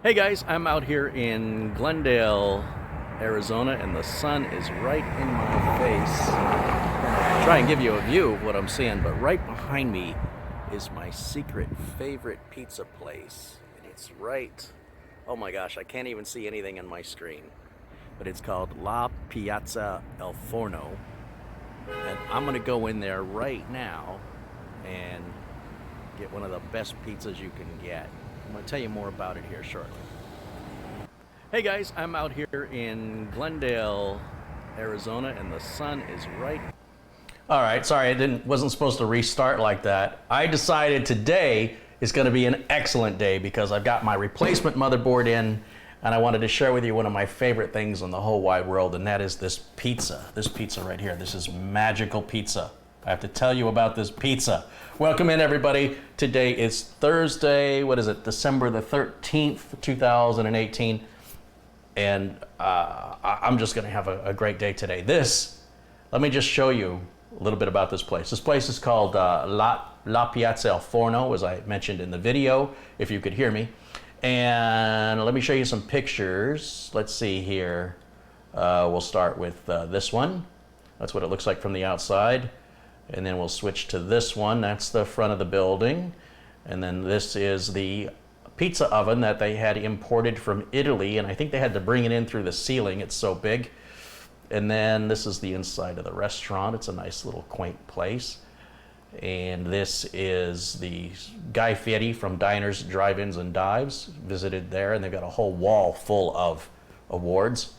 Hey guys, I'm out here in Glendale, Arizona, and the sun is right in my face. I'll try and give you a view of what I'm seeing, but right behind me is my secret favorite pizza place. And it's right, oh my gosh, I can't even see anything on my screen. But it's called La Piazza El Forno. And I'm gonna go in there right now and get one of the best pizzas you can get. I'm going to tell you more about it here shortly. Hey guys, I'm out here in Glendale, Arizona, and the sun is right. All right, sorry, I wasn't supposed to restart like that. I decided today is going to be an excellent day because I've got my replacement motherboard in, and I wanted to share with you one of my favorite things in the whole wide world, and that is this pizza. This pizza right here. This is magical pizza. I have to tell you about this pizza. Welcome in, everybody. Today is Thursday, what is it, December the 13th, 2018. And I'm just gonna have a great day today. Let me just show you a little bit about this place. This place is called La Piazza El Forno, as I mentioned in the video, if you could hear me. And let me show you some pictures. Let's see here. We'll start with this one. That's what it looks like from the outside. And then we'll switch to this one. That's the front of the building. And then this is the pizza oven that they had imported from Italy. And I think they had to bring it in through the ceiling. It's so big. And then this is the inside of the restaurant. It's a nice little quaint place. And this is the Guy Fieri from Diners, Drive-Ins, and Dives. Visited there, and they've got a whole wall full of awards.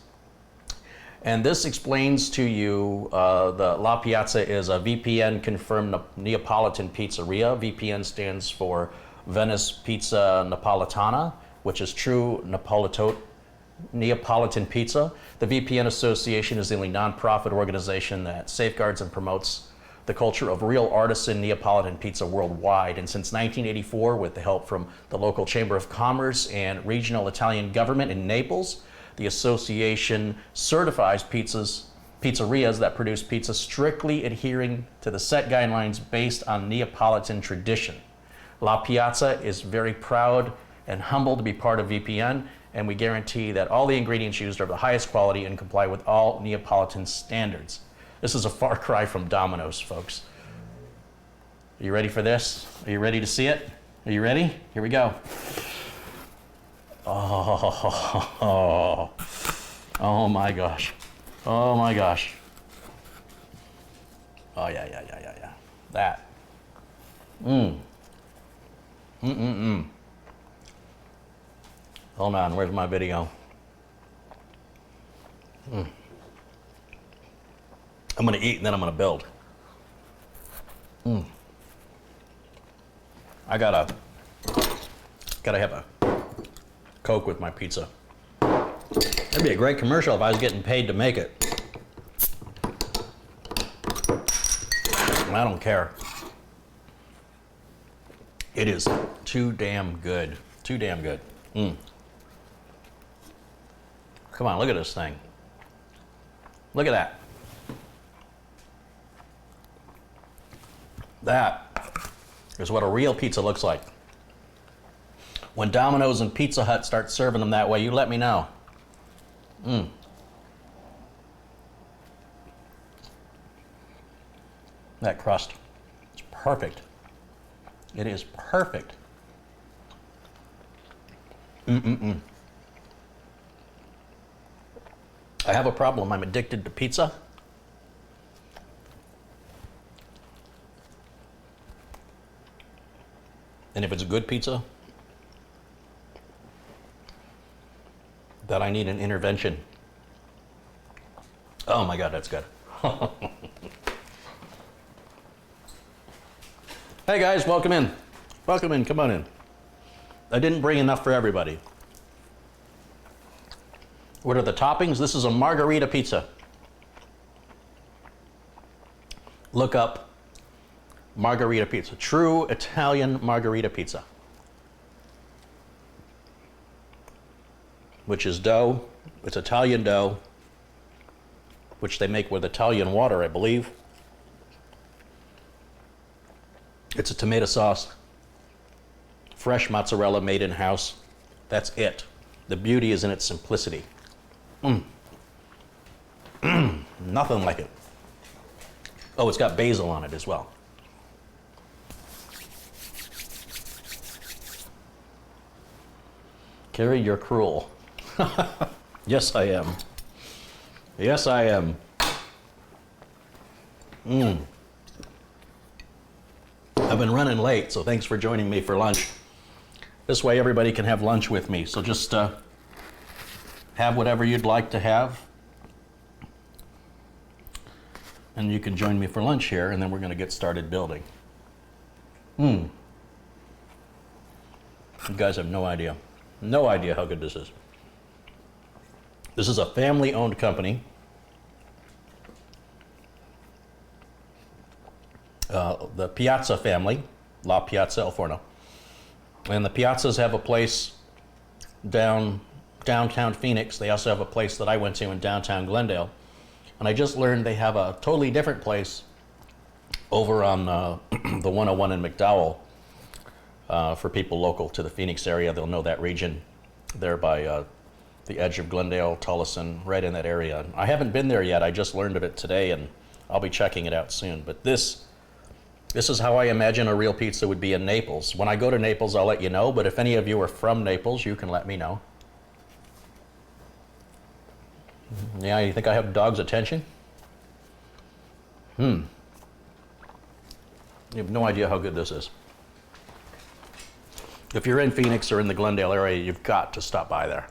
And this explains to you the La Piazza is a VPN-confirmed Neapolitan pizzeria. VPN stands for Venice Pizza Napolitana, which is true Neapolitan pizza. The VPN Association is the only nonprofit organization that safeguards and promotes the culture of real artisan Neapolitan pizza worldwide. And since 1984, with the help from the local Chamber of Commerce and regional Italian government in Naples, the association certifies pizzerias that produce pizza strictly adhering to the set guidelines based on Neapolitan tradition. La Piazza is very proud and humbled to be part of VPN, and we guarantee that all the ingredients used are of the highest quality and comply with all Neapolitan standards. This is a far cry from Domino's, folks. Are you ready for this? Are you ready to see it? Are you ready? Here we go. Oh my gosh. Oh my gosh. Oh yeah. That. Hold on, where's my video? I'm gonna eat and then I'm gonna build. I gotta have a Coke with my pizza. That'd be a great commercial if I was getting paid to make it. And I don't care. It is too damn good. Too damn good. Come on, look at this thing. Look at that. That is what a real pizza looks like. When Domino's and Pizza Hut start serving them that way, you let me know. That crust, it's perfect. It is perfect. I have a problem. I'm addicted to pizza. And if it's a good pizza, that I need an intervention. Oh my God, that's good. Hey guys, welcome in. Welcome in, come on in. I didn't bring enough for everybody. What are the toppings? This is a margarita pizza. Look up margarita pizza. True Italian margarita pizza. Which is dough. It's Italian dough, which they make with Italian water, I believe. It's a tomato sauce, fresh mozzarella made in-house. That's it. The beauty is in its simplicity. Nothing like it. Oh, it's got basil on it as well. Carey, you're cruel. Yes, I am. Yes, I am. I've been running late, so thanks for joining me for lunch. This way everybody can have lunch with me. So just have whatever you'd like to have. And you can join me for lunch here, and then we're going to get started building. You guys have no idea. No idea how good this is. This is a family-owned company. The Piazza family, La Piazza El Forno. And the Piazzas have a place downtown Phoenix. They also have a place that I went to in downtown Glendale. And I just learned they have a totally different place over on the 101 in McDowell. For people local to the Phoenix area, they'll know that region there by the edge of Glendale, Tullison, right in that area. I haven't been there yet. I just learned of it today, and I'll be checking it out soon. But this is how I imagine a real pizza would be in Naples. When I go to Naples, I'll let you know, but if any of you are from Naples, you can let me know. Yeah, you think I have dog's attention? You have no idea how good this is. If you're in Phoenix or in the Glendale area, you've got to stop by there.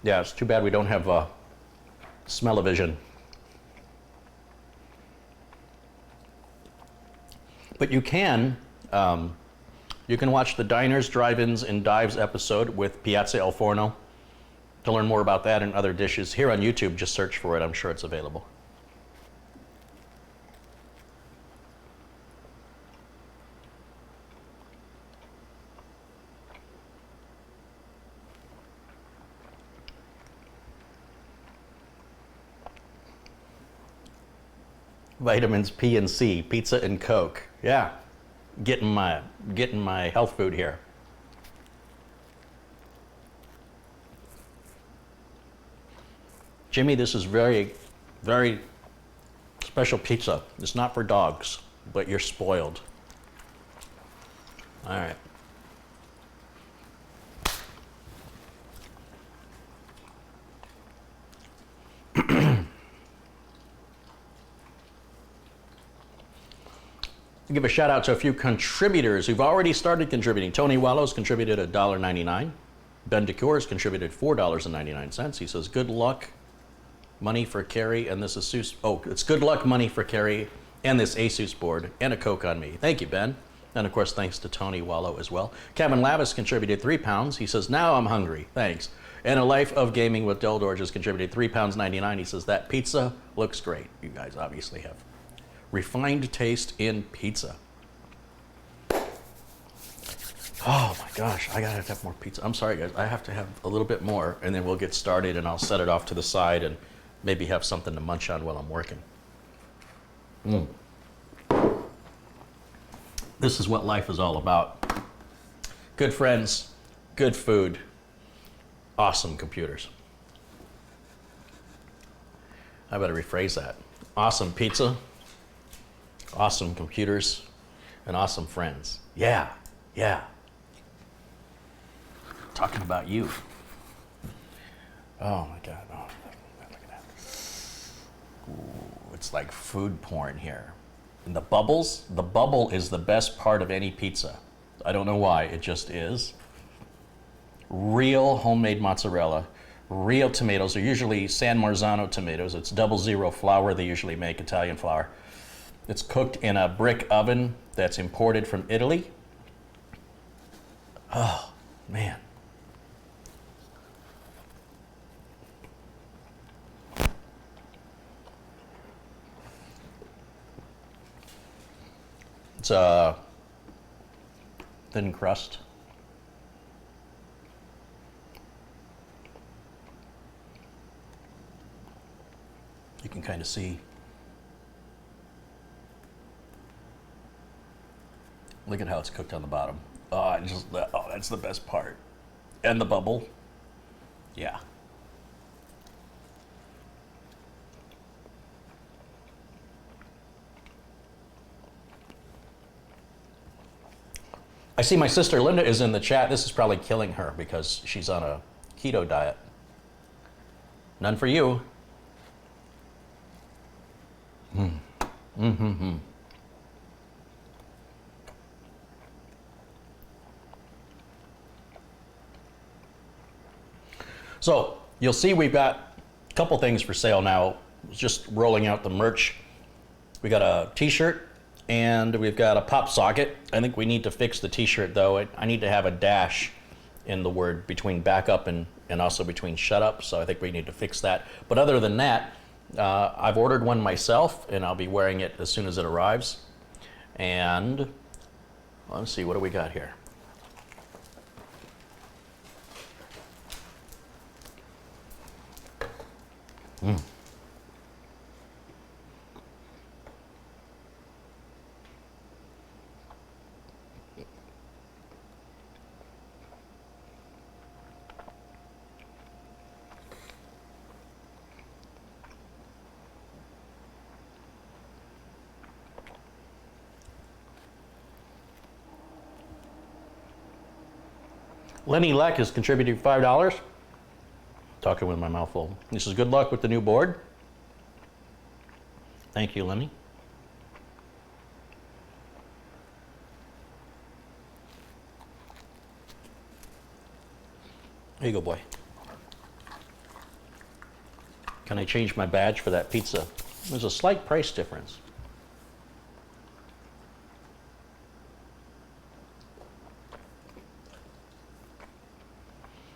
Yeah, it's too bad we don't have smell-o-vision. But you can watch the Diners, Drive-Ins, and Dives episode with Piazza El Forno to learn more about that and other dishes. Here on YouTube, just search for it. I'm sure it's available. Vitamins P and C, pizza and Coke. Yeah, getting my health food here. Jimmy, this is very, very special pizza. It's not for dogs, but you're spoiled. All right. Give a shout out to a few contributors who've already started contributing. Tony Wallows contributed $1.99. Ben DeCours contributed $4.99. He says, good luck, money for Carey and this Asus. Oh, it's good luck, money for Carey and this Asus board and a Coke on me. Thank you, Ben. And of course, thanks to Tony Wallow as well. Kevin Lavis contributed £3. He says, now I'm hungry. Thanks. And A Life of Gaming with Del Dorge has contributed £3.99. He says, that pizza looks great. You guys obviously have refined taste in pizza. Oh my gosh, I gotta have more pizza. I'm sorry guys, I have to have a little bit more and then we'll get started and I'll set it off to the side and maybe have something to munch on while I'm working. This is what life is all about. Good friends, good food, awesome computers. I better rephrase that. Awesome pizza, awesome computers, and awesome friends. Yeah, yeah. Talking about you. Oh my God. Oh, look at that. Ooh, it's like food porn here. And the bubbles, the bubble is the best part of any pizza. I don't know why, it just is. Real homemade mozzarella, real tomatoes. They're usually San Marzano tomatoes. It's 00 flour they usually make, Italian flour. It's cooked in a brick oven that's imported from Italy. Oh, man. It's a thin crust. You can kind of see. Look at how it's cooked on the bottom. Oh, that's the best part. And the bubble. Yeah. I see my sister Linda is in the chat. This is probably killing her because she's on a keto diet. None for you. So you'll see we've got a couple things for sale now. Just rolling out the merch. We got a t-shirt and we've got a pop socket. I think we need to fix the t-shirt though. I need to have a dash in the word between backup and also between shut up. So I think we need to fix that. But other than that, I've ordered one myself and I'll be wearing it as soon as it arrives. And let's see, what do we got here? Lenny Leck has contributed $5. Talking with my mouth full. He says, good luck with the new board. Thank you, Lenny. Here you go, boy. Can I change my badge for that pizza? There's a slight price difference.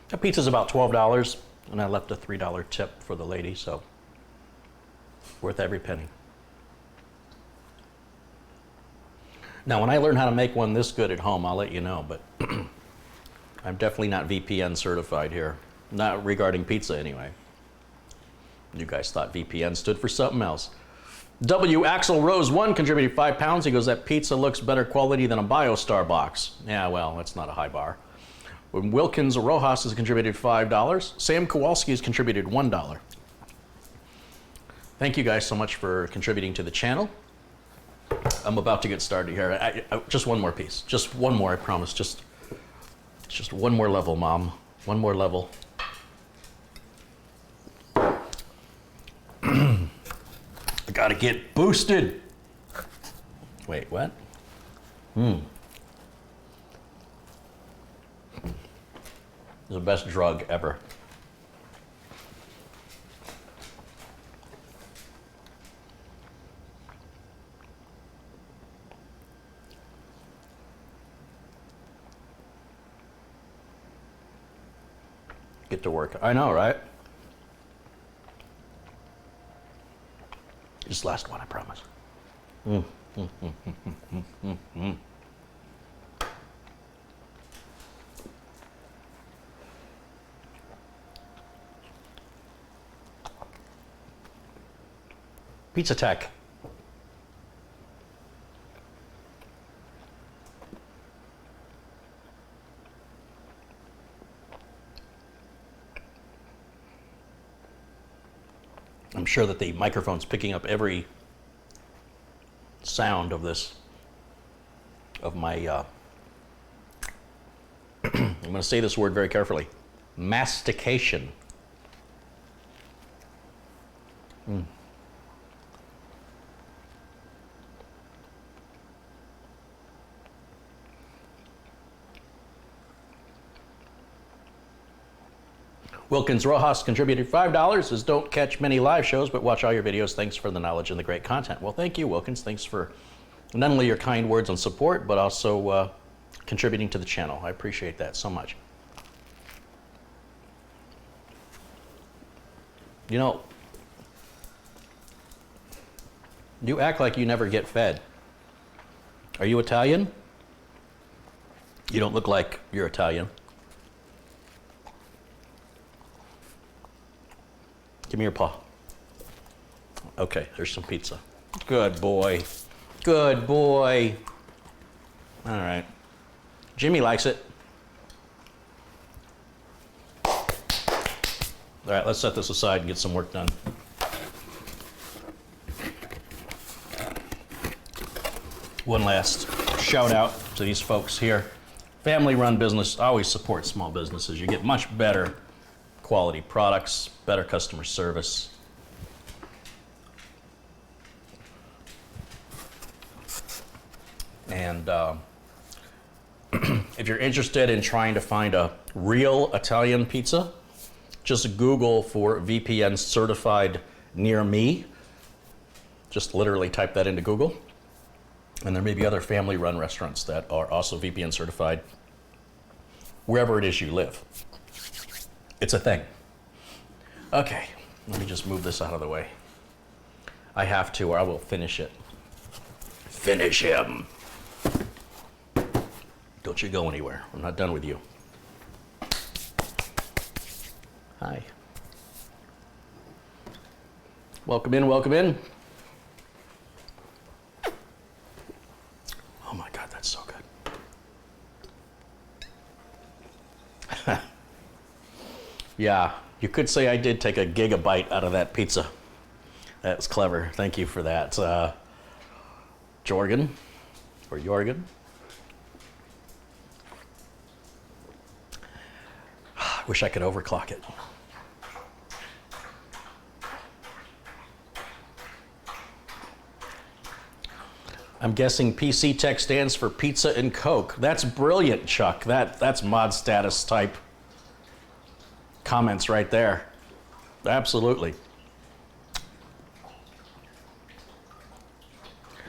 That pizza's about $12, and I left a $3 tip for the lady, so worth every penny. Now, when I learn how to make one this good at home, I'll let you know, but I'm definitely not VPN certified here. Not regarding pizza, anyway. You guys thought VPN stood for something else. W. Axel Rose 1 contributed £5. He goes, that pizza looks better quality than a BioStar box. Yeah, well, that's not a high bar. Wilkins Rojas has contributed $5. Sam Kowalski has contributed $1. Thank you guys so much for contributing to the channel. I'm about to get started here. Just one more piece. Just one more, I promise. Just one more level, Mom. One more level. I gotta get boosted. Wait, what? It's the best drug ever. Get to work. I know, right? Just last one, I promise. Pizza Tech. I'm sure that the microphone's picking up every sound of this, of my, I'm going to say this word very carefully, mastication. Wilkins Rojas contributed $5. Says, don't catch many live shows, but watch all your videos. Thanks for the knowledge and the great content. Well, thank you, Wilkins. Thanks for not only your kind words and support, but also contributing to the channel. I appreciate that so much. You know, you act like you never get fed. Are you Italian? You don't look like you're Italian. Give me your paw. Okay, there's some pizza. Good boy. Good boy. All right. Jimmy likes it. All right, let's set this aside and get some work done. One last shout out to these folks here. Family-run business always supports small businesses. You get much better quality products, better customer service. And if you're interested in trying to find a real Italian pizza, just Google for VPN certified near me. Just literally type that into Google. And there may be other family-run restaurants that are also VPN certified wherever it is you live. It's a thing. Okay, let me just move this out of the way. I have to, or I will finish it. Finish him. Don't you go anywhere. I'm not done with you. Hi. Welcome in, welcome in. Oh my God, that's so good. Yeah, you could say I did take a gigabyte out of that pizza. That was clever. Thank you for that. Jorgen, or Jorgen. I wish I could overclock it. I'm guessing PC Tech stands for Pizza and Coke. That's brilliant, Chuck. That's mod status type comments right there. Absolutely.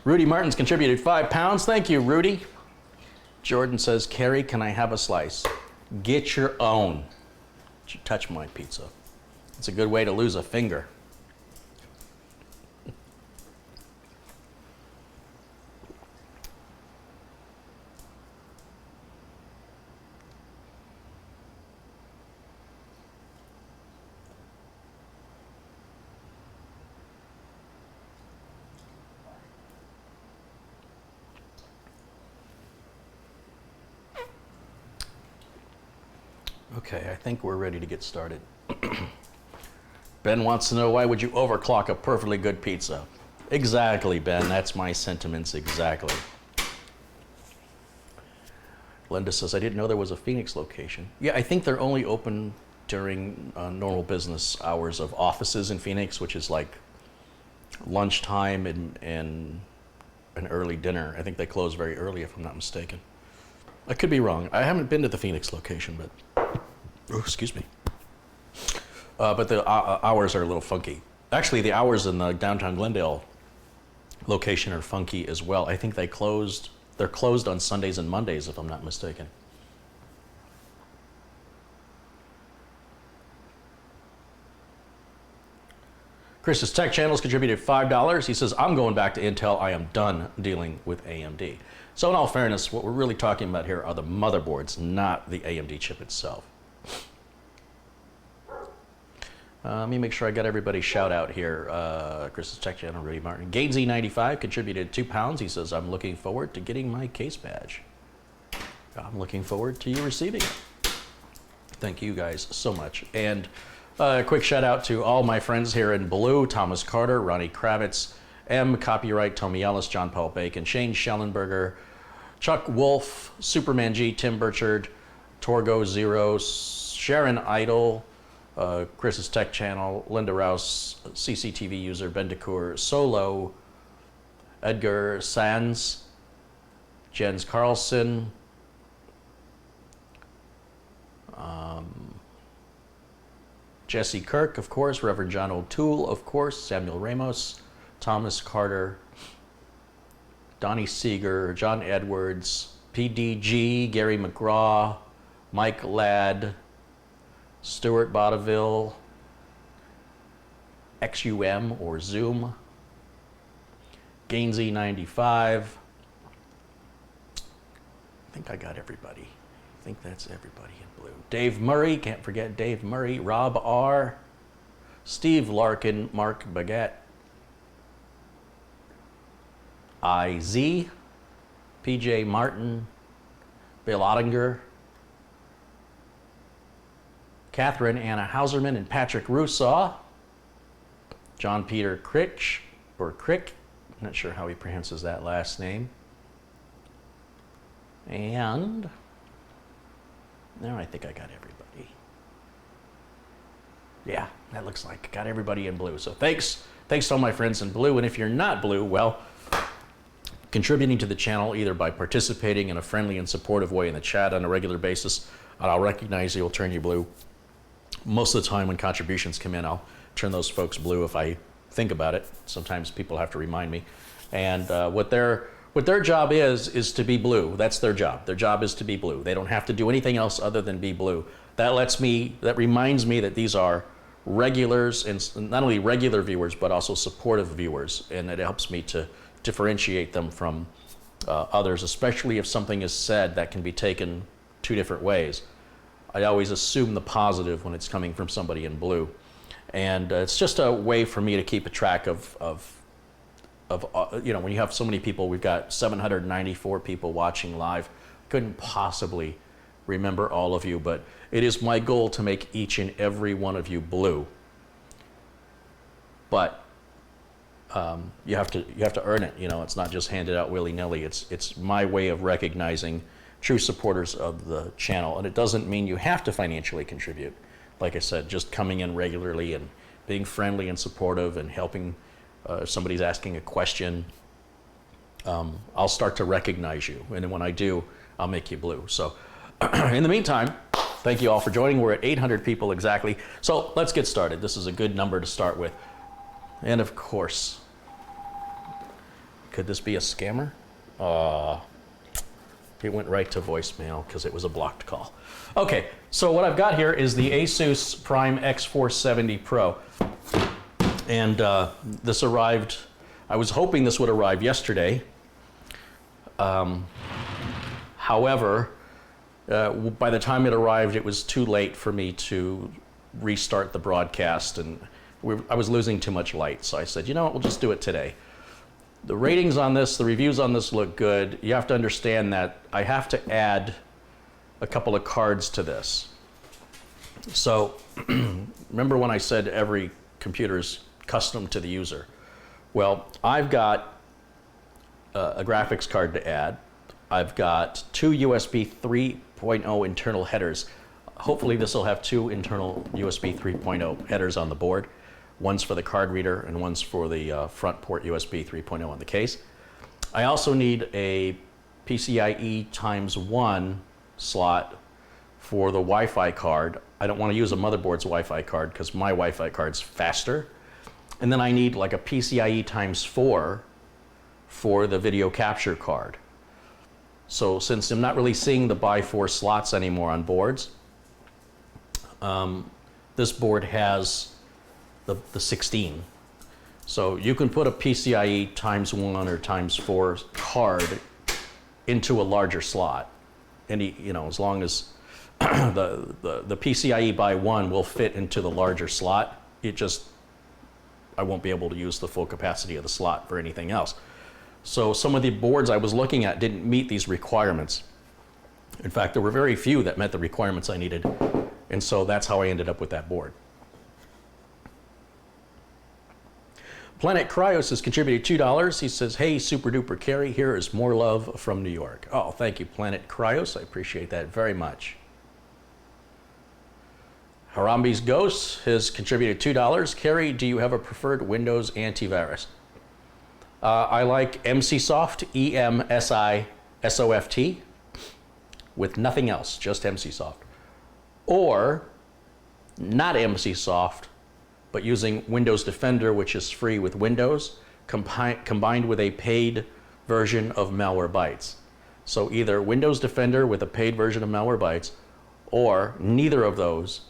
Rudy Martin's contributed £5. Thank you, Rudy. Jordan says, Carey, can I have a slice? Get your own. Don't you touch my pizza. It's a good way to lose a finger. Okay, I think we're ready to get started. Ben wants to know, why would you overclock a perfectly good pizza? Exactly, Ben. That's my sentiments exactly. Linda says, I didn't know there was a Phoenix location. Yeah, I think they're only open during normal business hours of offices in Phoenix, which is like lunchtime and an early dinner. I think they close very early, if I'm not mistaken. I could be wrong. I haven't been to the Phoenix location, but oh, excuse me. But the hours are a little funky. Actually, the hours in the downtown Glendale location are funky as well. I think they're closed on Sundays and Mondays, if I'm not mistaken. Chris's Tech Channels contributed $5. He says, I'm going back to Intel. I am done dealing with AMD. So in all fairness, what we're really talking about here are the motherboards, not the AMD chip itself. Let me make sure I got everybody's shout out here. Chris's Tech Channel, Rudy Martin. Gainsy95 contributed £2. He says, I'm looking forward to getting my case badge. I'm looking forward to you receiving it. Thank you guys so much. And a quick shout out to all my friends here in blue: Thomas Carter, Ronnie Kravitz, M. Copyright, Tommy Ellis, John Paul Bacon, Shane Schellenberger, Chuck Wolf, Superman G, Tim Burchard, Torgo Zero, Sharon Idle, Chris's Tech Channel, Linda Rouse, CCTV user, Ben DeCour, Solo, Edgar Sands, Jens Carlson, Jesse Kirk, of course, Reverend John O'Toole, of course, Samuel Ramos, Thomas Carter, Donnie Seeger, John Edwards, PDG, Gary McGraw, Mike Ladd, Stuart Bodeville, XUM or Zoom, Gainsy95. I think I got everybody. I think that's everybody in blue. Dave Murray, can't forget Dave Murray, Rob R, Steve Larkin, Mark Baguette, IZ, PJ Martin, Bill Ottinger, Catherine Anna Hauserman and Patrick Roussaw, John Peter Crick, not sure how he pronounces that last name. And now I think I got everybody. Yeah, that looks like I got everybody in blue. So thanks to all my friends in blue. And if you're not blue, well, contributing to the channel either by participating in a friendly and supportive way in the chat on a regular basis, I'll recognize you, I'll turn you blue. Most of the time when contributions come in, I'll turn those folks blue if I think about it. Sometimes people have to remind me. And what their job is to be blue. That's their job. Their job is to be blue. They don't have to do anything else other than be blue. That reminds me that these are regulars, and not only regular viewers, but also supportive viewers. And it helps me to differentiate them from others, especially if something is said that can be taken two different ways. I always assume the positive when it's coming from somebody in blue. And it's just a way for me to keep a track of when you have so many people. We've got 794 people watching live. Couldn't possibly remember all of you, but it is my goal to make each and every one of you blue. But you have to earn it. It's not just handed out willy-nilly. It's my way of recognizing true supporters of the channel, and it doesn't mean you have to financially contribute. Like I said, just coming in regularly and being friendly and supportive and helping. If somebody's asking a question, I'll start to recognize you, and then when I do, I'll make you blue. So in the meantime, thank you all for joining. We're at 800 people exactly. So let's get started. This is a good number to start with. And of course, could this be a scammer? It went right to voicemail because it was a blocked call. Okay, so what I've got here is the Asus Prime X470 Pro. And this arrived, I was hoping this would arrive yesterday. However, by the time it arrived, it was too late for me to restart the broadcast, and I was losing too much light. So I said, you know what, we'll just do it today. The ratings on this, the reviews on this look good. You have to understand that I have to add a couple of cards to this. So remember when I said every computer's custom to the user? Well, I've got a graphics card to add. I've got two USB 3.0 internal headers. Hopefully this will have two internal USB 3.0 headers on the board. One's for the card reader and one's for the front port USB 3.0 on the case. I also need a PCIe ×1 slot for the Wi-Fi card. I don't want to use a motherboard's Wi-Fi card because my Wi-Fi card's faster. And then I need like a PCIe ×4 for the video capture card. So since I'm not really seeing the ×4 slots anymore on boards, this board has the 16. So you can put a PCIe ×1 or ×4 card into a larger slot. As long as the PCIe ×1 will fit into the larger slot, I won't be able to use the full capacity of the slot for anything else. So some of the boards I was looking at didn't meet these requirements. In fact, there were very few that met the requirements I needed, and so that's how I ended up with that board. Planet Cryos has contributed $2. He says, hey, super duper Carey, here is more love from New York. Oh, thank you, Planet Cryos. I appreciate that very much. Harambe's Ghost has contributed $2. Carey, do you have a preferred Windows antivirus? I like MCSoft, EMSISOFT, with nothing else, just MCSoft. Or not MCSoft, but using Windows Defender, which is free with Windows, combined with a paid version of Malwarebytes. So either Windows Defender with a paid version of Malwarebytes, or neither of those,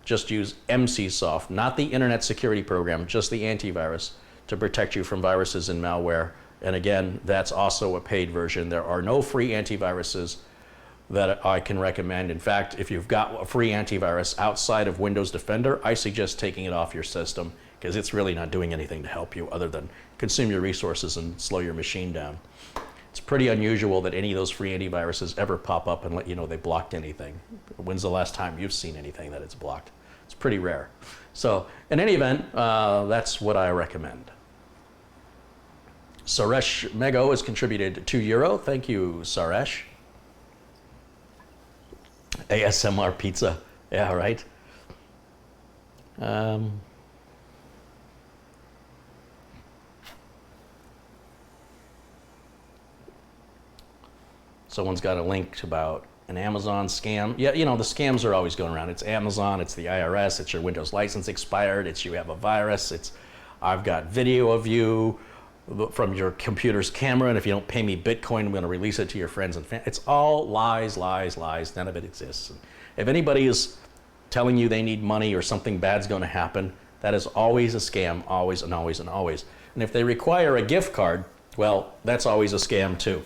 just use MCSoft, not the Internet Security Program, just the antivirus, to protect you from viruses and malware. And again, that's also a paid version. There are no free antiviruses that I can recommend. In fact, if you've got a free antivirus outside of Windows Defender, I suggest taking it off your system because it's really not doing anything to help you other than consume your resources and slow your machine down. It's pretty unusual that any of those free antiviruses ever pop up and let you know they blocked anything. When's the last time you've seen anything that it's blocked? It's pretty rare. So in any event, that's what I recommend. Saresh Mego has contributed €2. Thank you, Saresh. ASMR pizza. Yeah, right. Someone's got a link about an Amazon scam. Yeah, you know, the scams are always going around. It's Amazon, it's the IRS, it's your Windows license expired, it's you have a virus, it's I've got video of you from your computer's camera, and if you don't pay me Bitcoin, I'm going to release it to your friends and family. It's all lies, lies, lies. None of it exists. If anybody is telling you they need money or something bad's going to happen, that is always a scam, always and always and always. And if they require a gift card, well, that's always a scam too.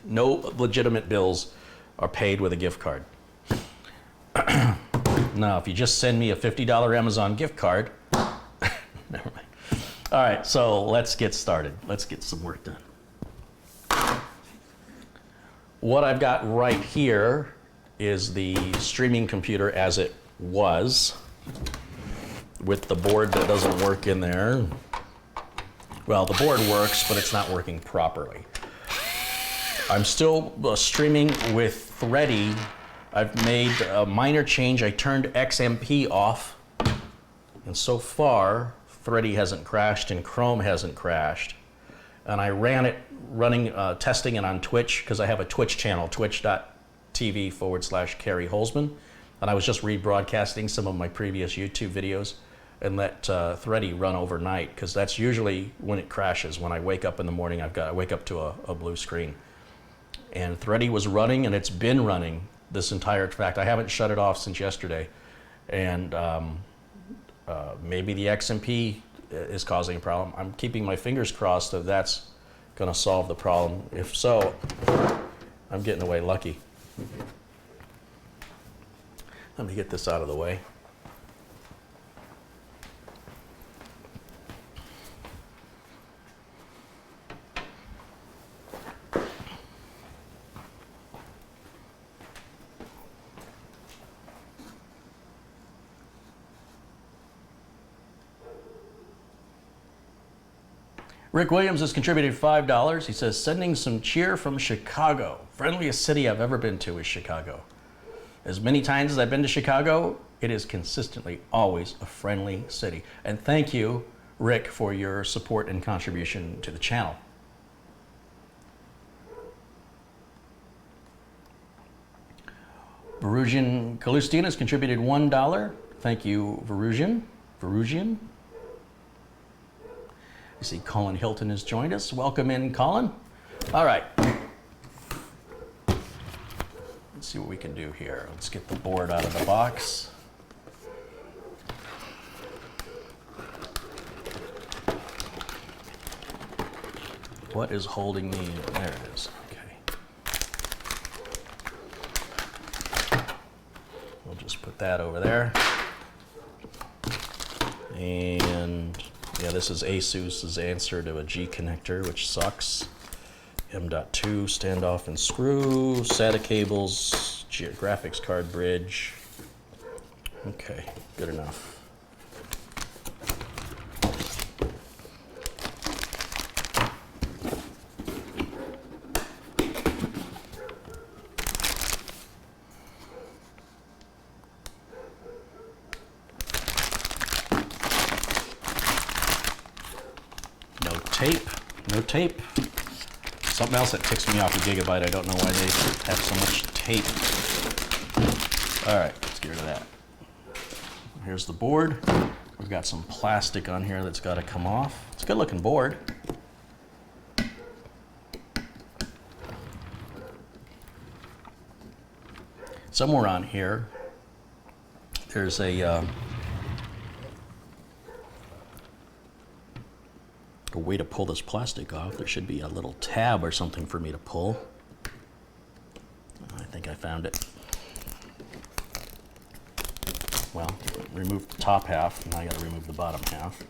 No legitimate bills are paid with a gift card. Now, if you just send me a $50 Amazon gift card, never mind. All right, so let's get started. Let's get some work done. What I've got right here is the streaming computer as it was, with the board that doesn't work in there. Well, the board works, but it's not working properly. I'm still streaming with Thready. I've made a minor change. I turned XMP off, and so far, Thready hasn't crashed and Chrome hasn't crashed. And I ran it, testing it on Twitch, because I have a Twitch channel, twitch.tv/Carey-Holzman. And I was just rebroadcasting some of my previous YouTube videos and let Thready run overnight, because that's usually when it crashes. When I wake up in the morning, I wake up to a blue screen. And Thready was running, and it's been running this entire, in fact, I haven't shut it off since yesterday. And maybe the XMP is causing a problem. I'm keeping my fingers crossed that that's going to solve the problem. If so, I'm getting away lucky. Let me get this out of the way. Rick Williams has contributed $5. He says, sending some cheer from Chicago. Friendliest city I've ever been to is Chicago. As many times as I've been to Chicago, it is consistently always a friendly city. And thank you, Rick, for your support and contribution to the channel. Verusian Kalustin has contributed $1. Thank you, Verusian. I see Colin Hilton has joined us. Welcome in, Colin. All right. Let's see what we can do here. Let's get the board out of the box. What is holding me? There it is. Okay. We'll just put that over there. And yeah, this is ASUS's answer to a G connector, which sucks. M.2 standoff and screw, SATA cables, graphics card bridge. Okay, good enough. No tape. Something else that ticks me off with Gigabyte. I don't know why they have so much tape. All right, let's get rid of that. Here's the board. We've got some plastic on here that's got to come off. It's a good looking board. Somewhere on here, there's a way to pull this plastic off. There should be a little tab or something for me to pull. I think I found it. Well, remove the top half, now I gotta remove the bottom half.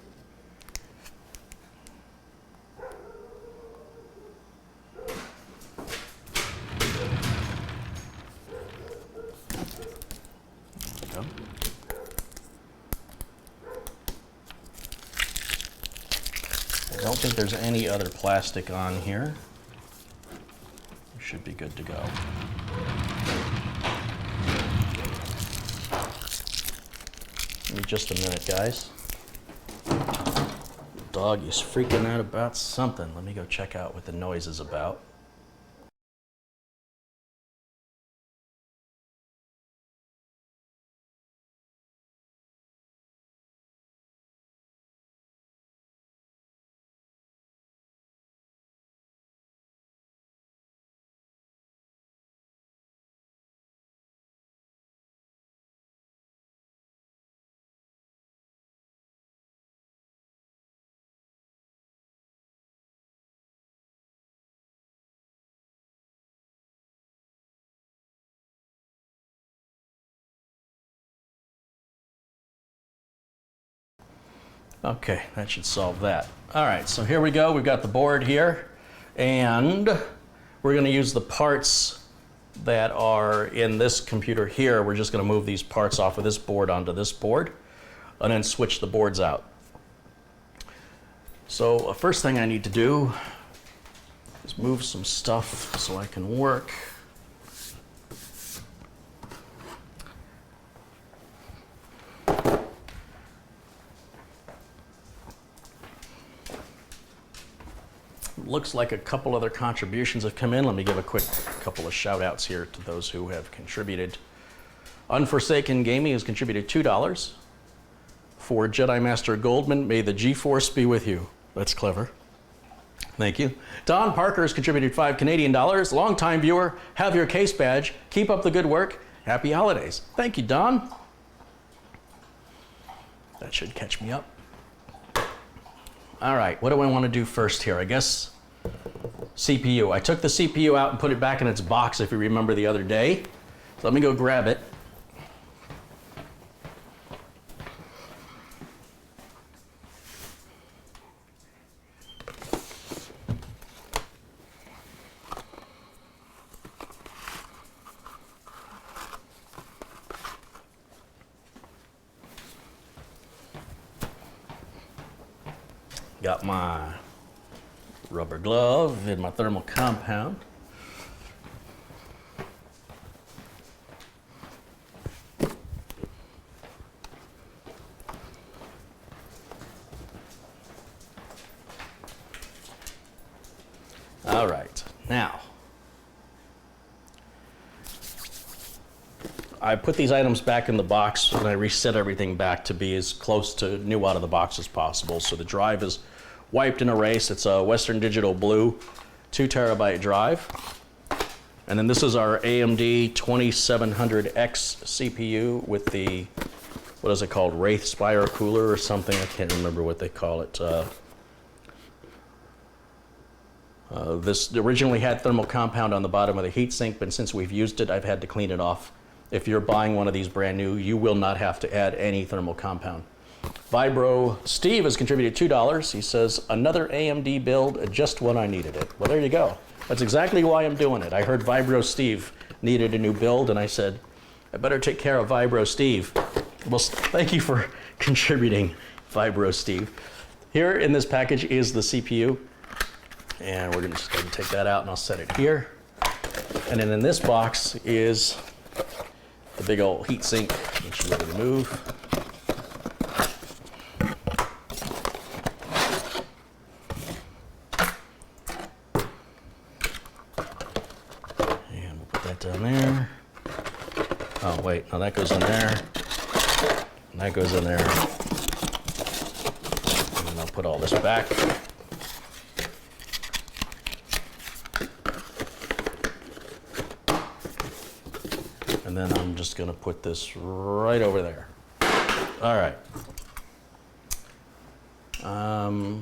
I don't think there's any other plastic on here. We should be good to go. Give me just a minute, guys. Dog is freaking out about something. Let me go check out what the noise is about. Okay, that should solve that. All right, so here we go. We've got the board here, and we're going to use the parts that are in this computer here. We're just going to move these parts off of this board onto this board, and then switch the boards out. So the first thing I need to do is move some stuff so I can work. Looks like a couple other contributions have come in. Let me give a quick couple of shout outs here to those who have contributed. Unforsaken Gaming has contributed $2. For Jedi Master Goldman, may the G-Force be with you. That's clever. Thank you. Don Parker has contributed $5 Canadian. Longtime viewer, have your case badge. Keep up the good work. Happy holidays. Thank you, Don. That should catch me up. All right, what do I want to do first here? I guess CPU. I took the CPU out and put it back in its box, if you remember the other day. So let me go grab it. Got my rubber glove and my thermal compound. All right, now I put these items back in the box and I reset everything back to be as close to new out of the box as possible. So the drive is wiped and erased. It's a Western Digital Blue 2 terabyte drive. And then this is our AMD 2700X CPU with the, what is it called, Wraith Spire cooler or something? I can't remember what they call it. This originally had thermal compound on the bottom of the heatsink, but since we've used it, I've had to clean it off. If you're buying one of these brand new, you will not have to add any thermal compound. Vibro Steve has contributed $2. He says, another AMD build, just when I needed it. Well, there you go. That's exactly why I'm doing it. I heard Vibro Steve needed a new build, and I said, I better take care of Vibro Steve. Well, thank you for contributing, Vibro Steve. Here in this package is the CPU, and we're going to just go ahead and take that out, and I'll set it here. And then in this box is the big old heatsink, which we're going to remove. Down there. Oh wait, no, that goes in there. And that goes in there. And then I'll put all this back. And then I'm just gonna put this right over there. All right. I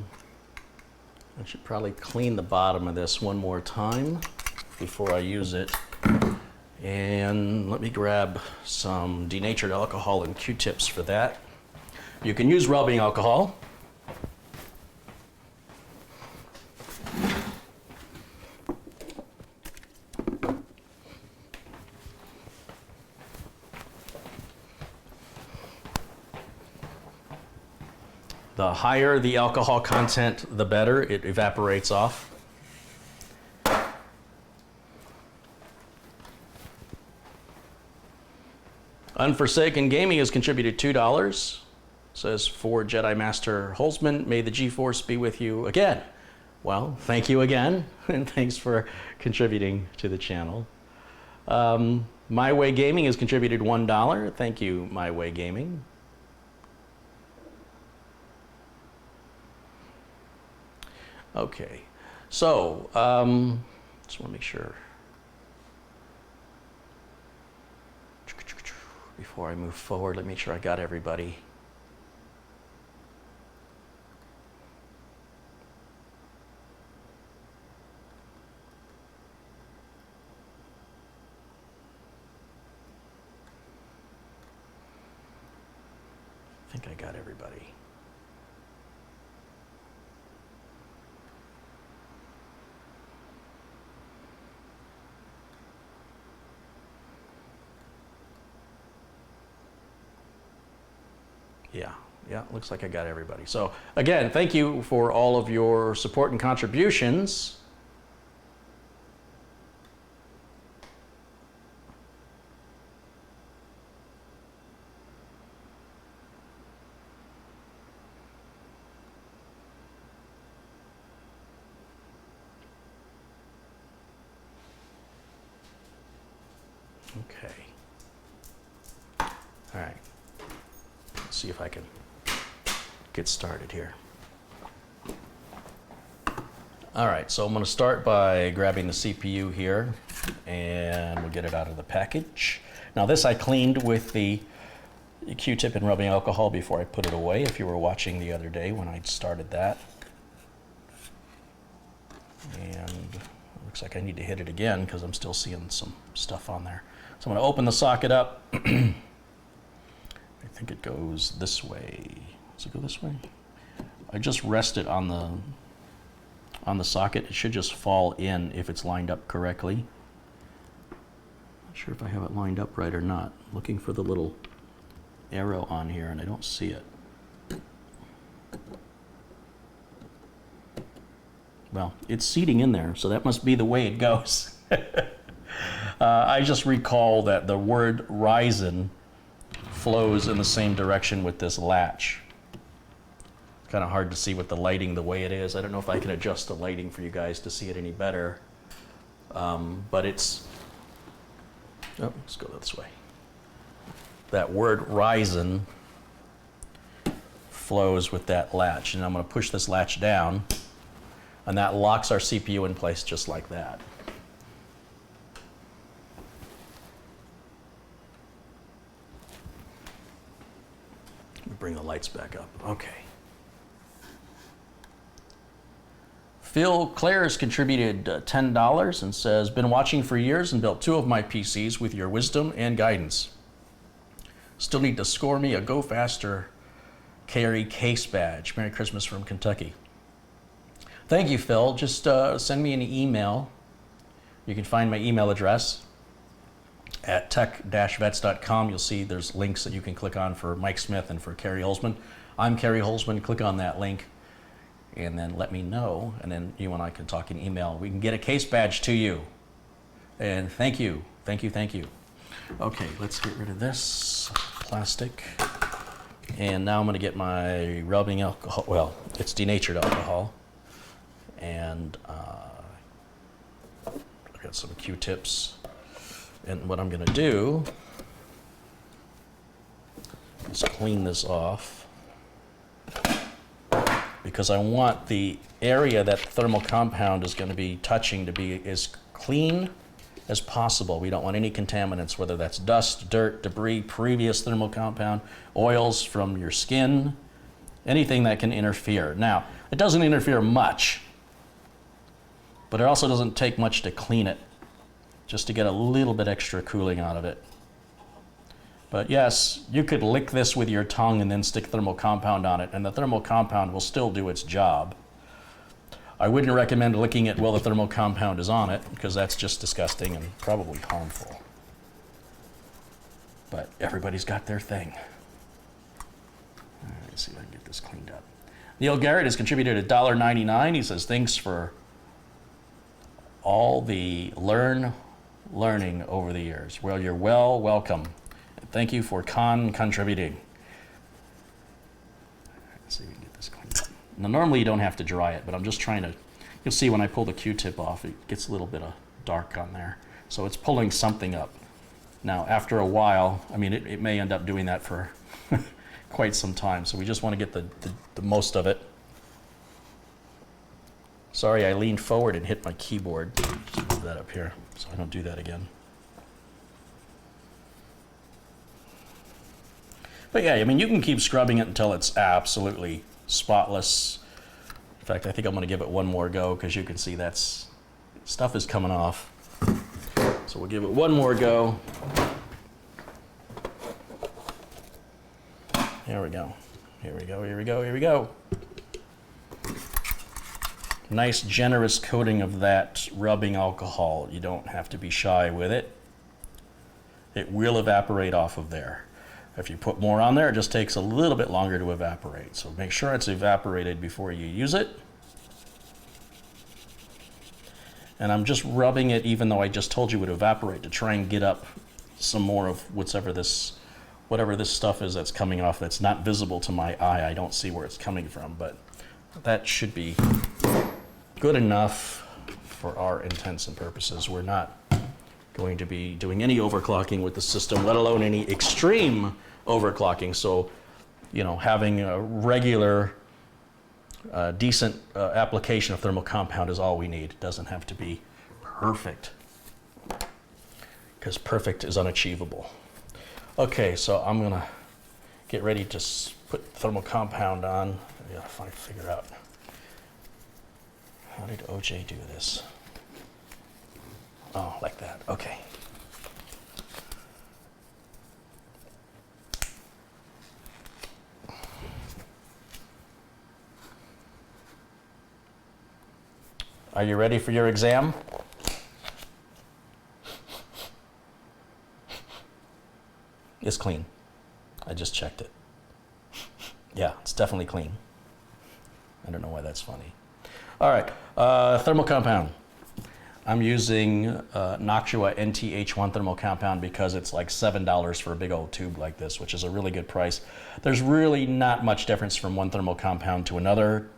should probably clean the bottom of this one more time before I use it. And let me grab some denatured alcohol and Q-tips for that. You can use rubbing alcohol. The higher the alcohol content, the better. It evaporates off. Unforsaken Gaming has contributed $2. Says, for Jedi Master Holzman, may the G-Force be with you again. Well, thank you again, and thanks for contributing to the channel. My Way Gaming has contributed $1. Thank you, My Way Gaming. Okay, so just want to make sure before I move forward. Let me make sure I got everybody. I think I got everybody. Yeah, looks like I got everybody. So again, thank you for all of your support and contributions. Okay. All right. Let's see if I can get started here. All right, so I'm going to start by grabbing the CPU here, and we'll get it out of the package. Now this I cleaned with the Q-tip and rubbing alcohol before I put it away, if you were watching the other day when I started that. And it looks like I need to hit it again because I'm still seeing some stuff on there. So I'm going to open the socket up. I think it goes this way. Does it go this way? I just rest it on the socket. It should just fall in if it's lined up correctly. Not sure if I have it lined up right or not. I'm looking for the little arrow on here and I don't see it. Well, it's seating in there, so that must be the way it goes. I just recall that the word Ryzen flows in the same direction with this latch. It's kind of hard to see with the lighting the way it is. I don't know if I can adjust the lighting for you guys to see it any better. But it's, oh, let's go this way. That word Ryzen flows with that latch. And I'm going to push this latch down, and that locks our CPU in place just like that. Bring the lights back up. Okay. Phil Clares contributed $10 and says, been watching for years and built 2 of my PCs with your wisdom and guidance. Still need to score me a Go Faster Carry case badge. Merry Christmas from Kentucky. Thank you, Phil. Just send me an email. You can find my email address at tech-vets.com. You'll see there's links that you can click on for Mike Smith and for Carey Holzman. I'm Carey Holzman. Click on that link and then let me know, and then you and I can talk in email. We can get a case badge to you. And thank you. Thank you, thank you. Okay, let's get rid of this plastic. And now I'm going to get my rubbing alcohol. Well, it's denatured alcohol. And I've got some Q-tips. And what I'm going to do is clean this off, because I want the area that the thermal compound is going to be touching to be as clean as possible. We don't want any contaminants, whether that's dust, dirt, debris, previous thermal compound, oils from your skin, anything that can interfere. Now, it doesn't interfere much, but it also doesn't take much to clean it, just to get a little bit extra cooling out of it. But yes, you could lick this with your tongue and then stick thermal compound on it, and the thermal compound will still do its job. I wouldn't recommend licking it while the thermal compound is on it, because that's just disgusting and probably harmful. But everybody's got their thing. All right, let's see if I can get this cleaned up. Neil Garrett has contributed $1.99. He says, thanks for all the learning over the years. Well, you're welcome. Thank you for contributing. Let's see if we can get this cleaned up. Now, normally you don't have to dry it, but I'm just trying to, you'll see when I pull the Q-tip off, it gets a little bit of dark on there. So it's pulling something up. Now, after a while, I mean, it may end up doing that for quite some time. So we just want to get the most of it. Sorry, I leaned forward and hit my keyboard. Just move that up here so I don't do that again. But yeah, I mean, you can keep scrubbing it until it's absolutely spotless. In fact, I think I'm going to give it one more go because you can see that's stuff is coming off. So we'll give it one more go. Here we go. Here we go. Here we go. Here we go. Nice generous coating of that rubbing alcohol. You don't have to be shy with it. It will evaporate off of there. If you put more on there, it just takes a little bit longer to evaporate. So make sure it's evaporated before you use it. And I'm just rubbing it, even though I just told you it would evaporate, to try and get up some more of whatever this stuff is that's coming off that's not visible to my eye. I don't see where it's coming from, but that should be good enough for our intents and purposes. We're not going to be doing any overclocking with the system, let alone any extreme overclocking. So, you know, having a regular, decent application of thermal compound is all we need. It doesn't have to be perfect, because perfect is unachievable. Okay, so I'm gonna get ready to put thermal compound on. I gotta figure out, how did OJ do this? Oh, like that, okay. Are you ready for your exam? It's clean. I just checked it. Yeah, it's definitely clean. I don't know why that's funny. All right, thermal compound. I'm using Noctua NTH1 thermal compound because it's like $7 for a big old tube like this, which is a really good price. There's really not much difference from one thermal compound to another.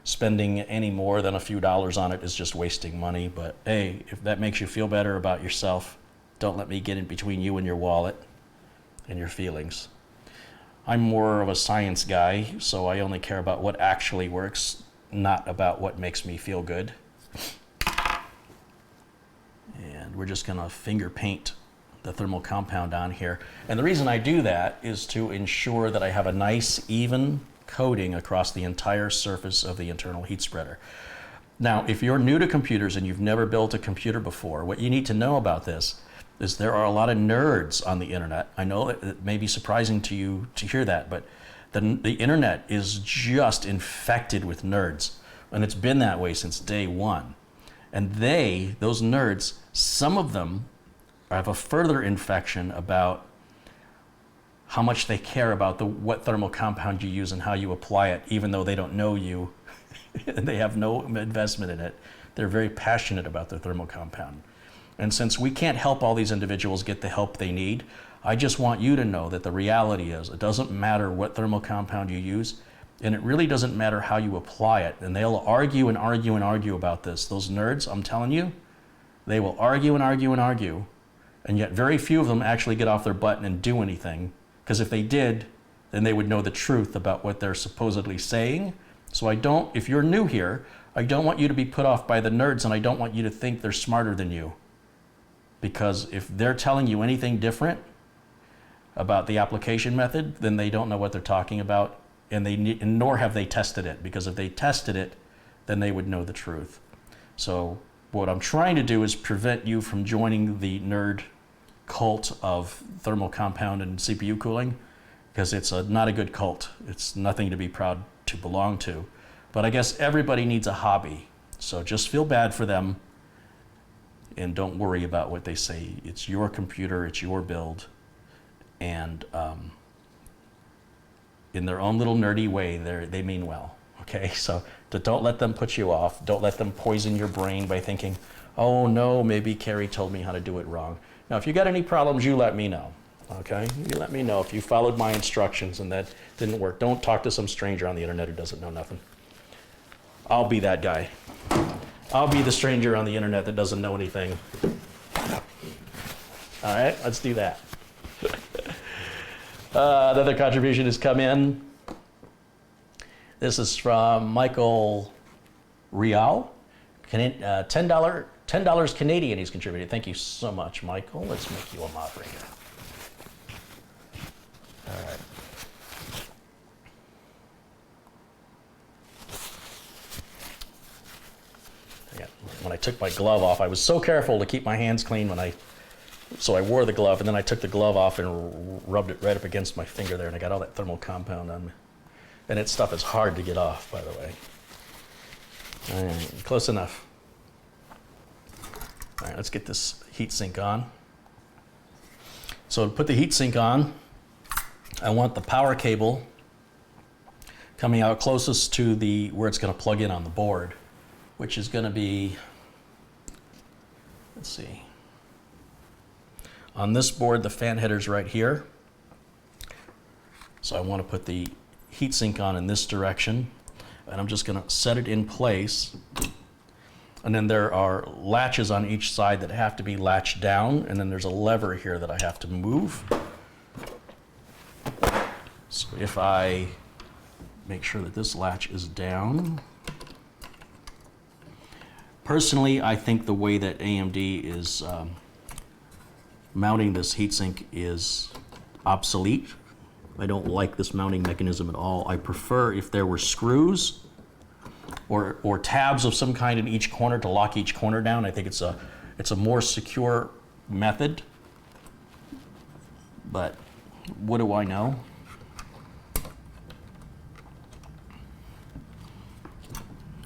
Spending any more than a few dollars on it is just wasting money. But hey, if that makes you feel better about yourself, don't let me get in between you and your wallet and your feelings. I'm more of a science guy, so I only care about what actually works, not about what makes me feel good. And we're just gonna finger paint the thermal compound on here. And the reason I do that is to ensure that I have a nice, even coating across the entire surface of the internal heat spreader. Now, if you're new to computers and you've never built a computer before, what you need to know about this is there are a lot of nerds on the internet. I know it may be surprising to you to hear that, but the internet is just infected with nerds, and it's been that way since day one. And those nerds, some of them have a further infection about how much they care about what thermal compound you use and how you apply it, even though they don't know you and they have no investment in it. They're very passionate about their thermal compound. And since we can't help all these individuals get the help they need, I just want you to know that the reality is it doesn't matter what thermal compound you use, and it really doesn't matter how you apply it. And they'll argue and argue and argue about this. Those nerds, I'm telling you, they will argue and argue and argue, and yet very few of them actually get off their butt and do anything. Because if they did, then they would know the truth about what they're supposedly saying. So if you're new here, I don't want you to be put off by the nerds, and I don't want you to think they're smarter than you. Because if they're telling you anything different about the application method, then they don't know what they're talking about, and nor have they tested it. Because if they tested it, then they would know the truth. So what I'm trying to do is prevent you from joining the nerd cult of thermal compound and CPU cooling, because it's not a good cult. It's nothing to be proud to belong to. But I guess everybody needs a hobby. So just feel bad for them and don't worry about what they say. It's your computer, it's your build, and in their own little nerdy way, they mean well. Okay, so don't let them put you off. Don't let them poison your brain by thinking, oh no, maybe Carey told me how to do it wrong. Now, if you got any problems, you let me know. Okay, you let me know if you followed my instructions and that didn't work. Don't talk to some stranger on the internet who doesn't know nothing. I'll be that guy. I'll be the stranger on the internet that doesn't know anything. All right, let's do that. Another contribution has come in. This is from Michael Rial. $10 Canadian he's contributed. Thank you so much, Michael. Let's make you a moderator. All right. When I took my glove off, I was so careful to keep my hands clean so I wore the glove, and then I took the glove off and rubbed it right up against my finger there, and I got all that thermal compound on me. And that stuff is hard to get off, by the way. All right, close enough. All right, let's get this heatsink on. So to put the heatsink on, I want the power cable coming out closest to where it's going to plug in on the board, which is going to be, let's see, on this board the fan header's right here. So I want to put the heatsink on in this direction, and I'm just going to set it in place. And then there are latches on each side that have to be latched down, and then there's a lever here that I have to move. So if I make sure that this latch is down. Personally, I think the way that AMD is mounting this heatsink is obsolete. I don't like this mounting mechanism at all. I prefer if there were screws or tabs of some kind in each corner to lock each corner down. I think it's a more secure method. But what do I know?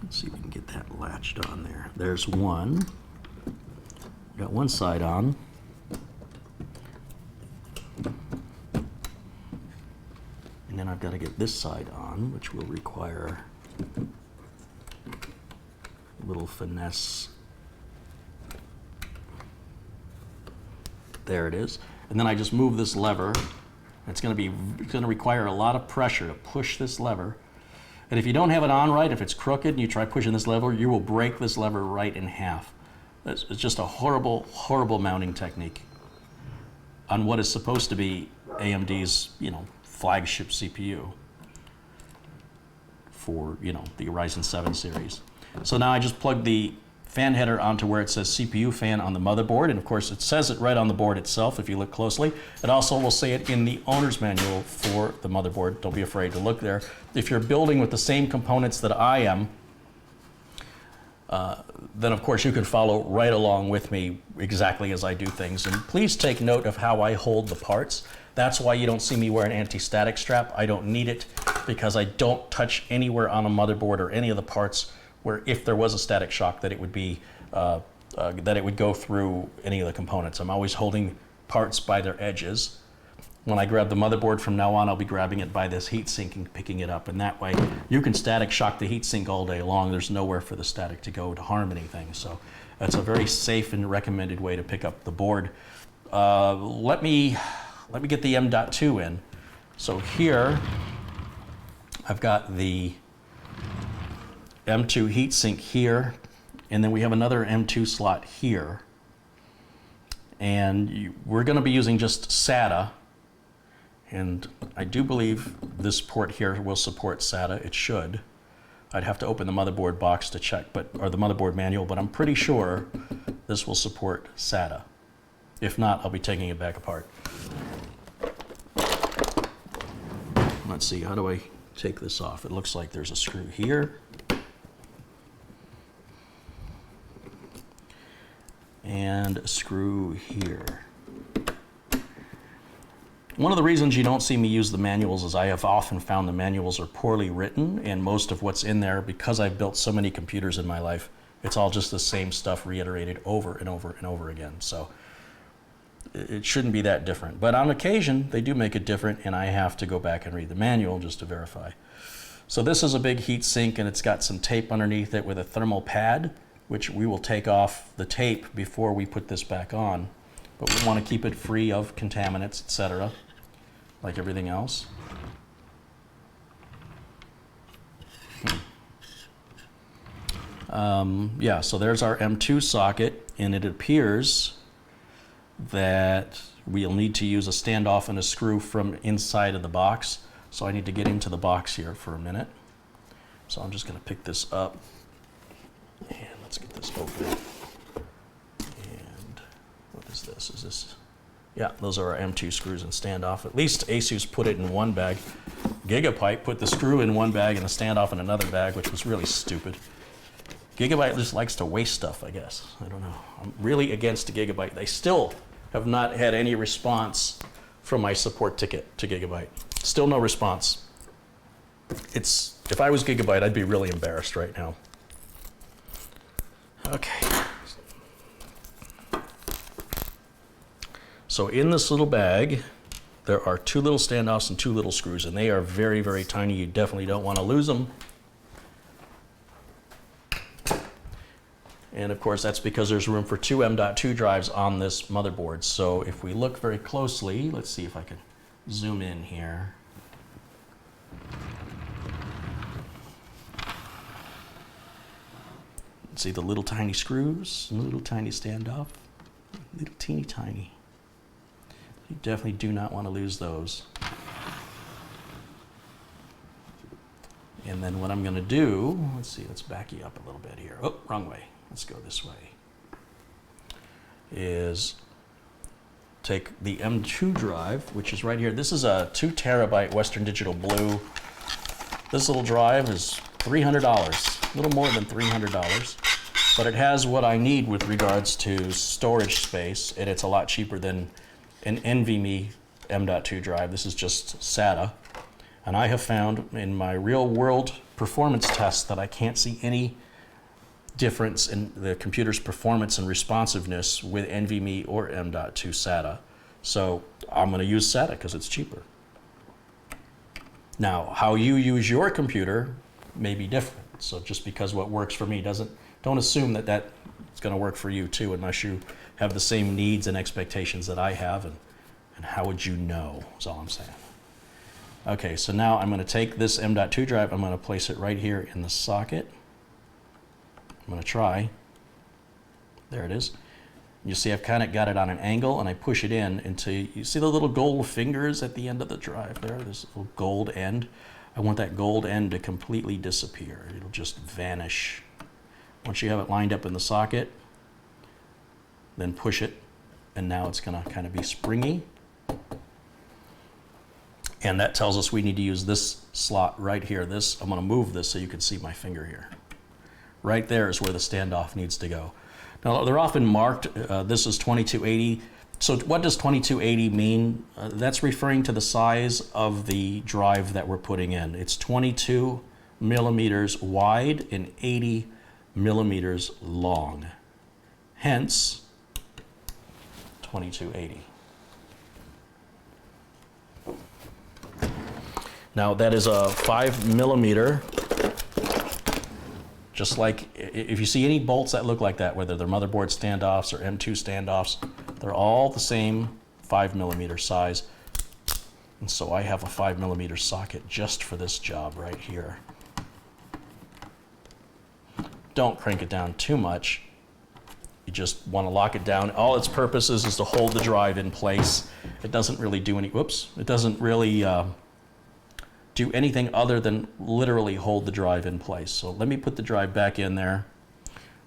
Let's see if we can get that latched on there. There's one. Got one side on. And then I've got to get this side on, which will require a little finesse. There it is. And then I just move this lever. It's going to require a lot of pressure to push this lever. And if you don't have it on right, if it's crooked and you try pushing this lever, you will break this lever right in half. It's just a horrible, horrible mounting technique on what is supposed to be AMD's, flagship CPU for, the Ryzen 7 series. So now I just plug the fan header onto where it says CPU fan on the motherboard, and of course it says it right on the board itself if you look closely. It also will say it in the owner's manual for the motherboard. Don't be afraid to look there. If you're building with the same components that I am, then of course you can follow right along with me exactly as I do things. And please take note of how I hold the parts. That's why you don't see me wear an anti-static strap. I don't need it because I don't touch anywhere on a motherboard or any of the parts where if there was a static shock that it would be that it would go through any of the components. I'm always holding parts by their edges. When I grab the motherboard from now on, I'll be grabbing it by this heatsink and picking it up, and that way you can static shock the heatsink all day long. There's nowhere for the static to go to harm anything. So that's a very safe and recommended way to pick up the board. Let me get the M.2 in. So here I've got the M.2 heatsink here, and then we have another M.2 slot here. And we're going to be using just SATA, and I do believe this port here will support SATA. It should. I'd have to open the motherboard box to check, or the motherboard manual, but I'm pretty sure this will support SATA. If not, I'll be taking it back apart. Let's see, how do I take this off? It looks like there's a screw here. And a screw here. One of the reasons you don't see me use the manuals is I have often found the manuals are poorly written, and most of what's in there, because I've built so many computers in my life, it's all just the same stuff reiterated over and over and over again. So it shouldn't be that different. But on occasion, they do make it different, and I have to go back and read the manual just to verify. So this is a big heat sink, and it's got some tape underneath it with a thermal pad, which we will take off the tape before we put this back on. But we want to keep it free of contaminants, etc., like everything else. Yeah, so there's our M.2 socket, and it appears that we'll need to use a standoff and a screw from inside of the box. So I need to get into the box here for a minute. So I'm just going to pick this up, and let's get this open. And what is this? Is this? Yeah, those are our M.2 screws and standoff. At least Asus put it in one bag. Gigabyte put the screw in one bag and the standoff in another bag, which was really stupid. Gigabyte just likes to waste stuff, I guess. I don't know. I'm really against Gigabyte. They still have not had any response from my support ticket to Gigabyte. Still no response. If I was Gigabyte, I'd be really embarrassed right now. Okay. So in this little bag, there are 2 little standoffs and 2 little screws, and they are very, very tiny. You definitely don't want to lose them. And of course, that's because there's room for 2 M.2 drives on this motherboard. So if we look very closely, let's see if I can zoom in here. See the little tiny screws, little tiny standoff, little teeny tiny. You definitely do not want to lose those. And then what I'm going to do, let's see, let's back you up a little bit here. Oh, wrong way. Let's go this way. Is take the M.2 drive, which is right here. This is a 2 terabyte Western Digital Blue. This little drive is $300, a little more than $300, but it has what I need with regards to storage space, and it's a lot cheaper than an NVMe M.2 drive. This is just SATA. And I have found in my real world performance tests that I can't see any difference in the computer's performance and responsiveness with NVMe or M.2 SATA. So I'm going to use SATA because it's cheaper. Now, how you use your computer may be different. So just because what works for me don't assume that it's going to work for you too, unless you have the same needs and expectations that I have. And how would you know, is all I'm saying. Okay, so now I'm going to take this M.2 drive, I'm going to place it right here in the socket. I'm going to try. There it is. You see I've kind of got it on an angle, and I push it in until you see the little gold fingers at the end of the drive there, this little gold end. I want that gold end to completely disappear. It'll just vanish. Once you have it lined up in the socket, then push it, and now it's going to kind of be springy. And that tells us we need to use this slot right here. I'm going to move this so you can see my finger here. Right there is where the standoff needs to go. Now, they're often marked, this is 2280. So what does 2280 mean? That's referring to the size of the drive that we're putting in. It's 22 millimeters wide and 80 millimeters long. Hence, 2280. Now that is a 5 millimeter, just like if you see any bolts that look like that, whether they're motherboard standoffs or M.2 standoffs, they're all the same 5 millimeter size. And so I have a 5 millimeter socket just for this job right here. Don't crank it down too much. You just want to lock it down. All its purpose is to hold the drive in place. It doesn't really do it doesn't really do anything other than literally hold the drive in place. So let me put the drive back in there.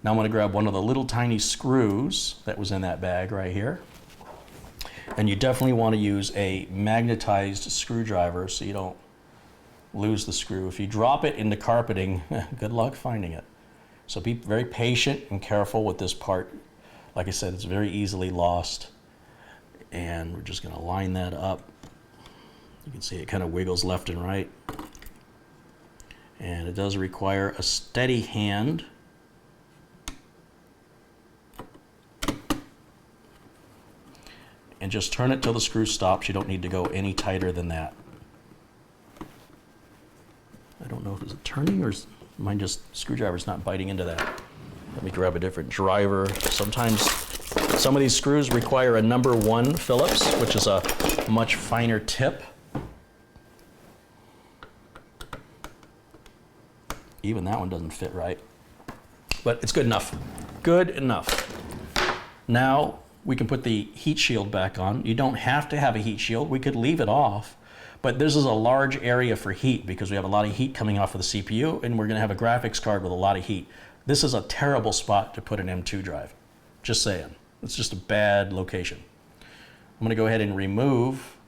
Now I'm going to grab one of the little tiny screws that was in that bag right here. And you definitely want to use a magnetized screwdriver so you don't lose the screw. If you drop it into carpeting, good luck finding it. So be very patient and careful with this part. Like I said, it's very easily lost. And we're just going to line that up. You can see it kind of wiggles left and right. And it does require a steady hand. And just turn it till the screw stops. You don't need to go any tighter than that. I don't know if turning, or is mine just screwdriver's not biting into that? Let me grab a different driver. Sometimes some of these screws require a number 1 Phillips, which is a much finer tip. Even that one doesn't fit right, but it's good enough. Good enough. Now we can put the heat shield back on. You don't have to have a heat shield. We could leave it off, but this is a large area for heat because we have a lot of heat coming off of the CPU, and we're gonna have a graphics card with a lot of heat. This is a terrible spot to put an M.2 drive. Just saying. It's just a bad location. I'm gonna go ahead and remove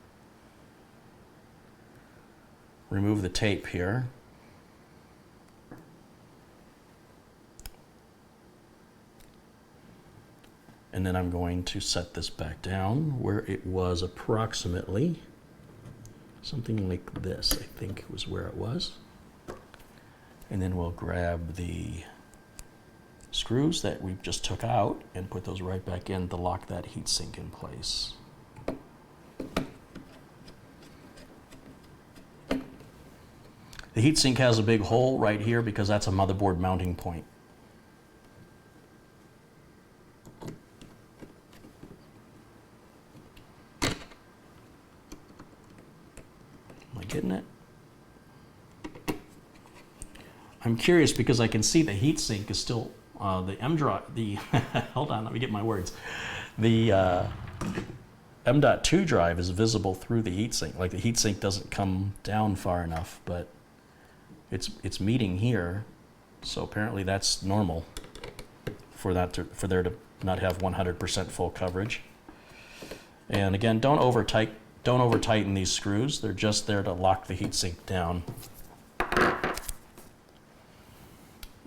the tape here. And then I'm going to set this back down where it was approximately. Something like this, I think was where it was. And then we'll grab the screws that we just took out and put those right back in to lock that heatsink in place. The heatsink has a big hole right here because that's a motherboard mounting point. Getting it? I'm curious because I can see the heatsink is still the M drive. The hold on, let me get my words. The M.2 drive is visible through the heatsink. Like the heatsink doesn't come down far enough, but it's meeting here. So apparently that's normal for there to not have 100% full coverage. And again, don't over tighten these screws. They're just there to lock the heatsink down. All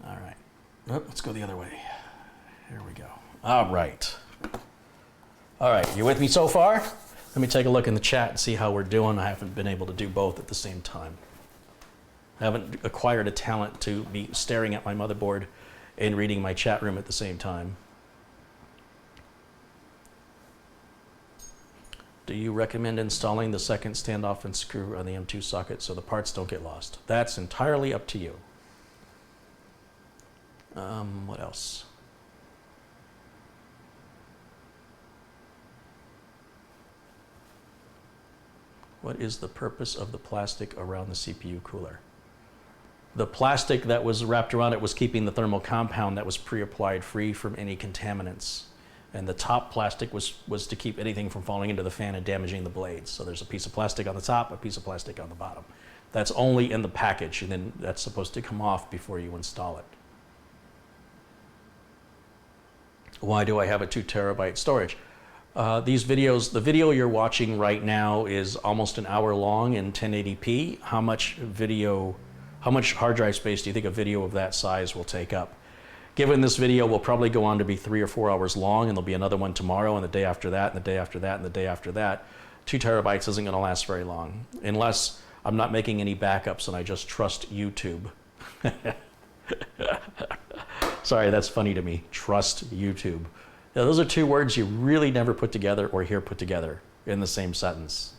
right. Oh, let's go the other way. Here we go. All right. All right, you with me so far? Let me take a look in the chat and see how we're doing. I haven't been able to do both at the same time. I haven't acquired a talent to be staring at my motherboard and reading my chat room at the same time. Do you recommend installing the second standoff and screw on the M.2 socket so the parts don't get lost? That's entirely up to you. What else? What is the purpose of the plastic around the CPU cooler? The plastic that was wrapped around it was keeping the thermal compound that was pre-applied free from any contaminants. And the top plastic was to keep anything from falling into the fan and damaging the blades. So there's a piece of plastic on the top, a piece of plastic on the bottom. That's only in the package, and then that's supposed to come off before you install it. Why do I have a 2 terabyte storage? These videos, the video you're watching right now is almost an hour long in 1080p. How much hard drive space do you think a video of that size will take up? Given this video will probably go on to be 3 or 4 hours long, and there'll be another one tomorrow, and the day after that, and the day after that, and the day after that, 2 terabytes isn't going to last very long, unless I'm not making any backups and I just trust YouTube. Sorry, that's funny to me. Trust YouTube. Now, those are 2 words you really never put together or hear put together in the same sentence.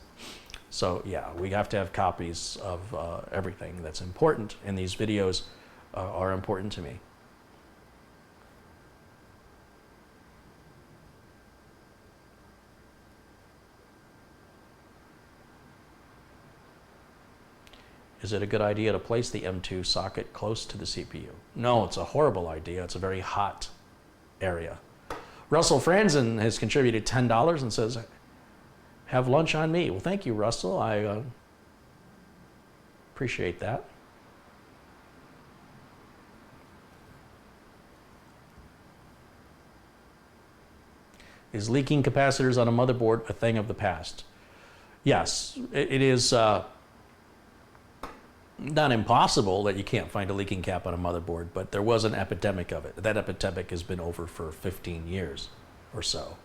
So yeah, we have to have copies of everything that's important, and these videos are important to me. Is it a good idea to place the M.2 socket close to the CPU? No, it's a horrible idea. It's a very hot area. Russell Franzen has contributed $10 and says, have lunch on me. Well, thank you, Russell. I appreciate that. Is leaking capacitors on a motherboard a thing of the past? Yes, it is. Not impossible that you can't find a leaking cap on a motherboard, but there was an epidemic of it. That epidemic has been over for 15 years or so,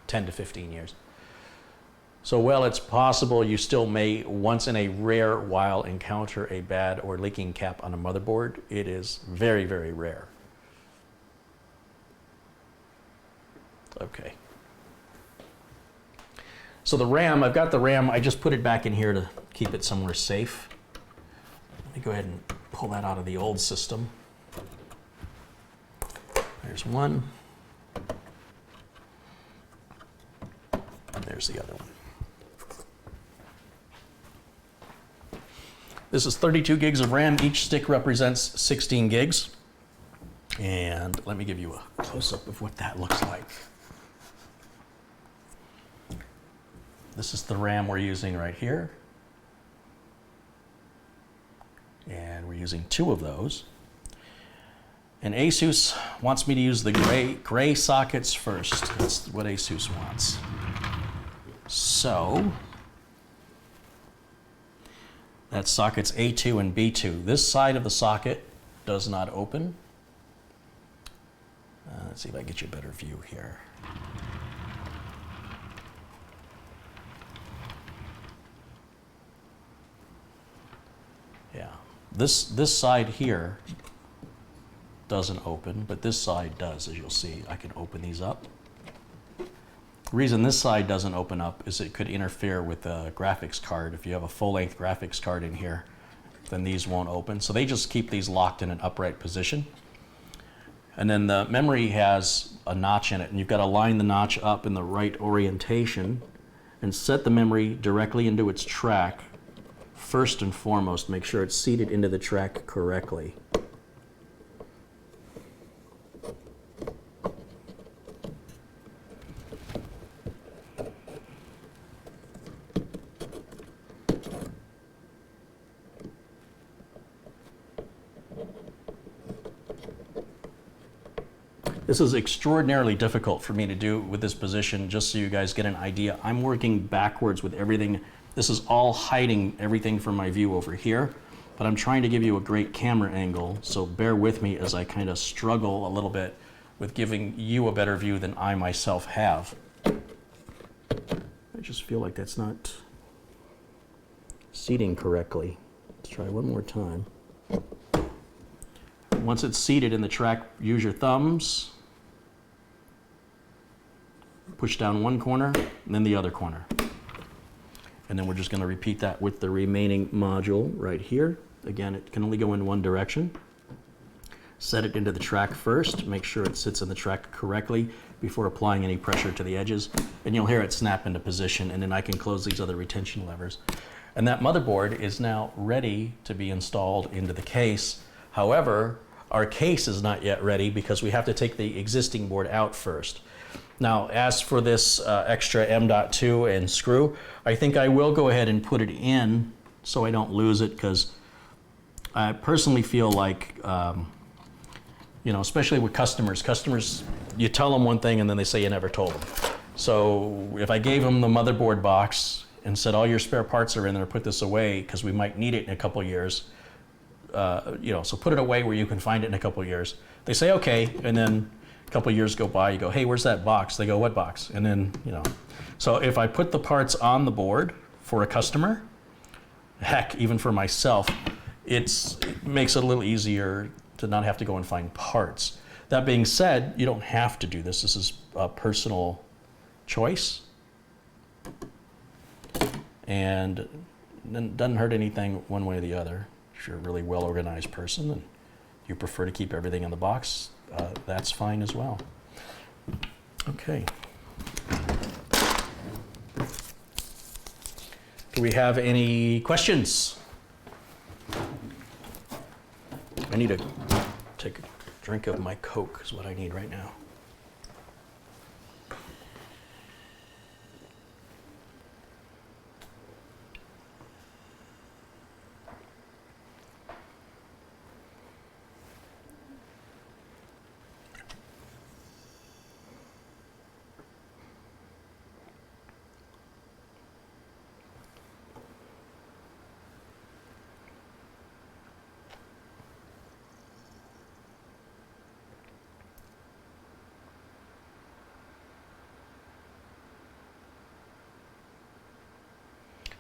10 to 15 years. So while it's possible you still may once in a rare while encounter a bad or leaking cap on a motherboard, it is very, very rare. Okay. So the RAM, I've got the RAM, I just put it back in here to keep it somewhere safe. Let me go ahead and pull that out of the old system. There's one. And there's the other one. This is 32 gigs of RAM. Each stick represents 16 gigs. And let me give you a close-up of what that looks like. This is the RAM we're using right here. And we're using 2 of those. And ASUS wants me to use the gray sockets first. That's what ASUS wants. So, that's sockets A2 and B2. This side of the socket does not open. Let's see if I can get you a better view here. Yeah, this side here doesn't open, but this side does, as you'll see. I can open these up. The reason this side doesn't open up is it could interfere with the graphics card. If you have a full-length graphics card in here, then these won't open. So they just keep these locked in an upright position. And then the memory has a notch in it, and you've got to line the notch up in the right orientation and set the memory directly into its track. First and foremost, make sure it's seated into the track correctly. This is extraordinarily difficult for me to do with this position, just so you guys get an idea. I'm working backwards with everything. This is all hiding everything from my view over here, but I'm trying to give you a great camera angle, so bear with me as I kind of struggle a little bit with giving you a better view than I myself have. I just feel like that's not seating correctly. Let's try one more time. Once it's seated in the track, use your thumbs. Push down one corner, and then the other corner. And then we're just going to repeat that with the remaining module right here. Again, it can only go in one direction. Set it into the track first. Make sure it sits in the track correctly before applying any pressure to the edges. And you'll hear it snap into position, and then I can close these other retention levers. And that motherboard is now ready to be installed into the case. However, our case is not yet ready because we have to take the existing board out first. Now, as for this extra M.2 and screw, I think I will go ahead and put it in so I don't lose it, because I personally feel like, you know, especially with customers, you tell them one thing and then they say you never told them. So if I gave them the motherboard box and said all your spare parts are in there, put this away because we might need it in a couple of years, you know, so put it away where you can find it in a couple of years. They say okay, and then a couple of years go by, you go, hey, where's that box? They go, what box? And then, you know. So if I put the parts on the board for a customer, heck, even for myself, it makes it a little easier to not have to go and find parts. That being said, you don't have to do this. This is a personal choice. And it doesn't hurt anything one way or the other. If you're a really well-organized person and you prefer to keep everything in the box, that's fine as well. Okay. Do we have any questions? I need to take a drink of my Coke is what I need right now.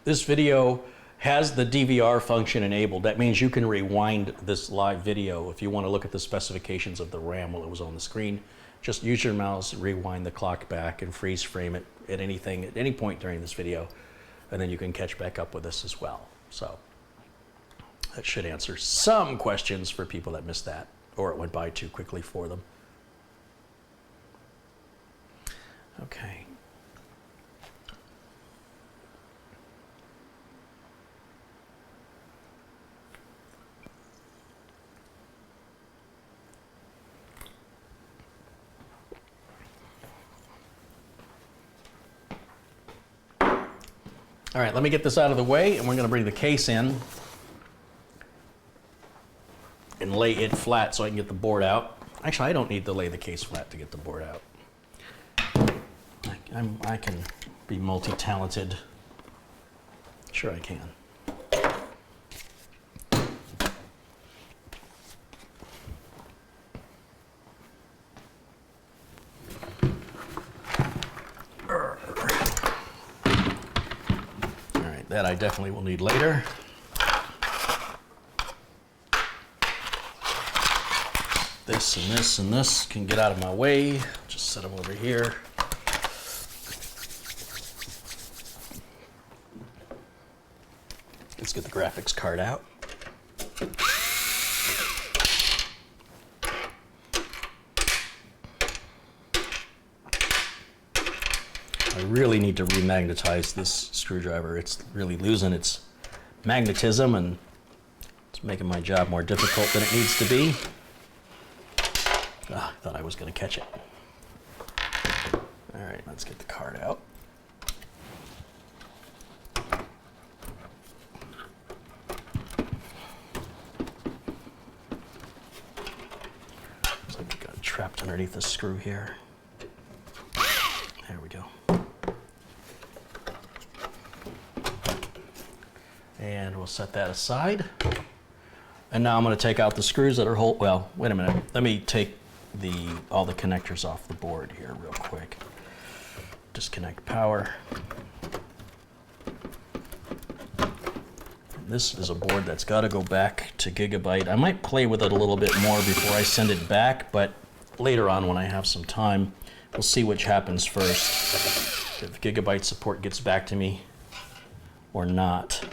This video has the DVR function enabled. That means you can rewind this live video if you want to look at the specifications of the RAM while it was on the screen. Just use your mouse, rewind the clock back, and freeze frame it at any point during this video, and then you can catch back up with this as well. So That should answer some questions for people that missed that, or it went by too quickly for them. Okay. All right, let me get this out of the way, and we're going to bring the case in and lay it flat so I can get the board out. Actually, I don't need to lay the case flat to get the board out. I can be multi-talented. Sure I can. That I definitely will need later. This and this and this can get out of my way. Just set them over here. Let's get the graphics card out. I really need to remagnetize this screwdriver. It's really losing its magnetism and it's making my job more difficult than it needs to be. I thought I was going to catch it. All right, let's get the card out. Looks like it got trapped underneath the screw here. There we go. And we'll set that aside. And now I'm going to take out the screws that are well, wait a minute. Let me take all the connectors off the board here real quick. Disconnect power. This is a board that's got to go back to Gigabyte. I might play with it a little bit more before I send it back, but later on when I have some time, we'll see which happens first. If Gigabyte support gets back to me or not.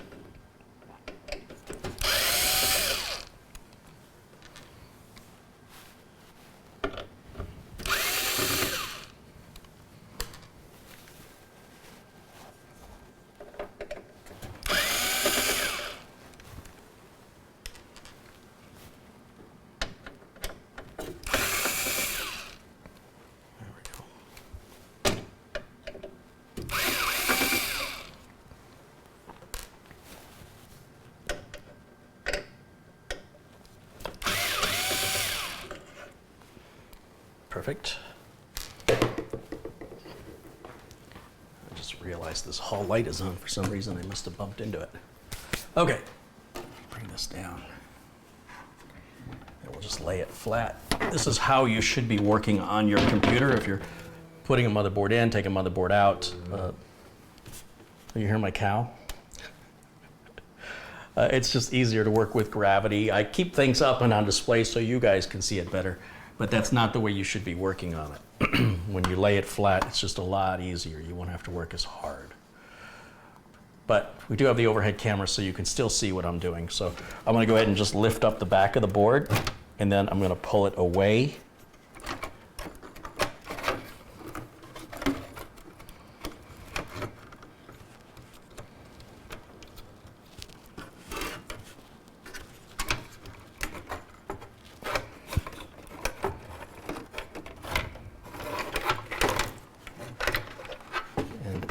Perfect. I just realized this hall light is on for some reason. I must have bumped into it. Okay, bring this down. And we'll just lay it flat. This is how you should be working on your computer. If you're putting a motherboard in, take a motherboard out. You hear my cow? It's just easier to work with gravity. I keep things up and on display so you guys can see it better. But that's not the way you should be working on it. When you lay it flat, it's just a lot easier. You won't have to work as hard. But we do have the overhead camera so you can still see what I'm doing. So I'm going to go ahead and just lift up the back of the board, and then I'm going to pull it away.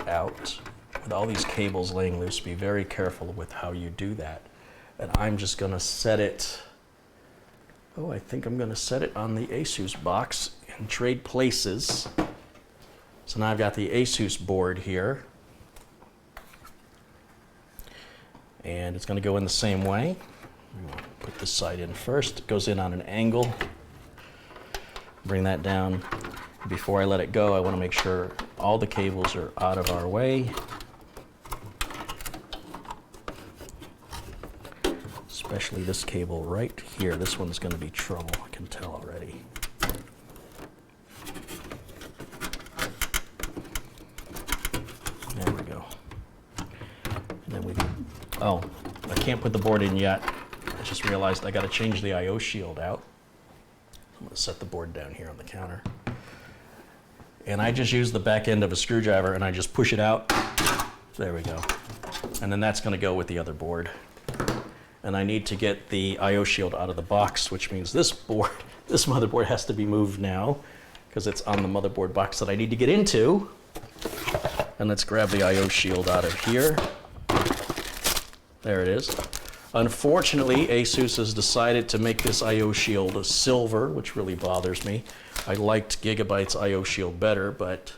Out with all these cables laying loose. Be very careful with how you do that. And I'm just going to set it, I think I'm going to set it on the Asus box and trade places. So now I've got the Asus board here. And it's going to go in the same way. Put this side in first. It goes in on an angle. Bring that down. Before I let it go, I want to make sure all the cables are out of our way. Especially this cable right here. This one's going to be trouble, I can tell already. There we go. And then I can't put the board in yet just realized I got to change the I/O shield out. I'm going to set the board down here on the counter. And I just use the back end of a screwdriver and I just push it out. There we go. And then that's going to go with the other board. And I need to get the I/O shield out of the box, which means this motherboard has to be moved now because it's on the motherboard box that I need to get into. And let's grab the I/O shield out of here. There it is. Unfortunately, ASUS has decided to make this I/O shield silver, which really bothers me. I liked Gigabyte's I/O shield better, but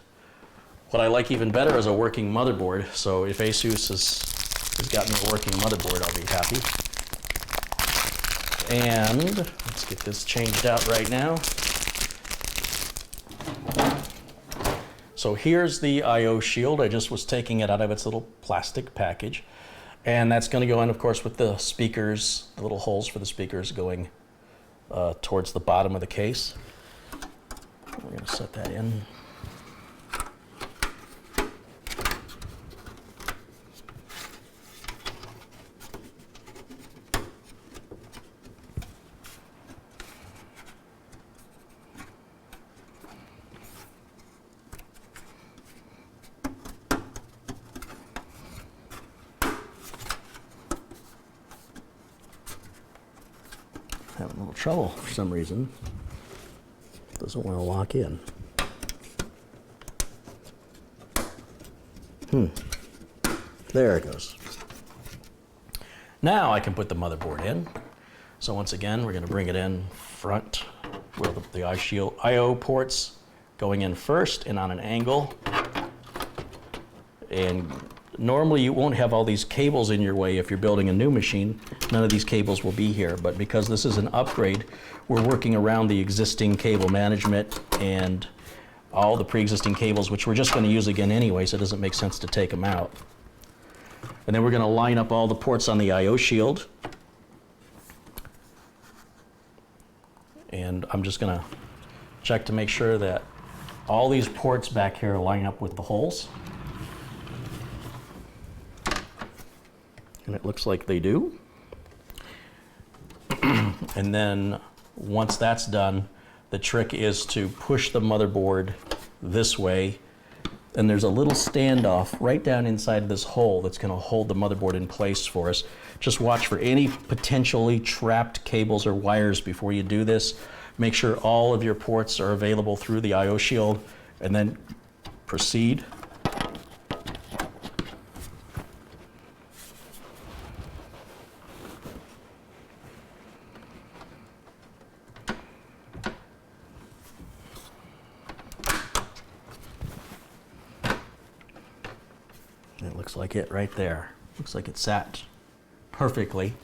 what I like even better is a working motherboard. So if ASUS has got me a working motherboard, I'll be happy. And let's get this changed out right now. So here's the I/O shield. I just was taking it out of its little plastic package. And that's going to go in, of course, with the speakers, the little holes for the speakers going towards the bottom of the case. We're going to set that in. Having a little trouble for some reason. Doesn't want to lock in. There it goes. Now I can put the motherboard in. So once again, we're going to bring it in front where the I/O ports going in first and on an angle. And normally you won't have all these cables in your way if you're building a new machine. None of these cables will be here, but because this is an upgrade, we're working around the existing cable management and all the pre-existing cables, which we're just going to use again anyway, so it doesn't make sense to take them out. And then we're going to line up all the ports on the I/O shield. And I'm just going to check to make sure that all these ports back here line up with the holes. And it looks like they do. And then once that's done, the trick is to push the motherboard this way. And there's a little standoff right down inside this hole that's going to hold the motherboard in place for us. Just watch for any potentially trapped cables or wires before you do this. Make sure all of your ports are available through the I/O shield, and then proceed. It looks like it right there. Looks like it sat perfectly.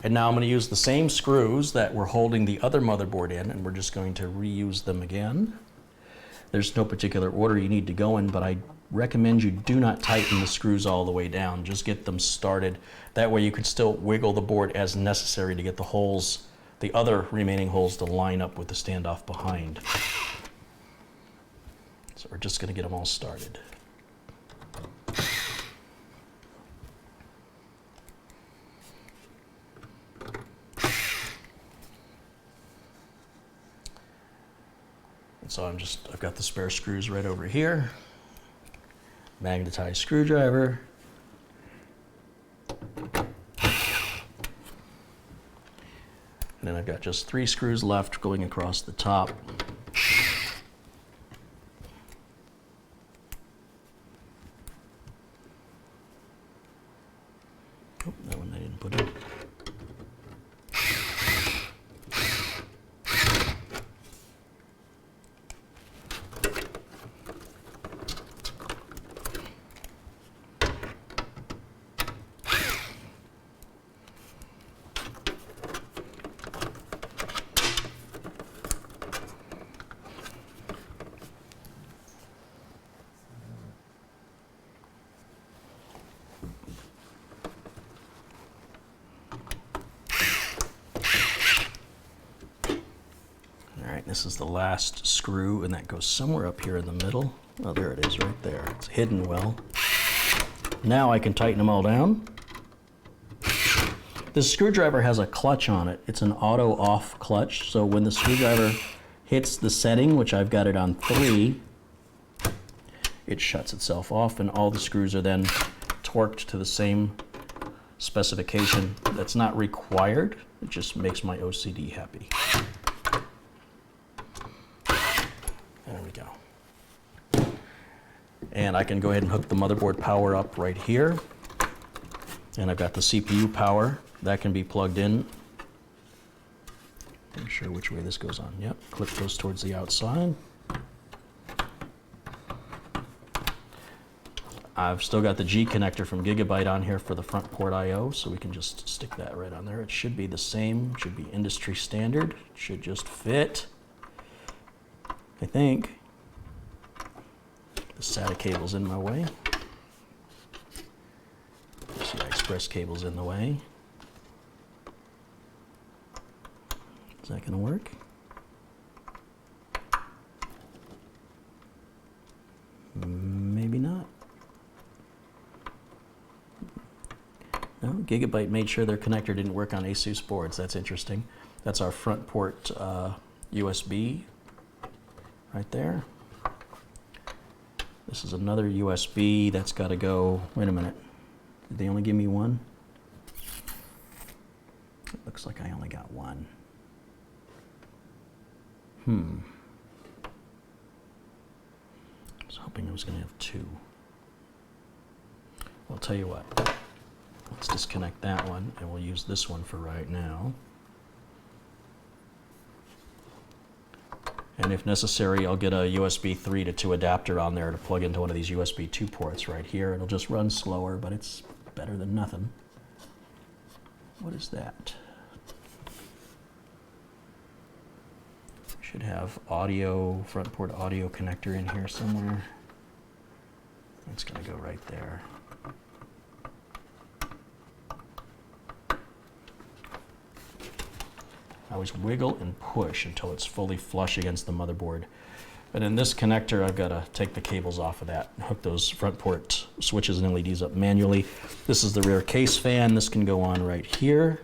And now I'm going to use the same screws that were holding the other motherboard in, and we're just going to reuse them again. There's no particular order you need to go in, but I recommend you do not tighten the screws all the way down. Just get them started. That way you can still wiggle the board as necessary to get the holes, the other remaining holes, to line up with the standoff behind. So we're just going to get them all started. So I've got the spare screws right over here. Magnetized screwdriver. And then I've got just 3 screws left going across the top. Oh, that one I didn't put in. This is the last screw, and that goes somewhere up here in the middle. Oh, there it is right there. It's hidden well. Now I can tighten them all down. This screwdriver has a clutch on it. It's an auto off clutch, so when the screwdriver hits the setting, which I've got it on 3, it shuts itself off, and all the screws are then torqued to the same specification. That's not required. It just makes my OCD happy. There we go. And I can go ahead and hook the motherboard power up right here. And I've got the CPU power. That can be plugged in. Not sure which way this goes on. Yep, clip goes towards the outside. I've still got the G connector from Gigabyte on here for the front port I/O, so we can just stick that right on there. It should be the same, should be industry standard. It should just fit, I think. The SATA cable's in my way. PCI Express cable's in the way. Is that gonna work? Maybe not. No, Gigabyte made sure their connector didn't work on ASUS boards. That's interesting. That's our front port USB right there. This is another USB that's got to go. Wait a minute. Did they only give me one? It looks like I only got one. I was hoping I was going to have 2. I'll tell you what. Let's disconnect that one, and we'll use this one for right now. And if necessary, I'll get a USB 3 to 2 adapter on there to plug into one of these USB 2 ports right here. It'll just run slower, but it's better than nothing. What is that? Should have audio, front port audio connector in here somewhere. It's going to go right there. I always wiggle and push until it's fully flush against the motherboard. And in this connector, I've got to take the cables off of that and hook those front port switches and LEDs up manually. This is the rear case fan. This can go on right here.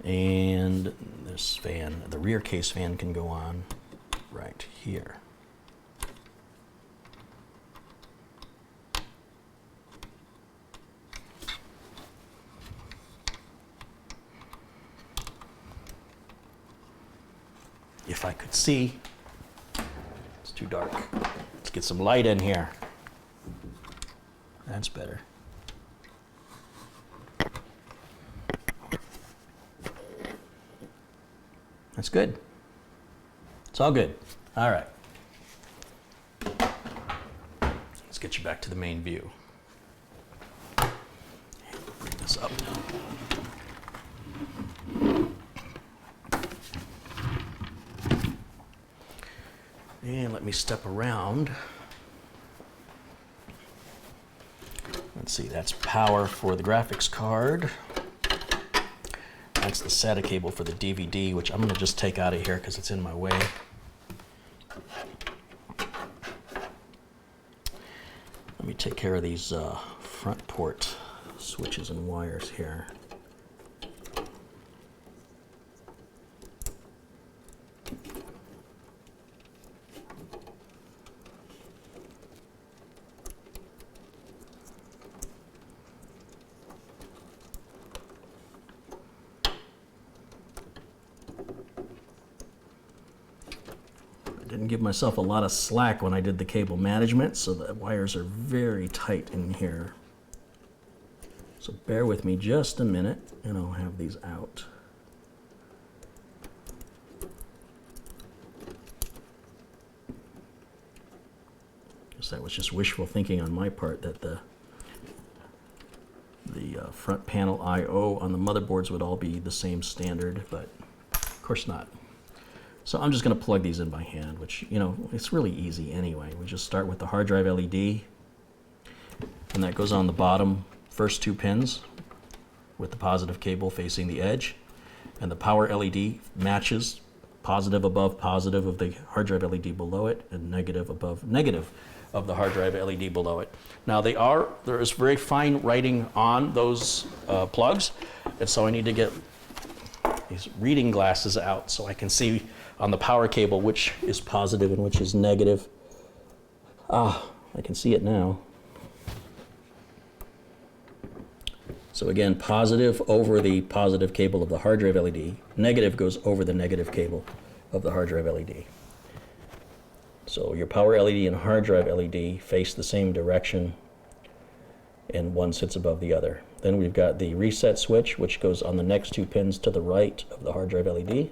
And this fan, the rear case fan, can go on right here. If I could see. It's too dark. Let's get some light in here. That's better. That's good. It's all good. All right. Let's get you back to the main view. Bring this up. And let me step around. Let's see, that's power for the graphics card. That's the SATA cable for the DVD, which I'm going to just take out of here because it's in my way. Let me take care of these front port switches and wires here. Didn't give myself a lot of slack when I did the cable management, so the wires are very tight in here. So bear with me just a minute and I'll have these out. Guess that was just wishful thinking on my part that the front panel I/O on the motherboards would all be the same standard, but of course not. So I'm just going to plug these in by hand, which, you know, it's really easy anyway. We just start with the hard drive LED, and that goes on the bottom first 2 pins with the positive cable facing the edge, and the power LED matches positive above positive of the hard drive LED below it, and negative above negative of the hard drive LED below it. Now there is very fine writing on those plugs, and so I need to get these reading glasses out so I can see on the power cable which is positive and which is negative. I can see it now. So again, positive over the positive cable of the hard drive LED, negative goes over the negative cable of the hard drive LED. So your power LED and hard drive LED face the same direction, and one sits above the other. Then we've got the reset switch, which goes on the next 2 pins to the right of the hard drive LED,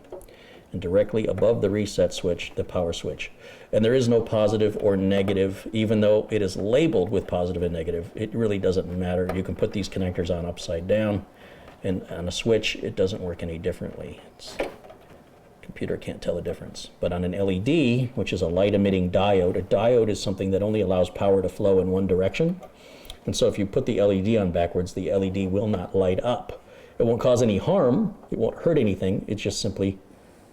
and directly above the reset switch, the power switch. And there is no positive or negative, even though it is labeled with positive and negative. It really doesn't matter. You can put these connectors on upside down, and on a switch, it doesn't work any differently. Computer can't tell the difference. But on an LED, which is a light emitting diode, a diode is something that only allows power to flow in one direction. And so if you put the LED on backwards, the LED will not light up. It won't cause any harm, it won't hurt anything, it just simply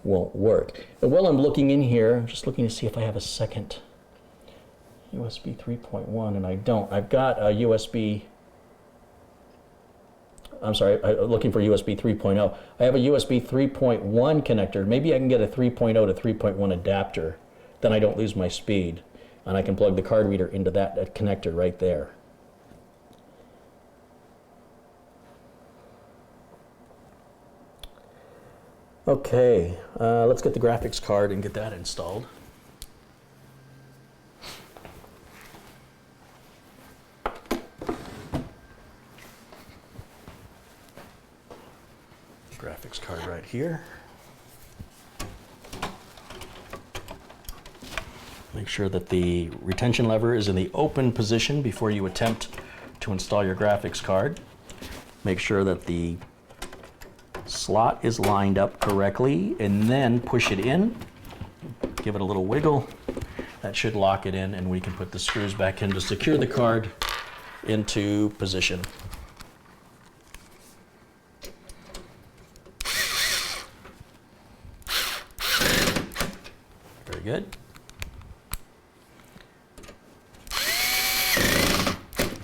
won't work. And while I'm looking in here, I'm just looking to see if I have a second USB 3.1, and I don't. I've got a I'm looking for USB 3.0. I have a USB 3.1 connector. Maybe I can get a 3.0 to 3.1 adapter. Then I don't lose my speed. And I can plug the card reader into that connector right there. Okay, let's get the graphics card and get that installed. Graphics card right here. Make sure that the retention lever is in the open position before you attempt to install your graphics card. Make sure that the slot is lined up correctly, and then push it in. Give it a little wiggle. That should lock it in, and we can put the screws back in to secure the card into position. Very good.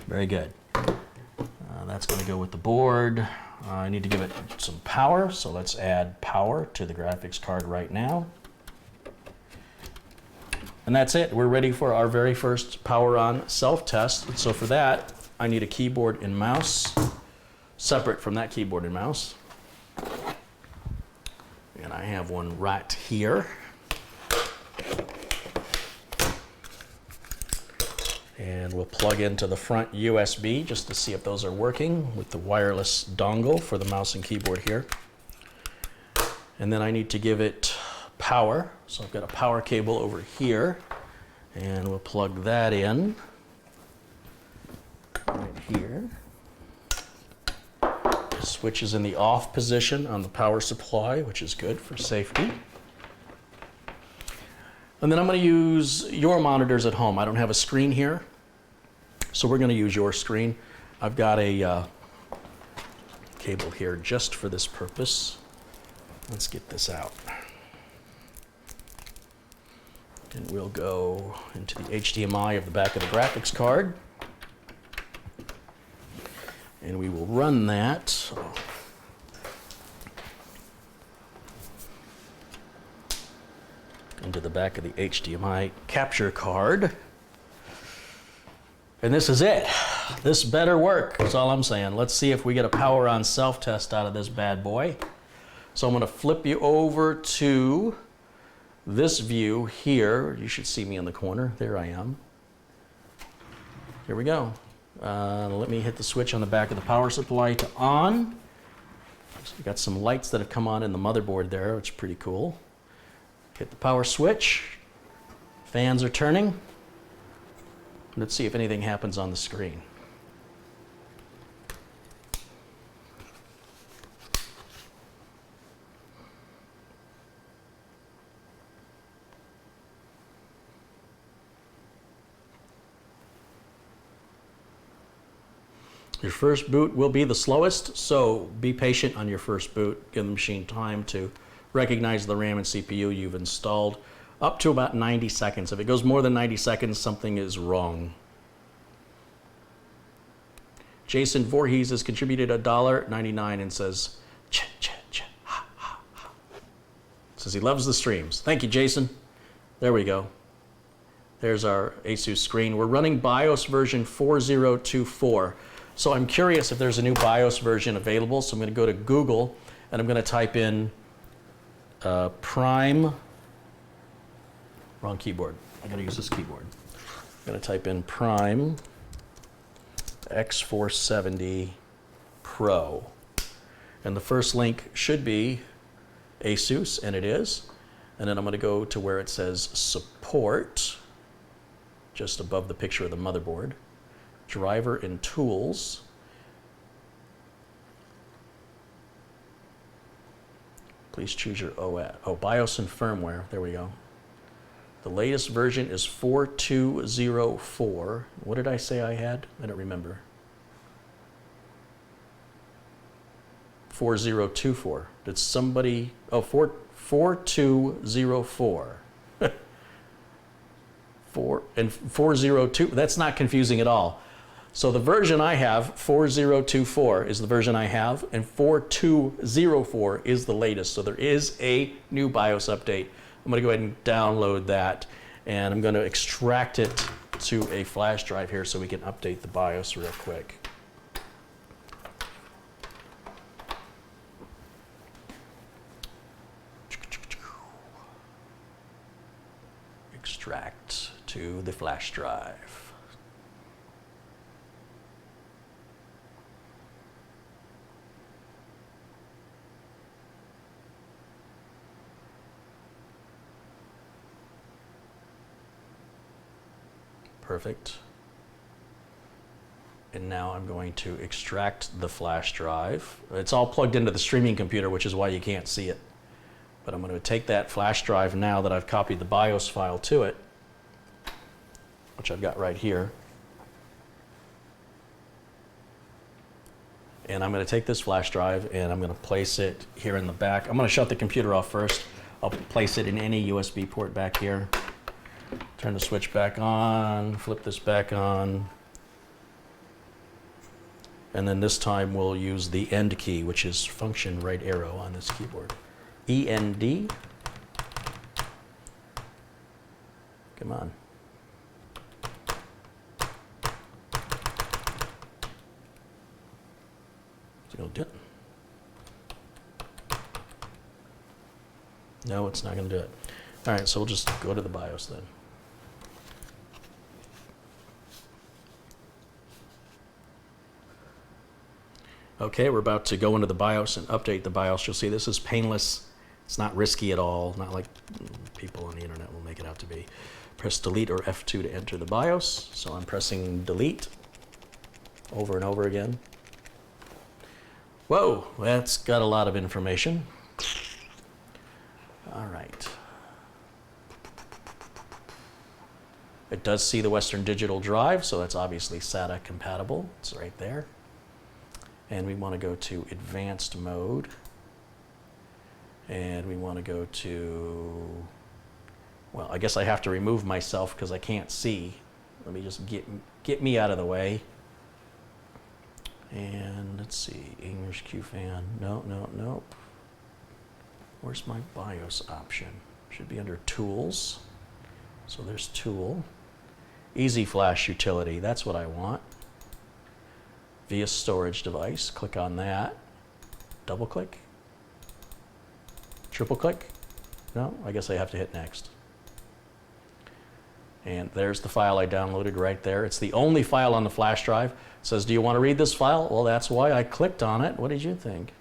Very good. That's going to go with the board. I need to give it some power, so let's add power to the graphics card right now. And that's it. We're ready for our very first power on self-test. So for that, I need a keyboard and mouse, separate from that keyboard and mouse. And I have one right here. And we'll plug into the front USB just to see if those are working with the wireless dongle for the mouse and keyboard here. And then I need to give it power. So I've got a power cable over here, and we'll plug that in right here. The switch is in the off position on the power supply, which is good for safety. And then I'm going to use your monitors at home. I don't have a screen here, so we're going to use your screen. I've got a cable here just for this purpose. Let's get this out. And we'll go into the HDMI of the back of the graphics card. And we will run that into the back of the HDMI capture card. And this is it. This better work, that's all I'm saying. Let's see if we get a power on self-test out of this bad boy. So I'm going to flip you over to this view here. You should see me in the corner. There I am. Here we go. Let me hit the switch on the back of the power supply to on. So we got some lights that have come on in the motherboard there, which is pretty cool. Hit the power switch. Fans are turning. Let's see if anything happens on the screen. Your first boot will be the slowest, so be patient on your first boot. Give the machine time to recognize the RAM and CPU you've installed. Up to about 90 seconds. If it goes more than 90 seconds, something is wrong. Jason Voorhees has contributed $1.99 and says, ch, ch, ch, ha, ha, ha. Says he loves the streams. Thank you, Jason. There we go. There's our ASUS screen. We're running BIOS version 4024. So I'm curious if there's a new BIOS version available. So I'm going to go to Google and I'm going to type in Prime. Wrong keyboard. I got to use this keyboard. I'm going to type in Prime X470 Pro. And the first link should be ASUS, and it is. And then I'm going to go to where it says Support, just above the picture of the motherboard. Driver and Tools. Please choose your OS. Oh, BIOS and firmware. There we go. The latest version is 4204. What did I say I had? I don't remember. 4024. Did somebody... Oh, 4204. 402. That's not confusing at all. So the version I have, 4024, is the version I have, and 4204 is the latest. So there is a new BIOS update. I'm going to go ahead and download that, and I'm going to extract it to a flash drive here so we can update the BIOS real quick. Extract to the flash drive. Perfect. And now I'm going to extract the flash drive. It's all plugged into the streaming computer, which is why you can't see it. But I'm going to take that flash drive now that I've copied the BIOS file to it, which I've got right here. And I'm going to take this flash drive and I'm going to place it here in the back. I'm going to shut the computer off first. I'll place it in any USB port back here. Turn the switch back on, flip this back on. And then this time we'll use the end key, which is function right arrow on this keyboard. END. Come on. Is it going to do it? No, it's not going to do it. All right, so we'll just go to the BIOS then. Okay, we're about to go into the BIOS and update the BIOS. You'll see this is painless. It's not risky at all, not like people on the internet will make it out to be. Press delete or F2 to enter the BIOS. So I'm pressing delete over and over again. Whoa, that's got a lot of information. All right. It does see the Western Digital drive, so that's obviously SATA compatible. It's right there. And we want to go to advanced mode. And we want to go to, well, I guess I have to remove myself because I can't see. Let me just get me out of the way. And let's see, English QFan. No. Where's my BIOS option? Should be under Tools. So there's Tool. Easy Flash Utility, that's what I want. Via storage device, click on that. Double click. Triple click. No, I guess I have to hit next. And there's the file I downloaded right there. It's the only file on the flash drive. It says, do you want to read this file? Well, that's why I clicked on it. What did you think?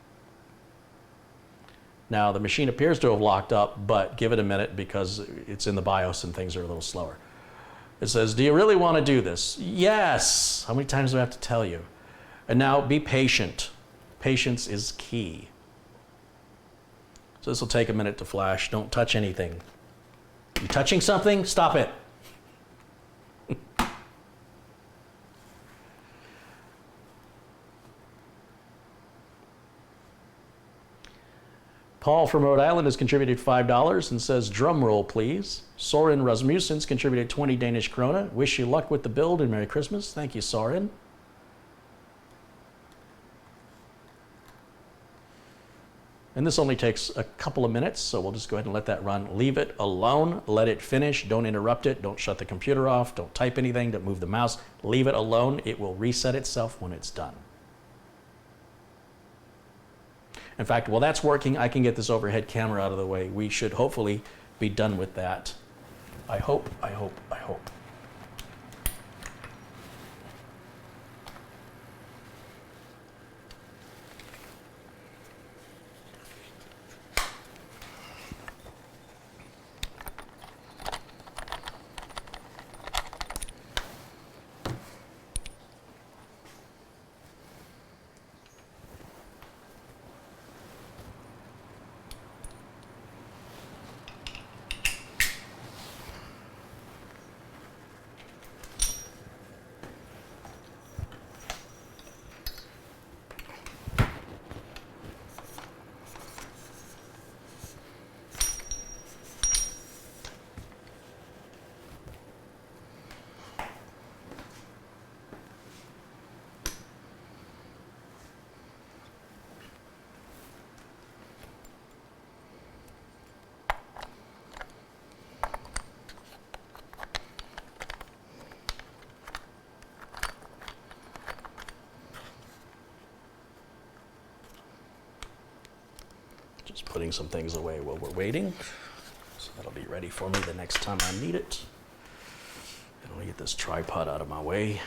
Now, the machine appears to have locked up, but give it a minute because it's in the BIOS and things are a little slower. It says, do you really want to do this? Yes! How many times do I have to tell you? And now, be patient. Patience is key. So this will take a minute to flash. Don't touch anything. You touching something? Stop it. Paul from Rhode Island has contributed $5 and says, drum roll, please. Soren Rasmussen's contributed 20 Danish krona. Wish you luck with the build and Merry Christmas. Thank you, Soren. And this only takes a couple of minutes, so we'll just go ahead and let that run. Leave it alone. Let it finish. Don't interrupt it. Don't shut the computer off. Don't type anything. Don't move the mouse. Leave it alone. It will reset itself when it's done. In fact, while that's working, I can get this overhead camera out of the way. We should hopefully be done with that. I hope. Just putting some things away while we're waiting. So that'll be ready for me the next time I need it. And let me get this tripod out of my way.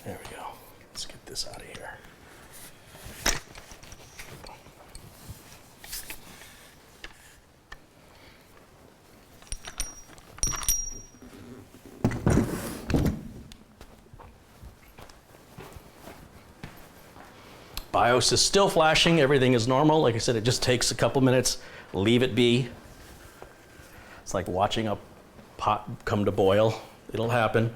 There we go. Let's get this out of here. BIOS is still flashing. Everything is normal. Like I said, it just takes a couple minutes. Leave it be. It's like watching a pot come to boil. It'll happen.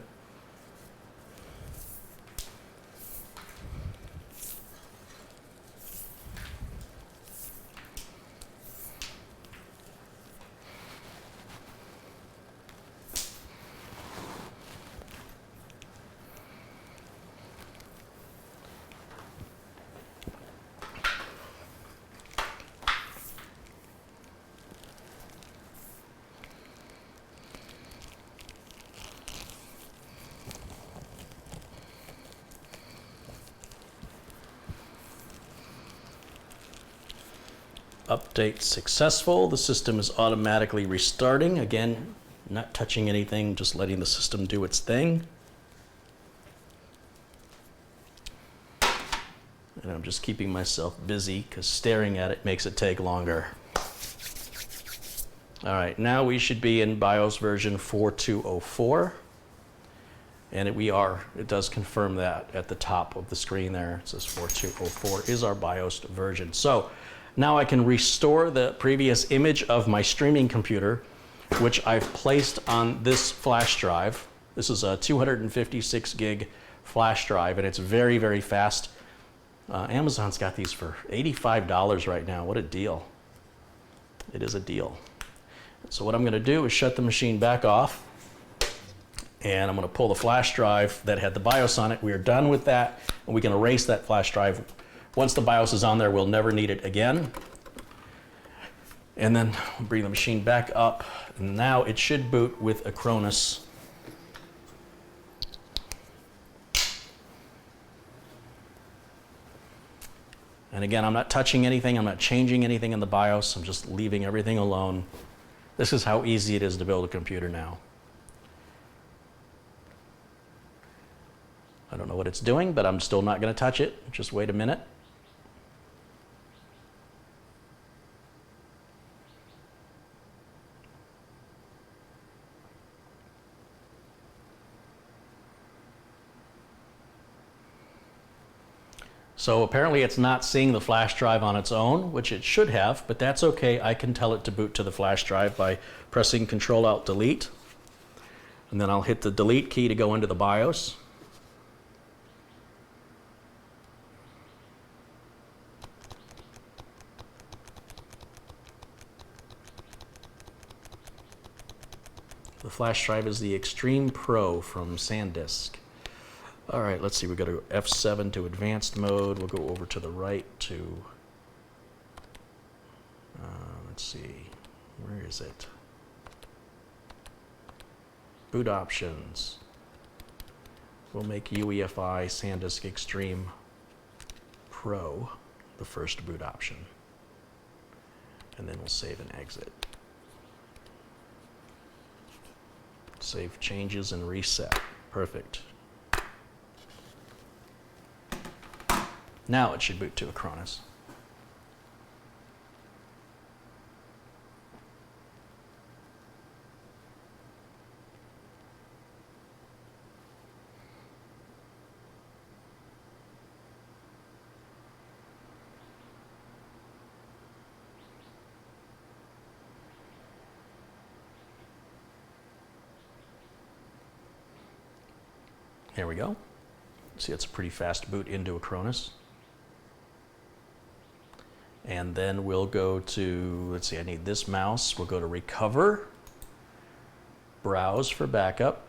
Update successful. The system is automatically restarting. Again, not touching anything, just letting the system do its thing. And I'm just keeping myself busy because staring at it makes it take longer. All right, now we should be in BIOS version 4204. And it does confirm that at the top of the screen there. It says 4204 is our BIOS version. So now I can restore the previous image of my streaming computer, which I've placed on this flash drive. This is a 256 gig flash drive, and it's very, very fast. Amazon's got these for $85 right now. What a deal. It is a deal. So what I'm going to do is shut the machine back off, and I'm going to pull the flash drive that had the BIOS on it. We are done with that, and we can erase that flash drive. Once the BIOS is on there, we'll never need it again. And then bring the machine back up. And now it should boot with Acronis. And again, I'm not touching anything. I'm not changing anything in the BIOS. I'm just leaving everything alone. This is how easy it is to build a computer now. I don't know what it's doing, but I'm still not going to touch it. Just wait a minute. So apparently it's not seeing the flash drive on its own, which it should have, but that's okay. I can tell it to boot to the flash drive by pressing Control-Alt-Delete. And then I'll hit the delete key to go into the BIOS. The flash drive is the Extreme Pro from SanDisk. All right, let's see, we go to F7 to advanced mode. We'll go over to the right to, let's see, where is it? Boot options. We'll make UEFI SanDisk Extreme Pro the first boot option. And then we'll save and exit. Save changes and reset. Perfect. Now it should boot to Acronis. Here we go. See, it's a pretty fast boot into Acronis. And then we'll go to, let's see, I need this mouse. We'll go to Recover, Browse for backup,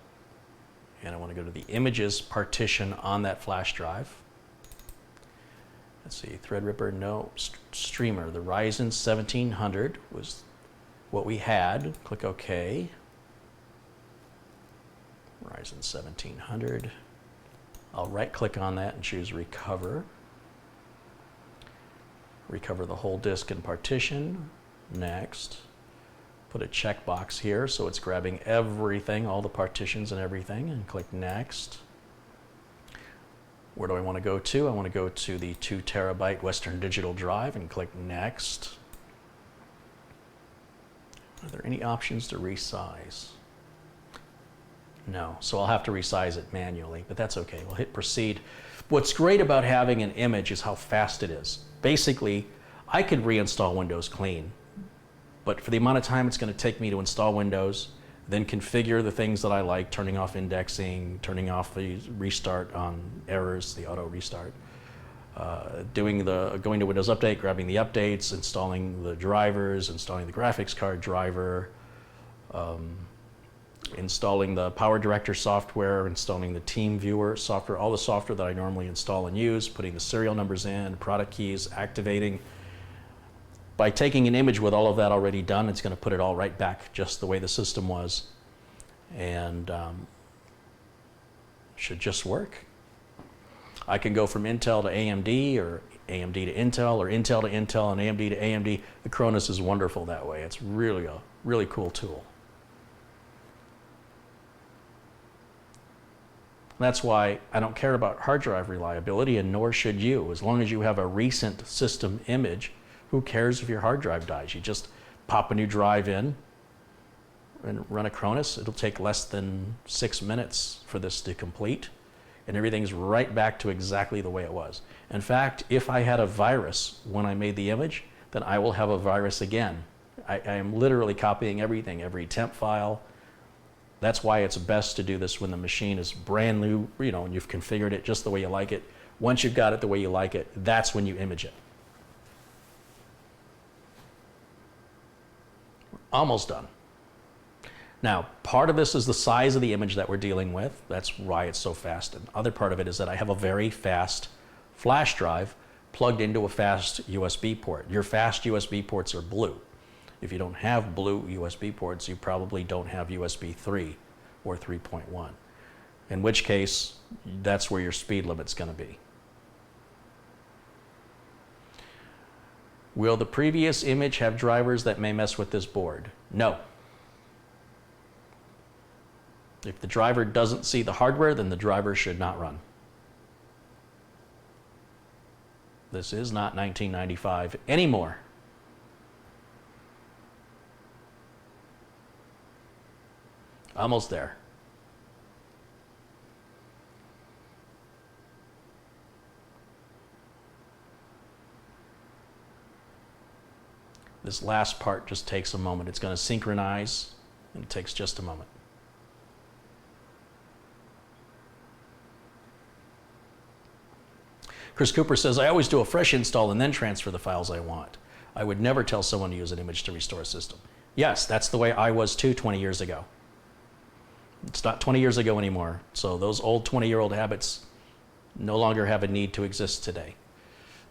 and I want to go to the images partition on that flash drive. Let's see, Threadripper, no, Streamer. The Ryzen 1700 was what we had. Click OK. Ryzen 1700. I'll right-click on that and choose Recover. Recover the whole disk and partition. Next. Put a checkbox here so it's grabbing everything, all the partitions and everything, and click Next. Where do I want to go to? I want to go to the 2 terabyte Western Digital drive and click Next. Are there any options to resize? No, so I'll have to resize it manually, but that's okay. We'll hit Proceed. What's great about having an image is how fast it is. Basically, I could reinstall Windows clean, but for the amount of time it's going to take me to install Windows, then configure the things that I like, turning off indexing, turning off the restart on errors, the auto restart, going to Windows Update, grabbing the updates, installing the drivers, installing the graphics card driver, installing the PowerDirector software, installing the Team Viewer software, all the software that I normally install and use, putting the serial numbers in, product keys, activating. By taking an image with all of that already done, it's going to put it all right back just the way the system was, and should just work. I can go from Intel to AMD, or AMD to Intel, or Intel to Intel, and AMD to AMD. The Acronis is wonderful that way. It's really a really cool tool. That's why I don't care about hard drive reliability, and nor should you. As long as you have a recent system image, who cares if your hard drive dies? You just pop a new drive in and run Acronis. It'll take less than 6 minutes for this to complete, and everything's right back to exactly the way it was. In fact, if I had a virus when I made the image, then I will have a virus again. I am literally copying everything, every temp file. That's why it's best to do this when the machine is brand new, and you've configured it just the way you like it. Once you've got it the way you like it, that's when you image it. Almost done. Now, part of this is the size of the image that we're dealing with. That's why it's so fast. And the other part of it is that I have a very fast flash drive plugged into a fast USB port. Your fast USB ports are blue. If you don't have blue USB ports, you probably don't have USB 3 or 3.1, in which case, that's where your speed limit's going to be. Will the previous image have drivers that may mess with this board? No. If the driver doesn't see the hardware, then the driver should not run. This is not 1995 anymore. Almost there. This last part just takes a moment. It's going to synchronize, and it takes just a moment. Chris Cooper says, I always do a fresh install and then transfer the files I want. I would never tell someone to use an image to restore a system. Yes, that's the way I was too 20 years ago. It's not 20 years ago anymore. So those old 20-year-old habits no longer have a need to exist today.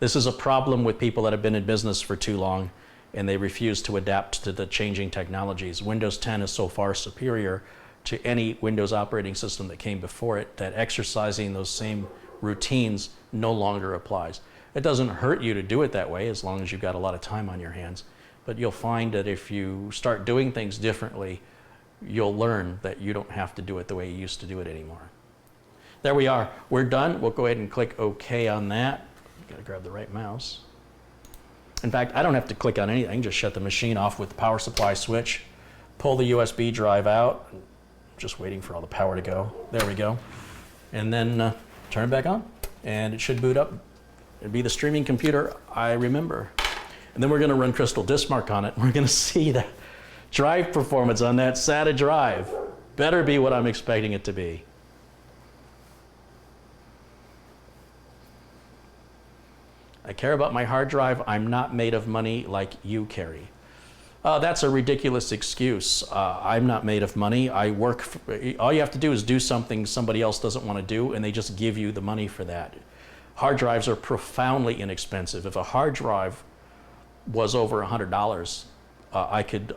This is a problem with people that have been in business for too long and they refuse to adapt to the changing technologies. Windows 10 is so far superior to any Windows operating system that came before it that exercising those same routines no longer applies. It doesn't hurt you to do it that way as long as you've got a lot of time on your hands. But you'll find that if you start doing things differently, you'll learn that you don't have to do it the way you used to do it anymore. There we are. We're done. We'll go ahead and click OK on that. Got to grab the right mouse. In fact, I don't have to click on anything. Just shut the machine off with the power supply switch. Pull the USB drive out. Just waiting for all the power to go. There we go. And then turn it back on. And it should boot up. It'd be the streaming computer I remember. And then we're going to run Crystal Diskmark on it. We're going to see the drive performance on that SATA drive. Better be what I'm expecting it to be. I care about my hard drive. I'm not made of money like you, Carey. That's a ridiculous excuse. I'm not made of money. I work. All you have to do is do something somebody else doesn't want to do, and they just give you the money for that. Hard drives are profoundly inexpensive. If a hard drive was over $100, I could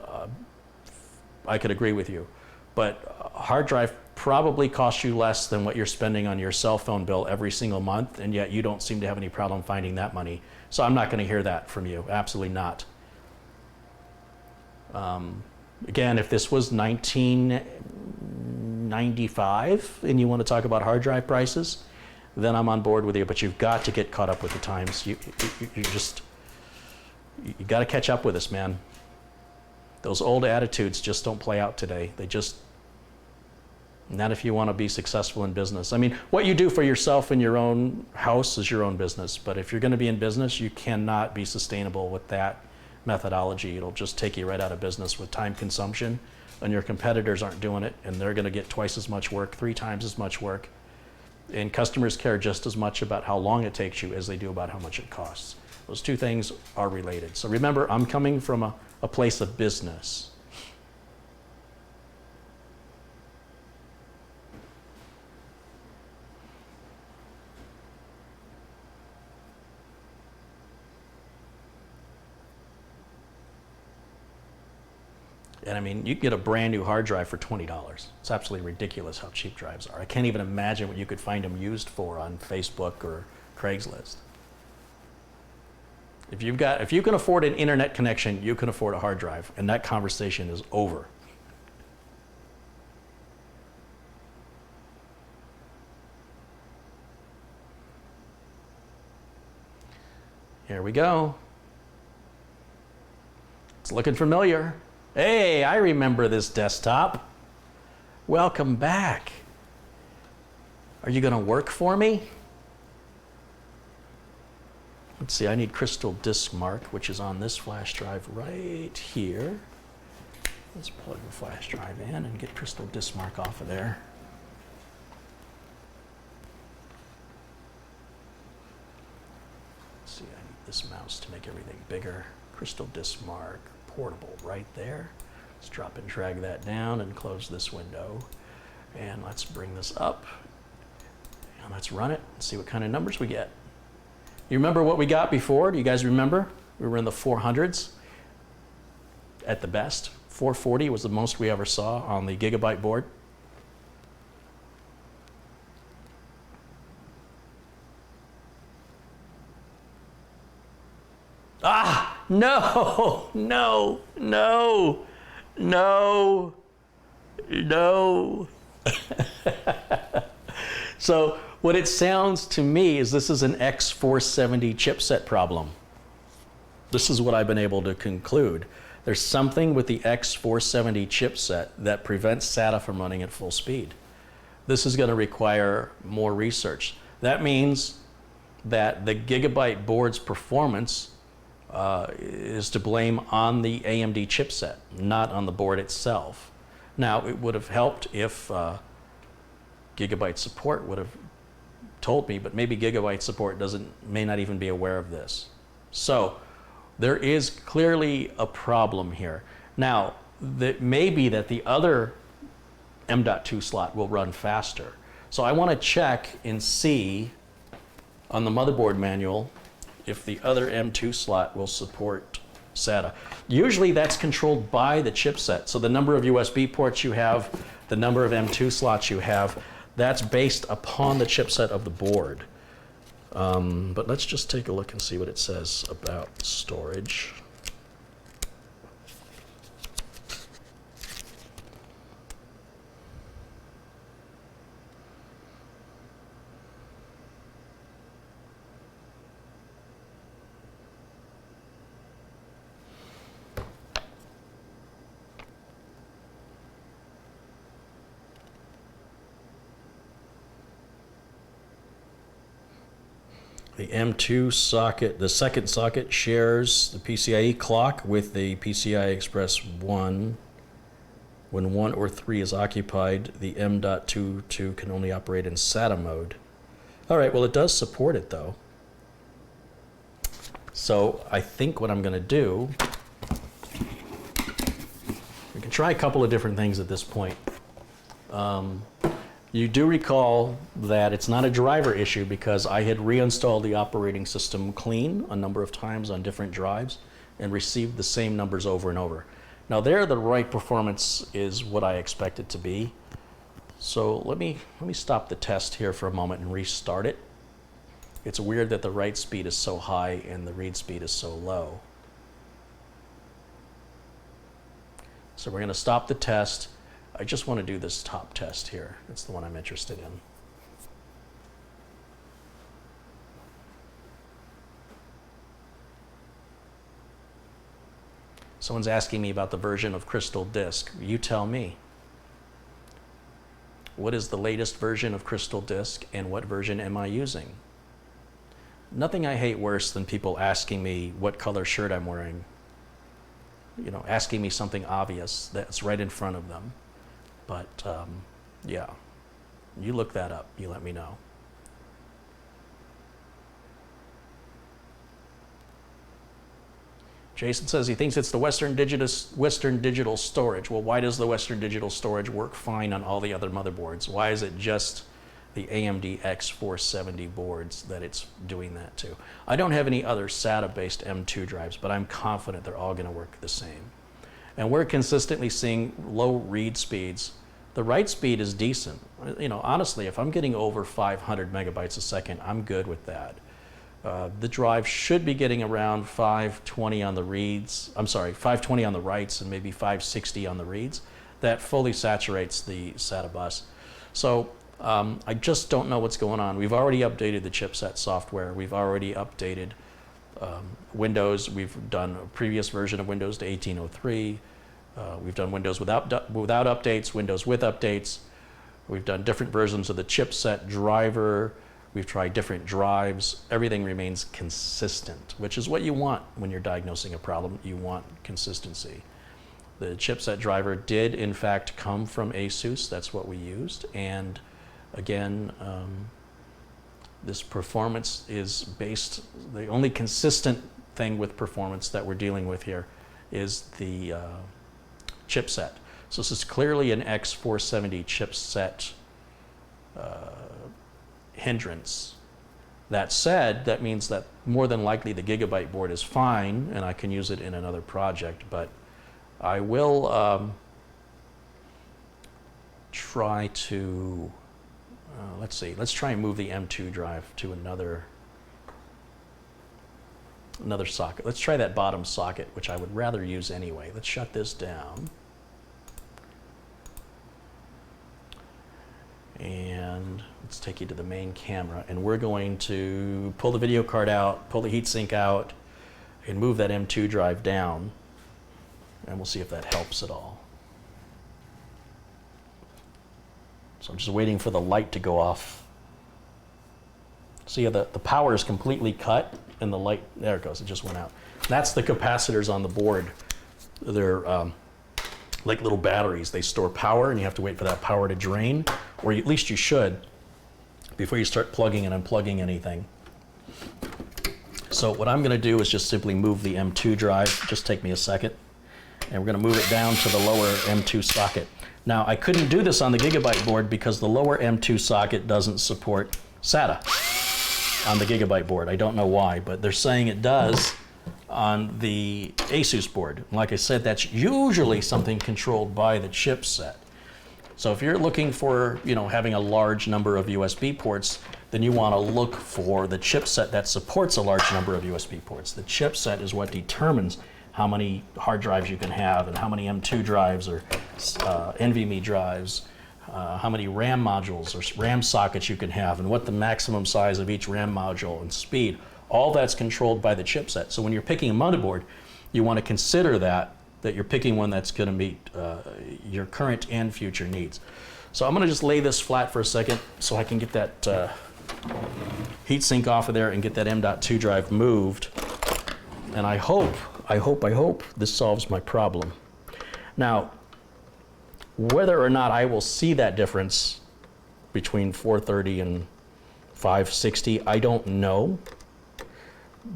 agree with you. But a hard drive probably costs you less than what you're spending on your cell phone bill every single month, and yet you don't seem to have any problem finding that money. So I'm not going to hear that from you. Absolutely not. Again, if this was 1995 and you want to talk about hard drive prices, then I'm on board with you. But you've got to get caught up with the times. You got to catch up with us, man. Those old attitudes just don't play out today. They just, not if you want to be successful in business. I mean, what you do for yourself in your own house is your own business. But if you're going to be in business, you cannot be sustainable with that methodology. It'll just take you right out of business with time consumption, and your competitors aren't doing it, and they're going to get twice as much work, 3 times as much work. And customers care just as much about how long it takes you as they do about how much it costs. Those two things are related. So remember, I'm coming from a place of business. And I mean, you can get a brand new hard drive for $20. It's absolutely ridiculous how cheap drives are. I can't even imagine what you could find them used for on Facebook or Craigslist. If you can afford an internet connection, you can afford a hard drive, and that conversation is over. Here we go. It's looking familiar. Hey, I remember this desktop. Welcome back. Are you going to work for me? Let's see, I need Crystal Diskmark, which is on this flash drive right here. Let's plug the flash drive in and get Crystal Diskmark off of there. Let's see, I need this mouse to make everything bigger. Crystal Diskmark. Portable right there. Let's drop and drag that down and close this window. And let's bring this up. And let's run it and see what kind of numbers we get. You remember what we got before? Do you guys remember? We were in the 400s at the best. 440 was the most we ever saw on the gigabyte board. Ah! No, no, no, no, no. So what it sounds to me is this is an X470 chipset problem. This is what I've been able to conclude. There's something with the X470 chipset that prevents SATA from running at full speed. This is going to require more research. That means that the gigabyte board's performance is to blame on the AMD chipset, not on the board itself. Now, it would have helped if Gigabyte support would have told me, but maybe Gigabyte support may not even be aware of this. So there is clearly a problem here. Now, that may be that the other M.2 slot will run faster. So I want to check and see on the motherboard manual if the other M.2 slot will support SATA. Usually that's controlled by the chipset. So the number of USB ports you have, the number of M.2 slots you have, that's based upon the chipset of the board. But let's just take a look and see what it says about storage. The M.2 socket, the second socket, shares the PCIe clock with the PCI Express 1. When 1 or 3 is occupied, the M.2 can only operate in SATA mode. All right, well, it does support it, though. So I think what I'm going to do, we can try a couple of different things at this point. You do recall that it's not a driver issue because I had reinstalled the operating system clean a number of times on different drives and received the same numbers over and over. Now there, the write performance is what I expect it to be. So let me stop the test here for a moment and restart it. It's weird that the write speed is so high and the read speed is so low. So we're going to stop the test. I just want to do this top test here. It's the one I'm interested in. Someone's asking me about the version of Crystal Disk. You tell me. What is the latest version of Crystal Disk and what version am I using? Nothing I hate worse than people asking me what color shirt I'm wearing. You know, asking me something obvious that's right in front of them. But, yeah, you look that up. You let me know. Jason says he thinks it's the Western Digital storage. Well, why does the Western Digital storage work fine on all the other motherboards? Why is it just the AMD X470 boards that it's doing that to? I don't have any other SATA-based M.2 drives, but I'm confident they're all going to work the same. And we're consistently seeing low read speeds. The write speed is decent. You know, honestly, if I'm getting over 500 megabytes a second, I'm good with that. The drive should be getting around 520 on the reads. I'm sorry, 520 on the writes and maybe 560 on the reads. That fully saturates the SATA bus. So I just don't know what's going on. We've already updated the chipset software. We've already updated Windows. We've done a previous version of Windows to 1803. We've done Windows without updates, Windows with updates. We've done different versions of the chipset driver. We've tried different drives. Everything remains consistent, which is what you want when you're diagnosing a problem. You want consistency. The chipset driver did, in fact, come from ASUS. That's what we used. And again, this performance is based, the only consistent thing with performance that we're dealing with here is the chipset. So this is clearly an X470 chipset hindrance. That said, that means that more than likely the Gigabyte board is fine and I can use it in another project, but I will try to, let's see, let's try and move the M.2 drive to another socket. Let's try that bottom socket, which I would rather use anyway. Let's shut this down. And let's take you to the main camera. And we're going to pull the video card out, pull the heatsink out, and move that M.2 drive down. And we'll see if that helps at all. So I'm just waiting for the light to go off. See, the power is completely cut and the light, there it goes, it just went out. That's the capacitors on the board. They're like little batteries. They store power, and you have to wait for that power to drain, or at least you should, before you start plugging and unplugging anything. So what I'm going to do is just simply move the M.2 drive. Just take me a second. And we're going to move it down to the lower M.2 socket. Now, I couldn't do this on the Gigabyte board because the lower M.2 socket doesn't support SATA on the Gigabyte board. I don't know why, but they're saying it does on the Asus board. Like I said, that's usually something controlled by the chipset. So if you're looking for, having a large number of USB ports, then you want to look for the chipset that supports a large number of USB ports. The chipset is what determines how many hard drives you can have and how many M.2 drives or NVMe drives, how many RAM modules or RAM sockets you can have, and what the maximum size of each RAM module and speed. All that's controlled by the chipset. So when you're picking a motherboard, you want to consider that you're picking one that's going to meet your current and future needs. So I'm going to just lay this flat for a second so I can get that heatsink off of there and get that M.2 drive moved. And I hope this solves my problem. Now, whether or not I will see that difference between 430 and 560, I don't know.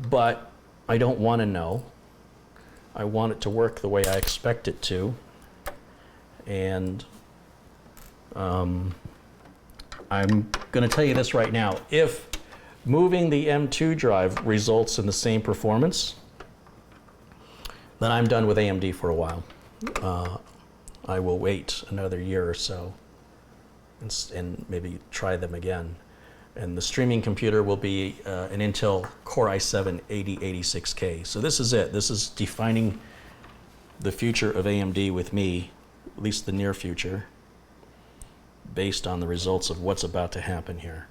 But I don't want to know. I want it to work the way I expect it to. And I'm going to tell you this right now. If moving the M.2 drive results in the same performance, then I'm done with AMD for a while. I will wait another year or so and maybe try them again. And the streaming computer will be an Intel Core i7 8086K. So this is it. This is defining the future of AMD with me, at least the near future, based on the results of what's about to happen here.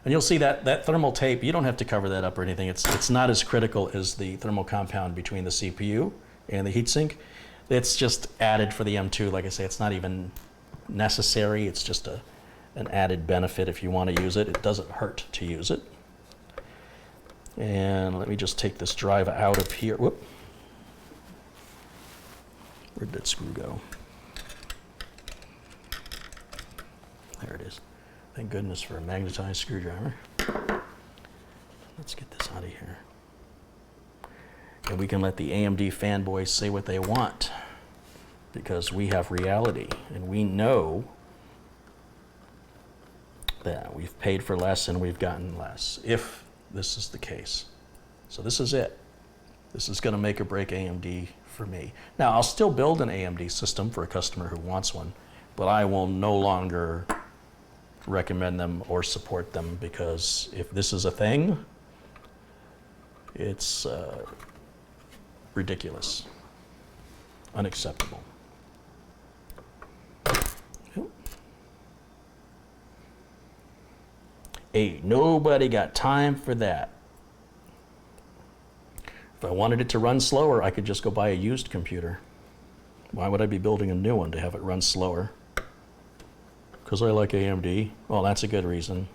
And you'll see that thermal tape, you don't have to cover that up or anything. It's not as critical as the thermal compound between the CPU and the heatsink. It's just added for the M.2. Like I say, it's not even necessary. It's just an added benefit if you want to use it. It doesn't hurt to use it. And let me just take this drive out of here. Whoop. Where'd that screw go? There it is. Thank goodness for a magnetized screwdriver. Let's get this out of here. And we can let the AMD fanboys say what they want, because we have reality and we know that we've paid for less and we've gotten less, if this is the case. So this is it. This is going to make or break AMD for me. Now, I'll still build an AMD system for a customer who wants one, but I will no longer recommend them or support them, because if this is a thing, it's ridiculous, unacceptable. Ain't nobody got time for that. If I wanted it to run slower, I could just go buy a used computer. Why would I be building a new one to have it run slower? Because I like AMD. Well, that's a good reason.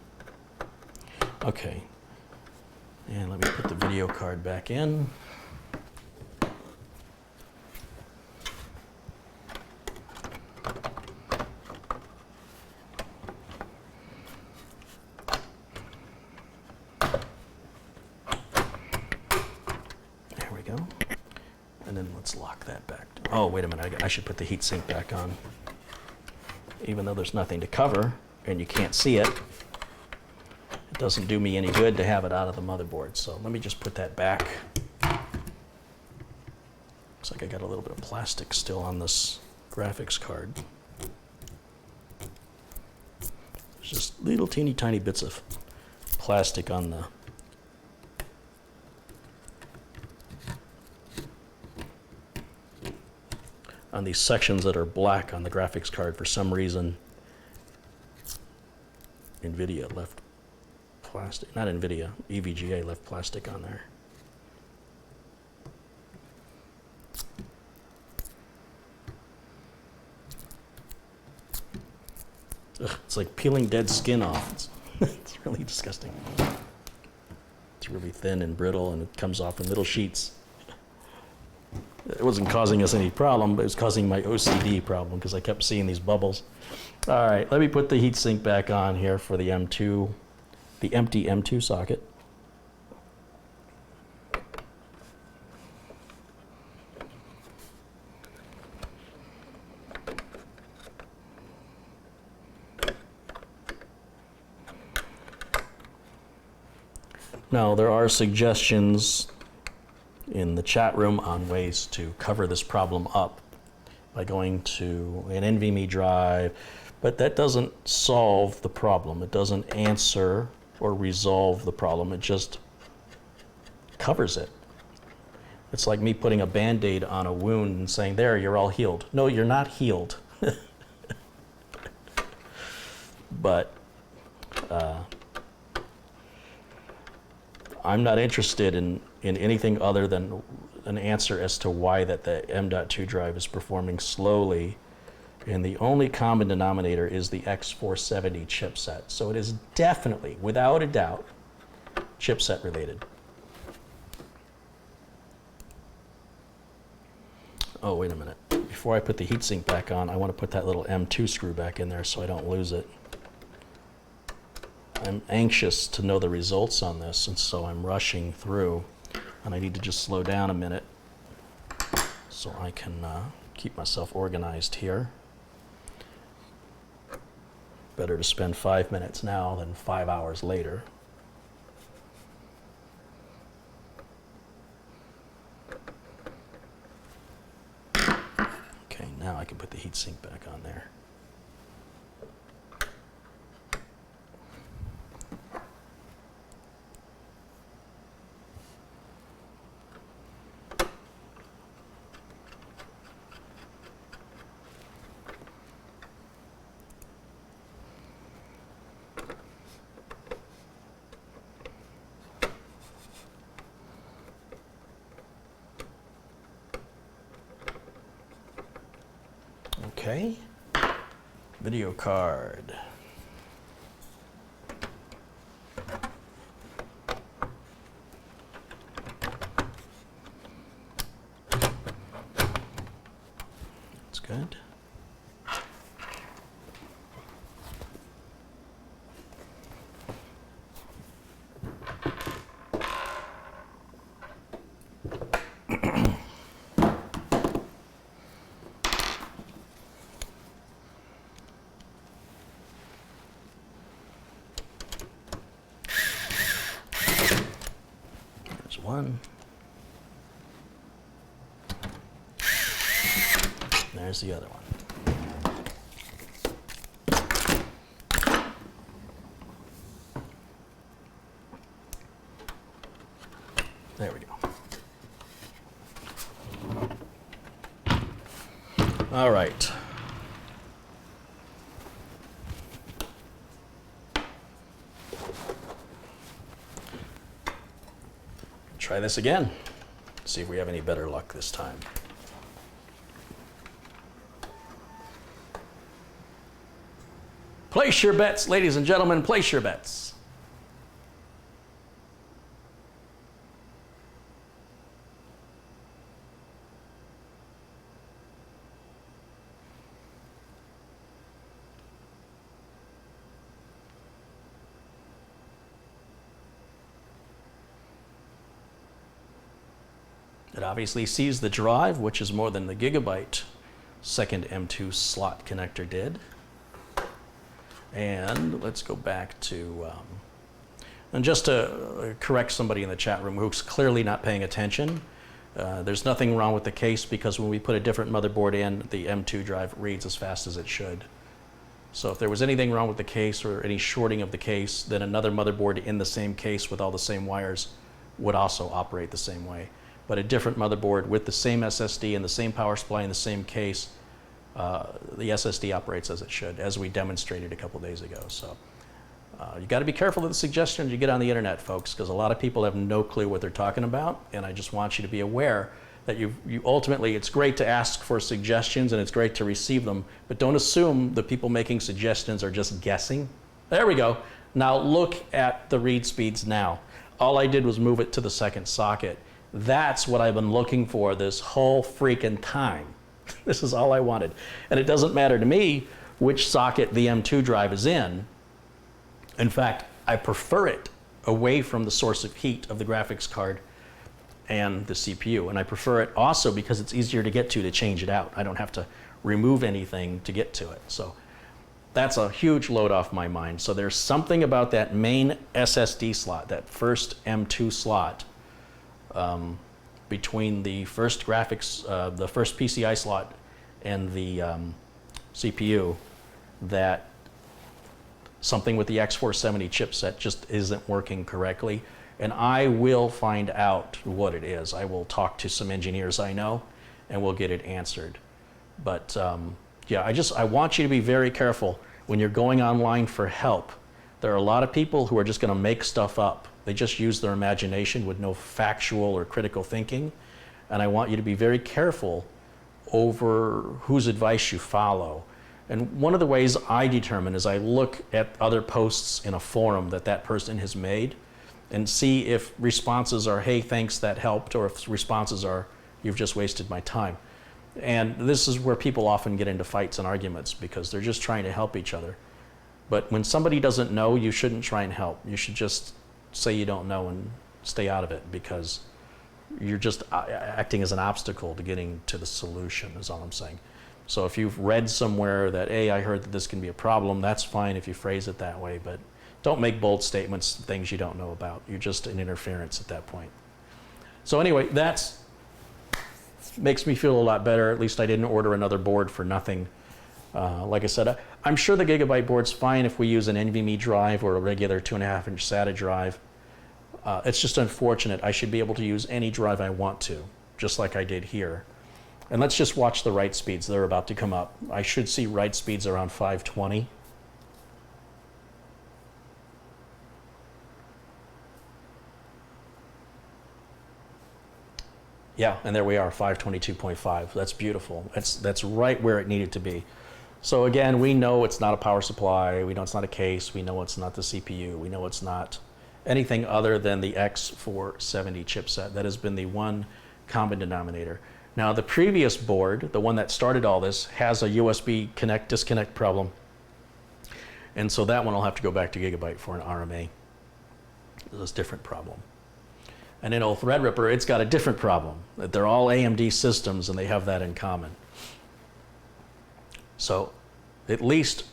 Okay. And let me put the video card back in. There we go. And then let's lock that back. Oh, wait a minute. I should put the heatsink back on. Even though there's nothing to cover and you can't see it, it doesn't do me any good to have it out of the motherboard. So let me just put that back. Looks like I got a little bit of plastic still on this graphics card. There's just little teeny tiny bits of plastic on these sections that are black on the graphics card. For some reason, NVIDIA left plastic, not NVIDIA, EVGA left plastic on there. Ugh, it's like peeling dead skin off. It's really disgusting. It's really thin and brittle, and it comes off in little sheets. It wasn't causing us any problem, but it was causing my OCD problem because I kept seeing these bubbles. All right, let me put the heatsink back on here for the M2, the empty M2 socket. Now, there are suggestions in the chat room on ways to cover this problem up by going to an NVMe drive, but that doesn't solve the problem. It doesn't answer or resolve the problem. It just covers it. It's like me putting a Band-Aid on a wound and saying, there, you're all healed. No, you're not healed. But I'm not interested in anything other than an answer as to why that the M.2 drive is performing slowly, and the only common denominator is the X470 chipset. So it is definitely, without a doubt, chipset related. Oh, wait a minute. Before I put the heatsink back on, I want to put that little M2 screw back in there so I don't lose it. I'm anxious to know the results on this, and so I'm rushing through, and I need to just slow down a minute so I can keep myself organized here. Better to spend 5 minutes now than 5 hours later. Okay, now I can put the heatsink back on there. Okay, video card. That's good. One. There's the other one. There we go. All right. Try this again. See if we have any better luck this time. Place your bets, ladies and gentlemen, place your bets. It obviously sees the drive, which is more than the gigabyte second M2 slot connector did. And let's go back to, and just to correct somebody in the chat room who's clearly not paying attention, there's nothing wrong with the case because when we put a different motherboard in, the M2 drive reads as fast as it should. So if there was anything wrong with the case or any shorting of the case, then another motherboard in the same case with all the same wires would also operate the same way. But a different motherboard with the same SSD and the same power supply in the same case, the SSD operates as it should, as we demonstrated a couple days ago. So you got to be careful of the suggestions you get on the internet, folks, because a lot of people have no clue what they're talking about, and I just want you to be aware that you ultimately, it's great to ask for suggestions and it's great to receive them, but don't assume the people making suggestions are just guessing. There we go. Now look at the read speeds now. All I did was move it to the second socket. That's what I've been looking for this whole freaking time. This is all I wanted. And it doesn't matter to me which socket the M.2 drive is in. In fact, I prefer it away from the source of heat of the graphics card and the CPU. And I prefer it also because it's easier to get to change it out. I don't have to remove anything to get to it. So that's a huge load off my mind. So there's something about that main SSD slot, that first M.2 slot, between the first graphics, the first PCI slot and the CPU, that something with the X470 chipset just isn't working correctly. And I will find out what it is. I will talk to some engineers I know, and we'll get it answered. But yeah, I want you to be very careful when you're going online for help. There are a lot of people who are just going to make stuff up. They just use their imagination with no factual or critical thinking. And I want you to be very careful over whose advice you follow. And one of the ways I determine is I look at other posts in a forum that person has made and see if responses are, hey, thanks, that helped, or if responses are, you've just wasted my time. And this is where people often get into fights and arguments because they're just trying to help each other. But when somebody doesn't know, you shouldn't try and help. You should just say you don't know and stay out of it, because you're just acting as an obstacle to getting to the solution, is all I'm saying. So if you've read somewhere that, hey, I heard that this can be a problem, that's fine if you phrase it that way, but don't make bold statements, things you don't know about. You're just an interference at that point. So anyway, that's makes me feel a lot better. At least I didn't order another board for nothing. Like I said, I'm sure the Gigabyte board's fine if we use an NVMe drive or a regular 2.5-inch SATA drive. It's just unfortunate. I should be able to use any drive I want to, just like I did here. And let's just watch the write speeds. They're about to come up. I should see write speeds around 520. Yeah, and there we are, 522.5. That's beautiful. That's right where it needed to be. So again, we know it's not a power supply. We know it's not a case. We know it's not the CPU. We know it's not anything other than the X470 chipset. That has been the one common denominator. Now, the previous board, the one that started all this, has a USB connect-disconnect problem. And so that one will have to go back to Gigabyte for an RMA. It's a different problem. And in old Threadripper, it's got a different problem. They're all AMD systems, and they have that in common. So at least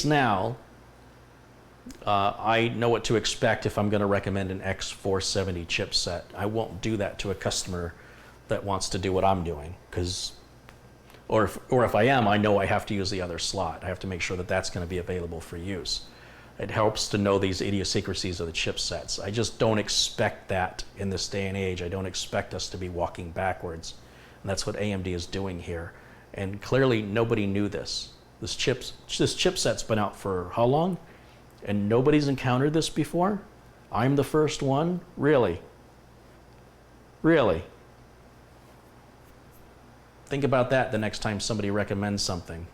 now, I know what to expect if I'm going to recommend an X470 chipset. I won't do that to a customer that wants to do what I'm doing, or if I am, I know I have to use the other slot. I have to make sure that that's going to be available for use. It helps to know these idiosyncrasies of the chipsets. I just don't expect that in this day and age. I don't expect us to be walking backwards. And that's what AMD is doing here. And clearly nobody knew this. This chipset's been out for how long? And nobody's encountered this before? I'm the first one? Really? Really? Think about that the next time somebody recommends something.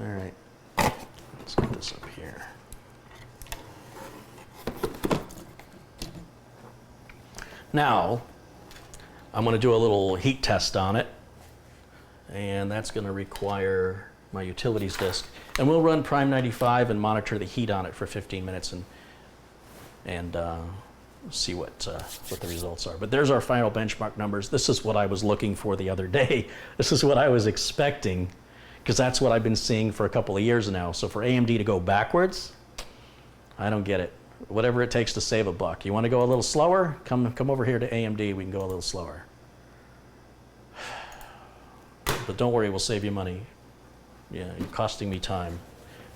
All right, let's get this up here. Now, I'm going to do a little heat test on it, and that's going to require my utilities disk. And we'll run Prime 95 and monitor the heat on it for 15 minutes and see what the results are. But there's our final benchmark numbers. This is what I was looking for the other day. This is what I was expecting, because that's what I've been seeing for a couple of years now. So for AMD to go backwards, I don't get it. Whatever it takes to save a buck. You want to go a little slower? Come over here to AMD. We can go a little slower. But don't worry, we'll save you money. Yeah, you're costing me time.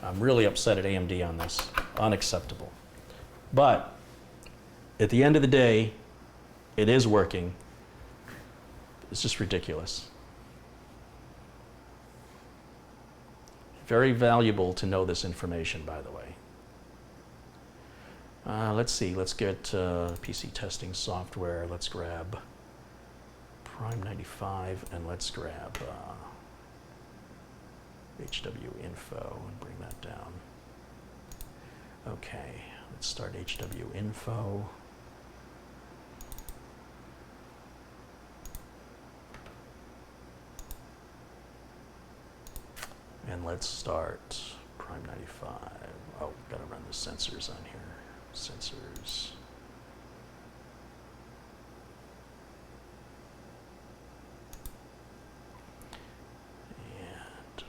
I'm really upset at AMD on this. Unacceptable. But at the end of the day, it is working. It's just ridiculous. Very valuable to know this information, by the way. Let's see, let's get PC testing software. Let's grab Prime 95 and let's grab HW info and bring that down. Okay, let's start HW info. And let's start Prime 95. Oh, gotta run the sensors on here. Sensors. And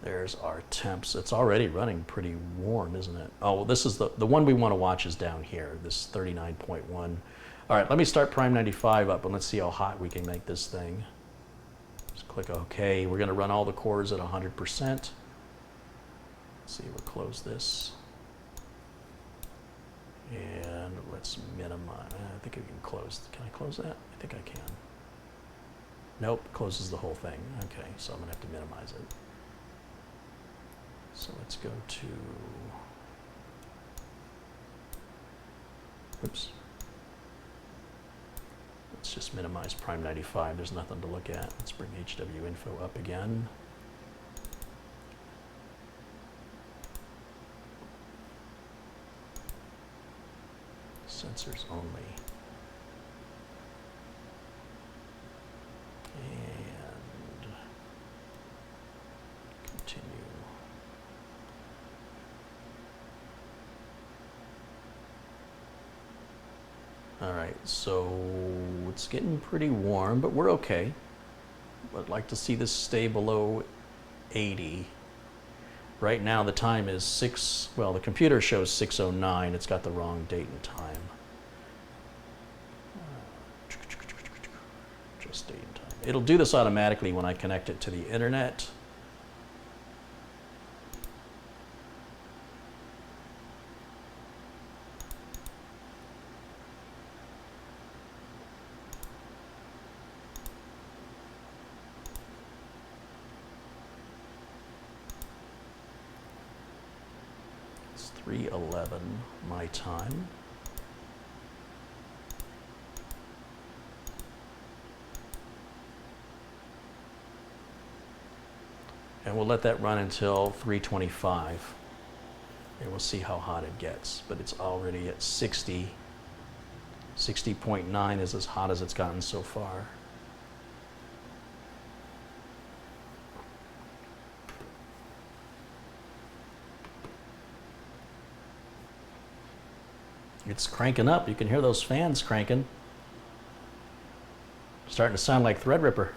there's our temps. It's already running pretty warm, isn't it? Oh, well, this is the one we want to watch is down here, this 39.1. All right, let me start Prime 95 up and let's see how hot we can make this thing. Just click OK. We're going to run all the cores at 100%. Let's see, we'll close this. And let's minimize. I think I can close. Can I close that? I think I can. Nope, closes the whole thing. Okay, so I'm going to have to minimize it. So let's go to, oops. Let's just minimize Prime 95. There's nothing to look at. Let's bring HW info up again. Sensors only. And continue. All right, so it's getting pretty warm, but we're okay. I'd like to see this stay below 80. Right now the time is the computer shows 6:09. It's got the wrong date and time. Just date and time. It'll do this automatically when I connect it to the internet. It's 3:11 my time. And we'll let that run until 3:25. And we'll see how hot it gets. But it's already at 60. 60.9 is as hot as it's gotten so far. It's cranking up. You can hear those fans cranking. Starting to sound like Threadripper.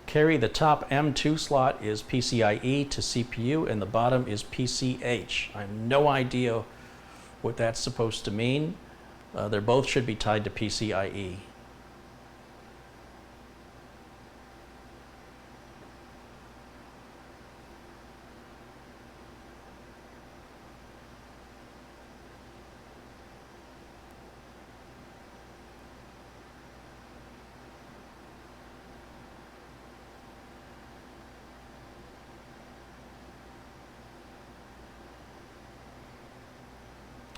Carey, the top M.2 slot is PCIe to CPU and the bottom is PCH. I have no idea what that's supposed to mean. They both should be tied to PCIe.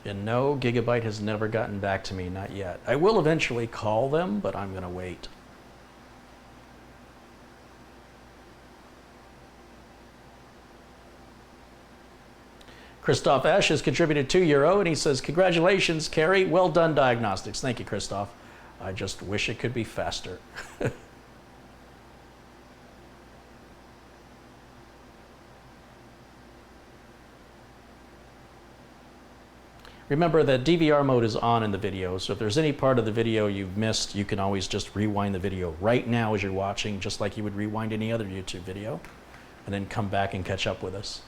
And no, Gigabyte has never gotten back to me, not yet. I will eventually call them, but I'm going to wait. Christoph Esch has contributed €2, and he says, congratulations, Carey. Well done, diagnostics. Thank you, Christoph. I just wish it could be faster. Remember that DVR mode is on in the video, so if there's any part of the video you've missed, you can always just rewind the video right now as you're watching, just like you would rewind any other YouTube video, and then come back and catch up with us.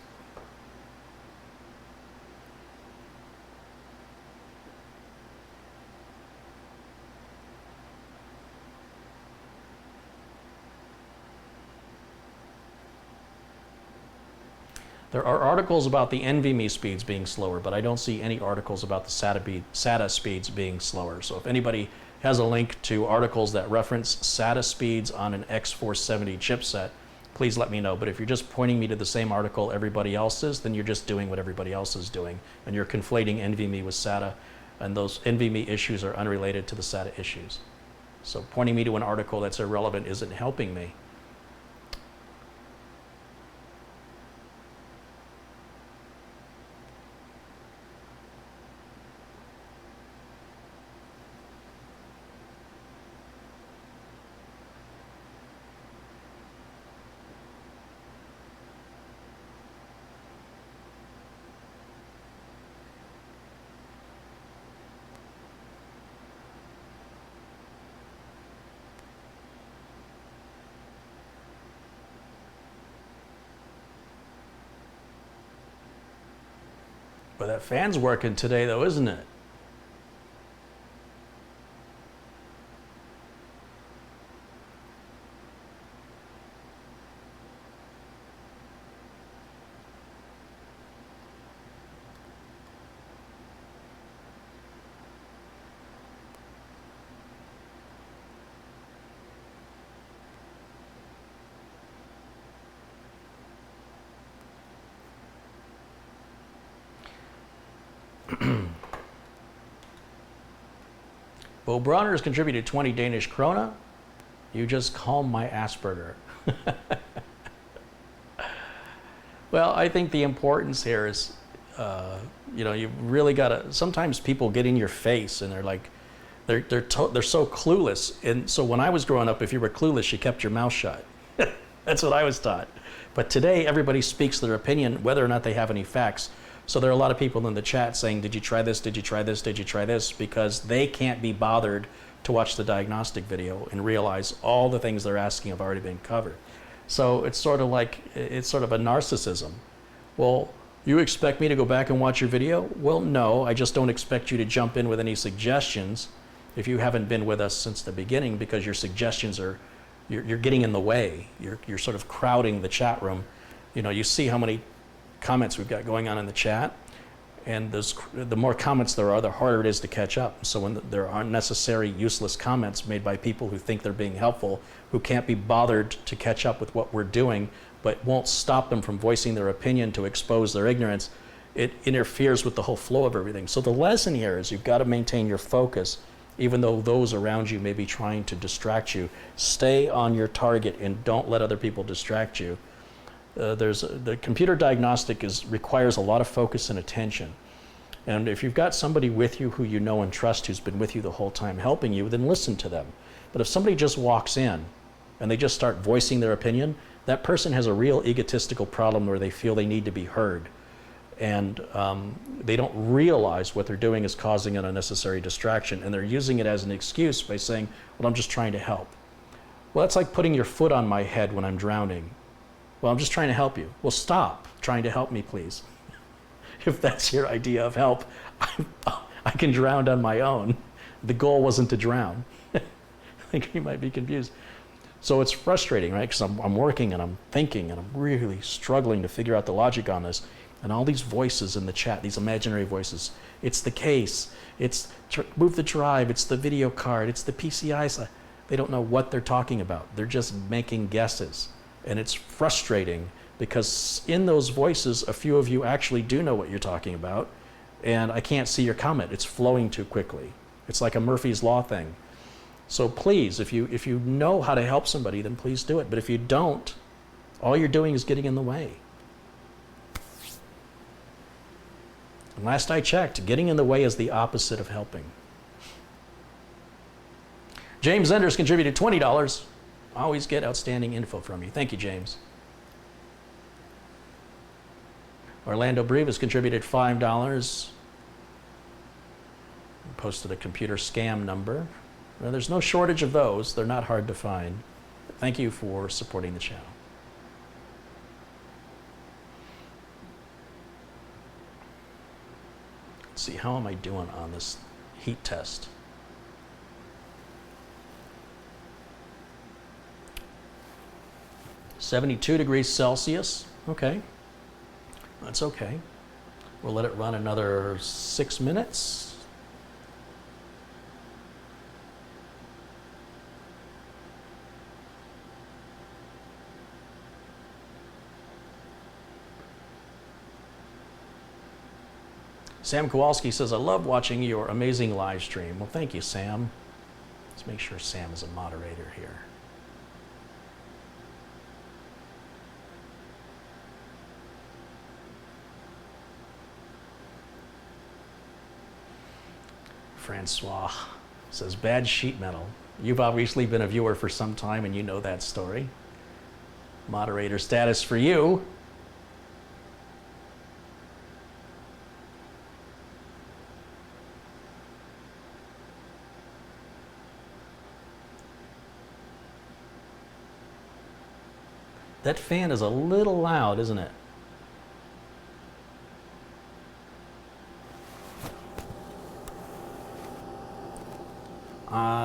There are articles about the NVMe speeds being slower, but I don't see any articles about the SATA speeds being slower. So if anybody has a link to articles that reference SATA speeds on an X470 chipset, please let me know. But if you're just pointing me to the same article everybody else is, then you're just doing what everybody else is doing, and you're conflating NVMe with SATA, and those NVMe issues are unrelated to the SATA issues. So pointing me to an article that's irrelevant isn't helping me. But that fan's working today though, isn't it? Bo Bronner has contributed 20 Danish krona. You just calm my Asperger. Well, I think the importance here is, you know, you've really got to, sometimes people get in your face and they're like, they're so clueless. And so when I was growing up, if you were clueless, you kept your mouth shut. That's what I was taught. But today, everybody speaks their opinion, whether or not they have any facts. So there are a lot of people in the chat saying, did you try this, did you try this, did you try this? Because they can't be bothered to watch the diagnostic video and realize all the things they're asking have already been covered. So it's sort of like, it's sort of a narcissism. Well, you expect me to go back and watch your video? Well, no, I just don't expect you to jump in with any suggestions if you haven't been with us since the beginning, because your suggestions are, you're getting in the way. You're sort of crowding the chat room. You know, you see how many comments we've got going on in the chat, and the more comments there are, the harder it is to catch up. So when there are unnecessary, useless comments made by people who think they're being helpful, who can't be bothered to catch up with what we're doing, but won't stop them from voicing their opinion to expose their ignorance, it interferes with the whole flow of everything. So the lesson here is you've got to maintain your focus, even though those around you may be trying to distract you. Stay on your target and don't let other people distract you. The computer diagnostic requires a lot of focus and attention. And if you've got somebody with you who you know and trust, who's been with you the whole time helping you, then listen to them. But if somebody just walks in and they just start voicing their opinion, that person has a real egotistical problem where they feel they need to be heard. And they don't realize what they're doing is causing an unnecessary distraction, and they're using it as an excuse by saying, well, I'm just trying to help. Well, that's like putting your foot on my head when I'm drowning. Well, I'm just trying to help you. Well, stop trying to help me, please. If that's your idea of help, I can drown on my own. The goal wasn't to drown. I think you might be confused. So it's frustrating, right? Because I'm working and I'm thinking and I'm really struggling to figure out the logic on this. And all these voices in the chat, these imaginary voices, it's the case, it's move the drive, it's the video card, it's the PCI. They don't know what they're talking about. They're just making guesses. And it's frustrating because in those voices, a few of you actually do know what you're talking about, and I can't see your comment. It's flowing too quickly. It's like a Murphy's Law thing. So please, if you know how to help somebody, then please do it. But if you don't, all you're doing is getting in the way. And last I checked, getting in the way is the opposite of helping. James Enders contributed $20. Always get outstanding info from you. Thank you, James. Orlando Brevis contributed $5. Posted a computer scam number. Well, there's no shortage of those. They're not hard to find. Thank you for supporting the channel. Let's see, how am I doing on this heat test? (72 degrees Celsius). Okay. That's okay. We'll let it run another 6 minutes. Sam Kowalski says, I love watching your amazing live stream. Well, thank you, Sam. Let's make sure Sam is a moderator here. Francois says, bad sheet metal. You've obviously been a viewer for some time and you know that story. Moderator status for you. That fan is a little loud, isn't it?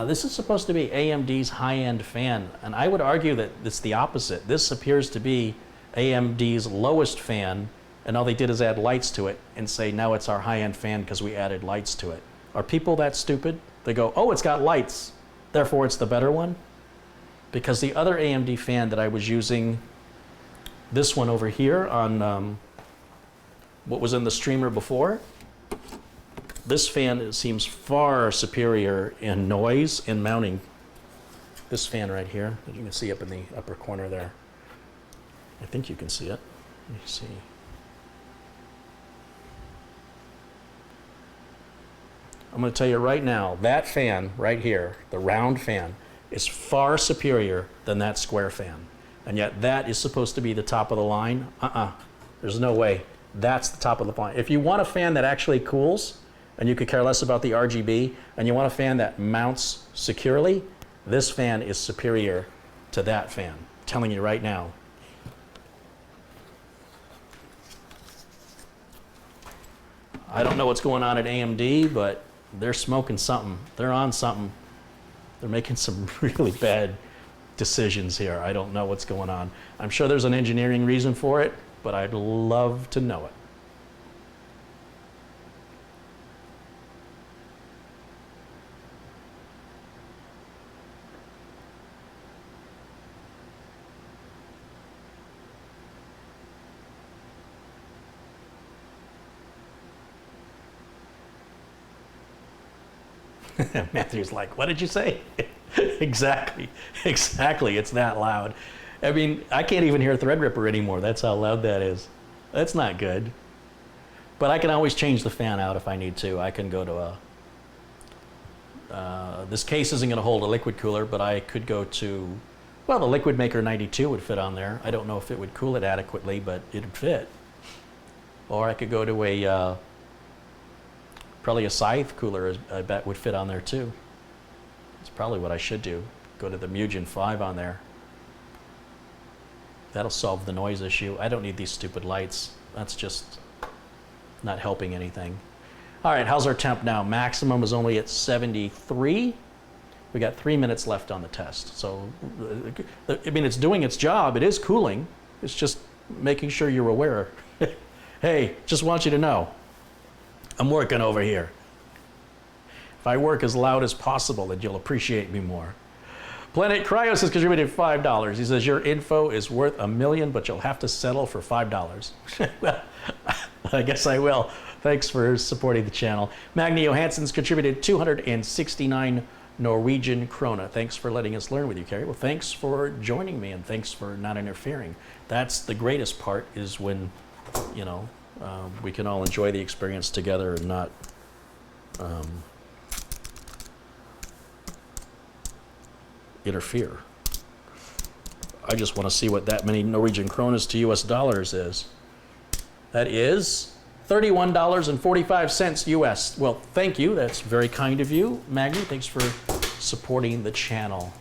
This is supposed to be AMD's high-end fan, and I would argue that it's the opposite. This appears to be AMD's lowest fan, and all they did is add lights to it and say, now it's our high-end fan because we added lights to it. Are people that stupid? They go, oh, it's got lights, therefore it's the better one? Because the other AMD fan that I was using, this one over here on what was in the streamer before, this fan seems far superior in noise and mounting. This fan right here, that you can see up in the upper corner there. I think you can see it. Let me see. I'm going to tell you right now, that fan right here, the round fan, is far superior than that square fan. And yet that is supposed to be the top of the line. There's no way. That's the top of the line. If you want a fan that actually cools, and you could care less about the RGB, and you want a fan that mounts securely, this fan is superior to that fan. I'm telling you right now. I don't know what's going on at AMD, but they're smoking something. They're on something. They're making some really bad decisions here. I don't know what's going on. I'm sure there's an engineering reason for it, but I'd love to know it. Matthew's like, what did you say? Exactly, it's that loud. I mean, I can't even hear Threadripper anymore. That's how loud that is. That's not good. But I can always change the fan out if I need to. I can go to a, this case isn't gonna hold a liquid cooler, but I could go to, well, the Liquid Maker 92 would fit on there. I don't know if it would cool it adequately, but it'd fit. Or I could go to a, probably a Scythe cooler, I bet would fit on there too. That's probably what I should do. Go to the Mugen 5 on there. That'll solve the noise issue. I don't need these stupid lights. That's just not helping anything. All right, how's our temp now? Maximum is only at 73. We got 3 minutes left on the test. So, I mean, it's doing its job. It is cooling. It's just making sure you're aware. Hey, just want you to know. I'm working over here. If I work as loud as possible, then you'll appreciate me more. Planet Cryos has contributed $5. He says, your info is worth $1 million, but you'll have to settle for $5. Well, I guess I will. Thanks for supporting the channel. Magni Johansson's contributed 269 Norwegian krona. Thanks for letting us learn with you, Carey. Well, thanks for joining me, and thanks for not interfering. That's the greatest part, is when, you know, we can all enjoy the experience together and not interfere. I just want to see what that many Norwegian kronas to US dollars is. That is $31.45 US. Well, thank you. That's very kind of you, Maggie. Thanks for supporting the channel.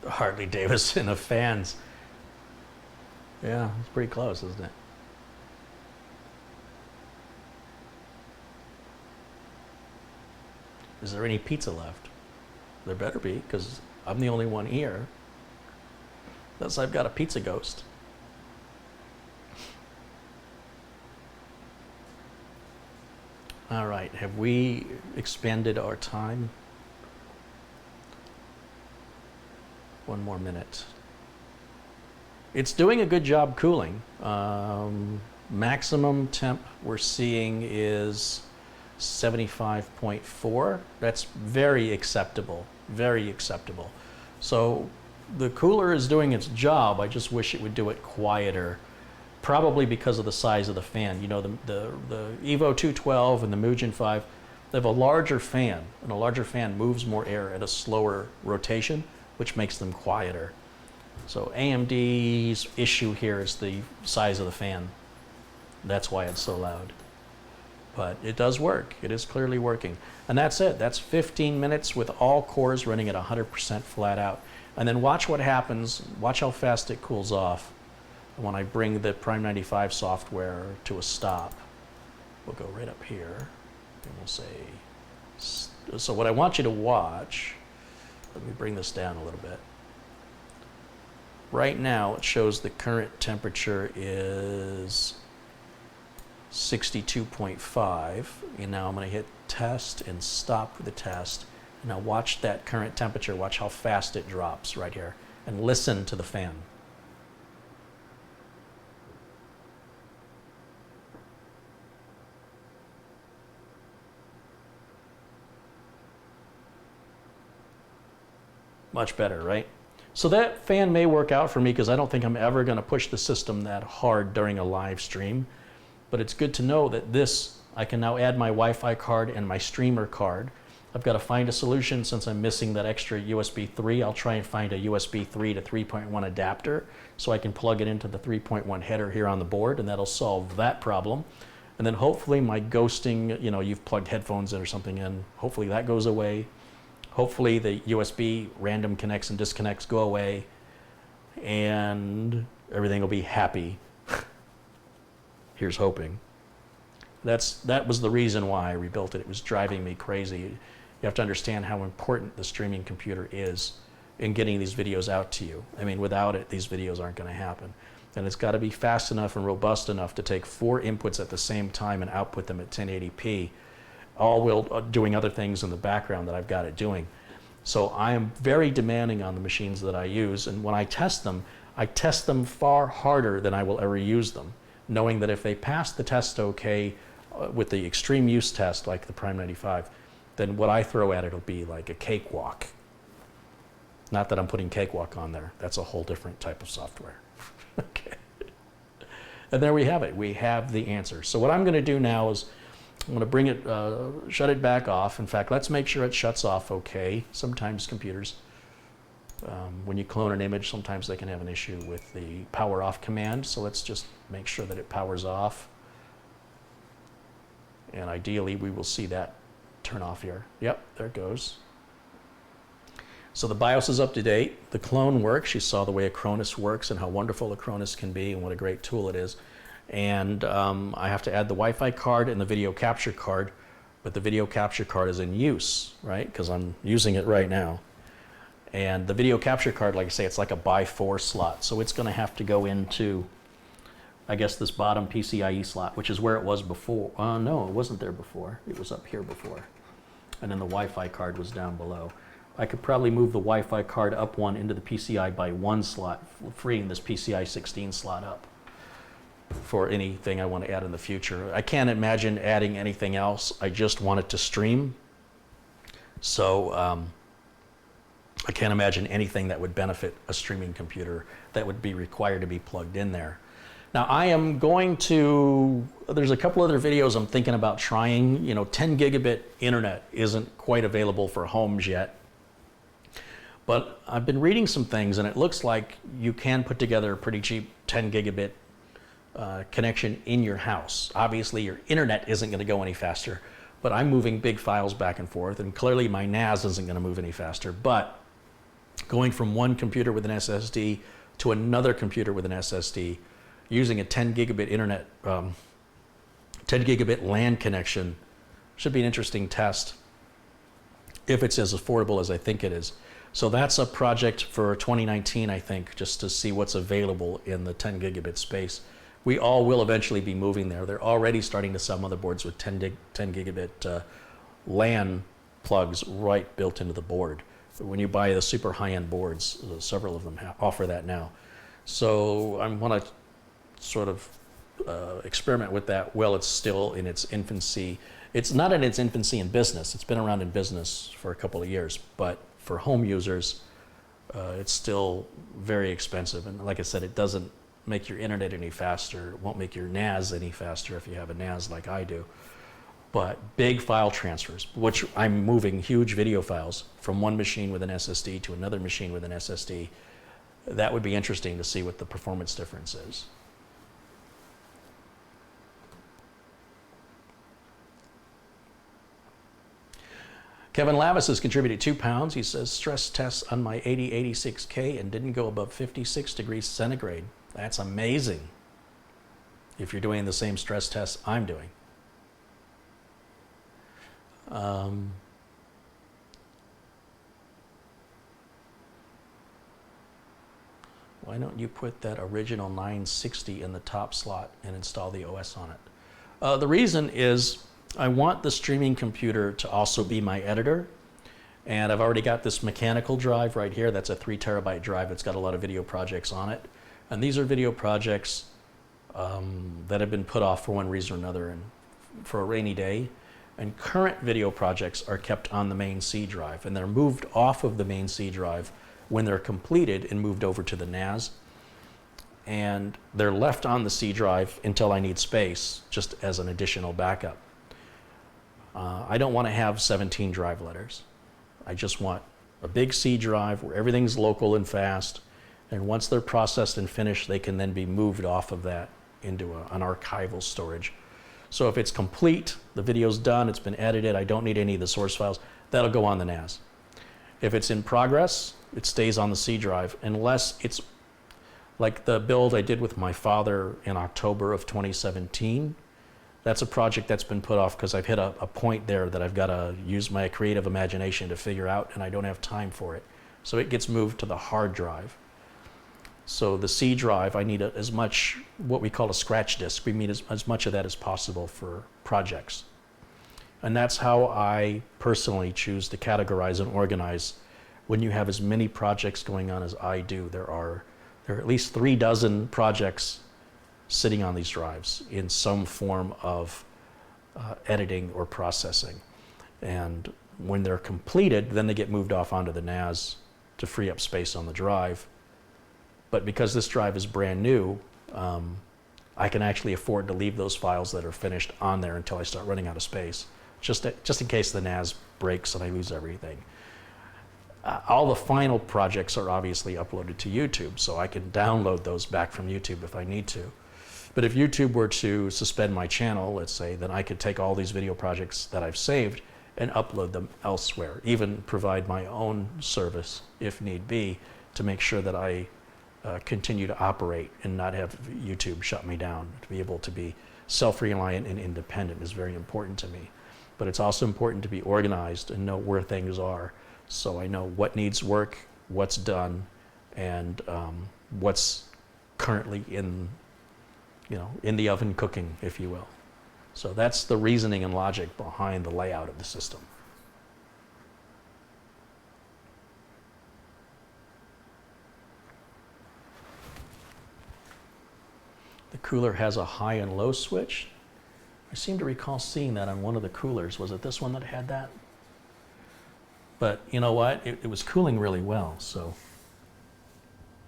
Harley Davidson of fans. Yeah, it's pretty close, isn't it? Is there any pizza left? There better be, because I'm the only one here. Unless I've got a pizza ghost. All right, have we expanded our time? One more minute. It's doing a good job cooling. Maximum temp we're seeing is 75.4. That's very acceptable, very acceptable. So the cooler is doing its job. I just wish it would do it quieter, probably because of the size of the fan. You know, the Evo 212 and the Mugen 5, they have a larger fan, and a larger fan moves more air at a slower rotation, which makes them quieter. So AMD's issue here is the size of the fan. That's why it's so loud. But it does work. It is clearly working. And that's it. That's 15 minutes with all cores running at 100% flat out. And then watch what happens. Watch how fast it cools off when I bring the Prime 95 software to a stop. We'll go right up here and we'll say, so what I want you to watch, let me bring this down a little bit. Right now it shows the current temperature is 62.5, and now I'm going to hit test and stop the test. Now watch that current temperature, watch how fast it drops right here, and listen to the fan. Much better, right? So that fan may work out for me because I don't think I'm ever going to push the system that hard during a live stream. But it's good to know that this, I can now add my Wi-Fi card and my streamer card. I've got to find a solution since I'm missing that extra USB 3. I'll try and find a USB 3 to 3.1 adapter so I can plug it into the 3.1 header here on the board, and that'll solve that problem. And then hopefully my ghosting, you know, you've plugged headphones in or something in, hopefully that goes away. Hopefully the USB random connects and disconnects go away, and everything will be happy. Here's hoping. That was the reason why I rebuilt it. It was driving me crazy. You have to understand how important the streaming computer is in getting these videos out to you. I mean, without it, these videos aren't going to happen. And it's got to be fast enough and robust enough to take 4 inputs at the same time and output them at 1080p, all while doing other things in the background that I've got it doing. So I am very demanding on the machines that I use, and when I test them far harder than I will ever use them, knowing that if they pass the test okay with the extreme use test, like the Prime 95, then what I throw at it will be like a cakewalk. Not that I'm putting cakewalk on there. That's a whole different type of software. Okay. And there we have it. We have the answer. So what I'm going to do now is I'm going to bring it, shut it back off. In fact, let's make sure it shuts off okay. Sometimes computers, when you clone an image, sometimes they can have an issue with the power off command. So let's just make sure that it powers off. And ideally, we will see that turn off here. Yep, there it goes. So the BIOS is up to date. The clone works. You saw the way Acronis works and how wonderful Acronis can be and what a great tool it is. And I have to add the Wi-Fi card and the video capture card, but the video capture card is in use, right? Because I'm using it right now. And the video capture card, like I say, it's like a by-4 slot. So it's going to have to go into, I guess, this bottom PCIe slot, which is where it was before. No, it wasn't there before. It was up here before. And then the Wi-Fi card was down below. I could probably move the Wi-Fi card up one into the PCI by 1 slot, freeing this PCI 16 slot up for anything I want to add in the future. I can't imagine adding anything else. I just want it to stream. So I can't imagine anything that would benefit a streaming computer that would be required to be plugged in there. Now I am going to, there's a couple other videos I'm thinking about trying. You know, 10 gigabit internet isn't quite available for homes yet. But I've been reading some things and it looks like you can put together a pretty cheap 10 gigabit connection in your house. Obviously your internet isn't going to go any faster, but I'm moving big files back and forth, and clearly my NAS isn't going to move any faster. But going from one computer with an SSD to another computer with an SSD, using a 10 gigabit internet, 10 gigabit LAN connection, should be an interesting test if it's as affordable as I think it is. So that's a project for 2019, I think, just to see what's available in the 10 gigabit space. We all will eventually be moving there. They're already starting to sell motherboards with 10 gigabit LAN plugs right built into the board. When you buy the super high-end boards, several of them offer that now. So I want to sort of experiment with that while it's still in its infancy. It's not in its infancy in business. It's been around in business for a couple of years, but for home users, it's still very expensive. And like I said, it doesn't make your internet any faster. It won't make your NAS any faster if you have a NAS like I do. But big file transfers, which I'm moving huge video files from one machine with an SSD to another machine with an SSD. That would be interesting to see what the performance difference is. Kevin Lavis has contributed £2. He says, stress tests on my 8086K and didn't go above 56 degrees centigrade. That's amazing if you're doing the same stress tests I'm doing. Why don't you put that original 960 in the top slot and install the OS on it? The reason is I want the streaming computer to also be my editor. And I've already got this mechanical drive right here. That's a 3 terabyte drive. It's got a lot of video projects on it. And these are video projects that have been put off for one reason or another and for a rainy day. And current video projects are kept on the main C drive, and they're moved off of the main C drive when they're completed and moved over to the NAS. And they're left on the C drive until I need space, just as an additional backup. I don't want to have 17 drive letters. I just want a big C drive where everything's local and fast, and once they're processed and finished, they can then be moved off of that into an archival storage. So if it's complete, the video's done, it's been edited, I don't need any of the source files, that'll go on the NAS. If it's in progress, it stays on the C drive, unless it's like the build I did with my father in October of 2017. That's a project that's been put off because I've hit a point there that I've got to use my creative imagination to figure out, and I don't have time for it. So it gets moved to the hard drive. So the C drive, I need as much what we call a scratch disk. We need as much of that as possible for projects. And that's how I personally choose to categorize and organize when you have as many projects going on as I do. There are at least 36 projects sitting on these drives in some form of editing or processing. And when they're completed, then they get moved off onto the NAS to free up space on the drive. But because this drive is brand new, I can actually afford to leave those files that are finished on there until I start running out of space, just in case the NAS breaks and I lose everything. All the final projects are obviously uploaded to YouTube, so I can download those back from YouTube if I need to. But if YouTube were to suspend my channel, let's say, then I could take all these video projects that I've saved and upload them elsewhere, even provide my own service if need be to make sure that I continue to operate and not have YouTube shut me down. To be able to be self-reliant and independent is very important to me. But it's also important to be organized and know where things are, so I know what needs work, what's done, and what's currently in the oven cooking, if you will. So that's the reasoning and logic behind the layout of the system. The cooler has a high and low switch. I seem to recall seeing that on one of the coolers. Was it this one that had that? But you know what? It was cooling really well. So,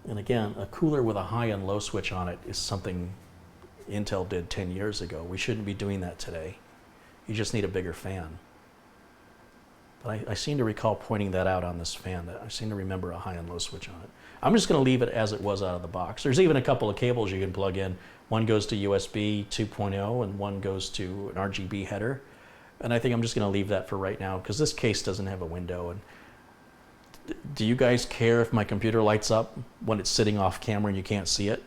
and again, a cooler with a high and low switch on it is something Intel did 10 years ago. We shouldn't be doing that today. You just need a bigger fan. But I seem to recall pointing that out on this fan, that I seem to remember a high and low switch on it. I'm just going to leave it as it was out of the box. There's even a couple of cables you can plug in. One goes to USB 2.0 and one goes to an RGB header. And I think I'm just going to leave that for right now because this case doesn't have a window. And Do you guys care if my computer lights up when it's sitting off camera and you can't see it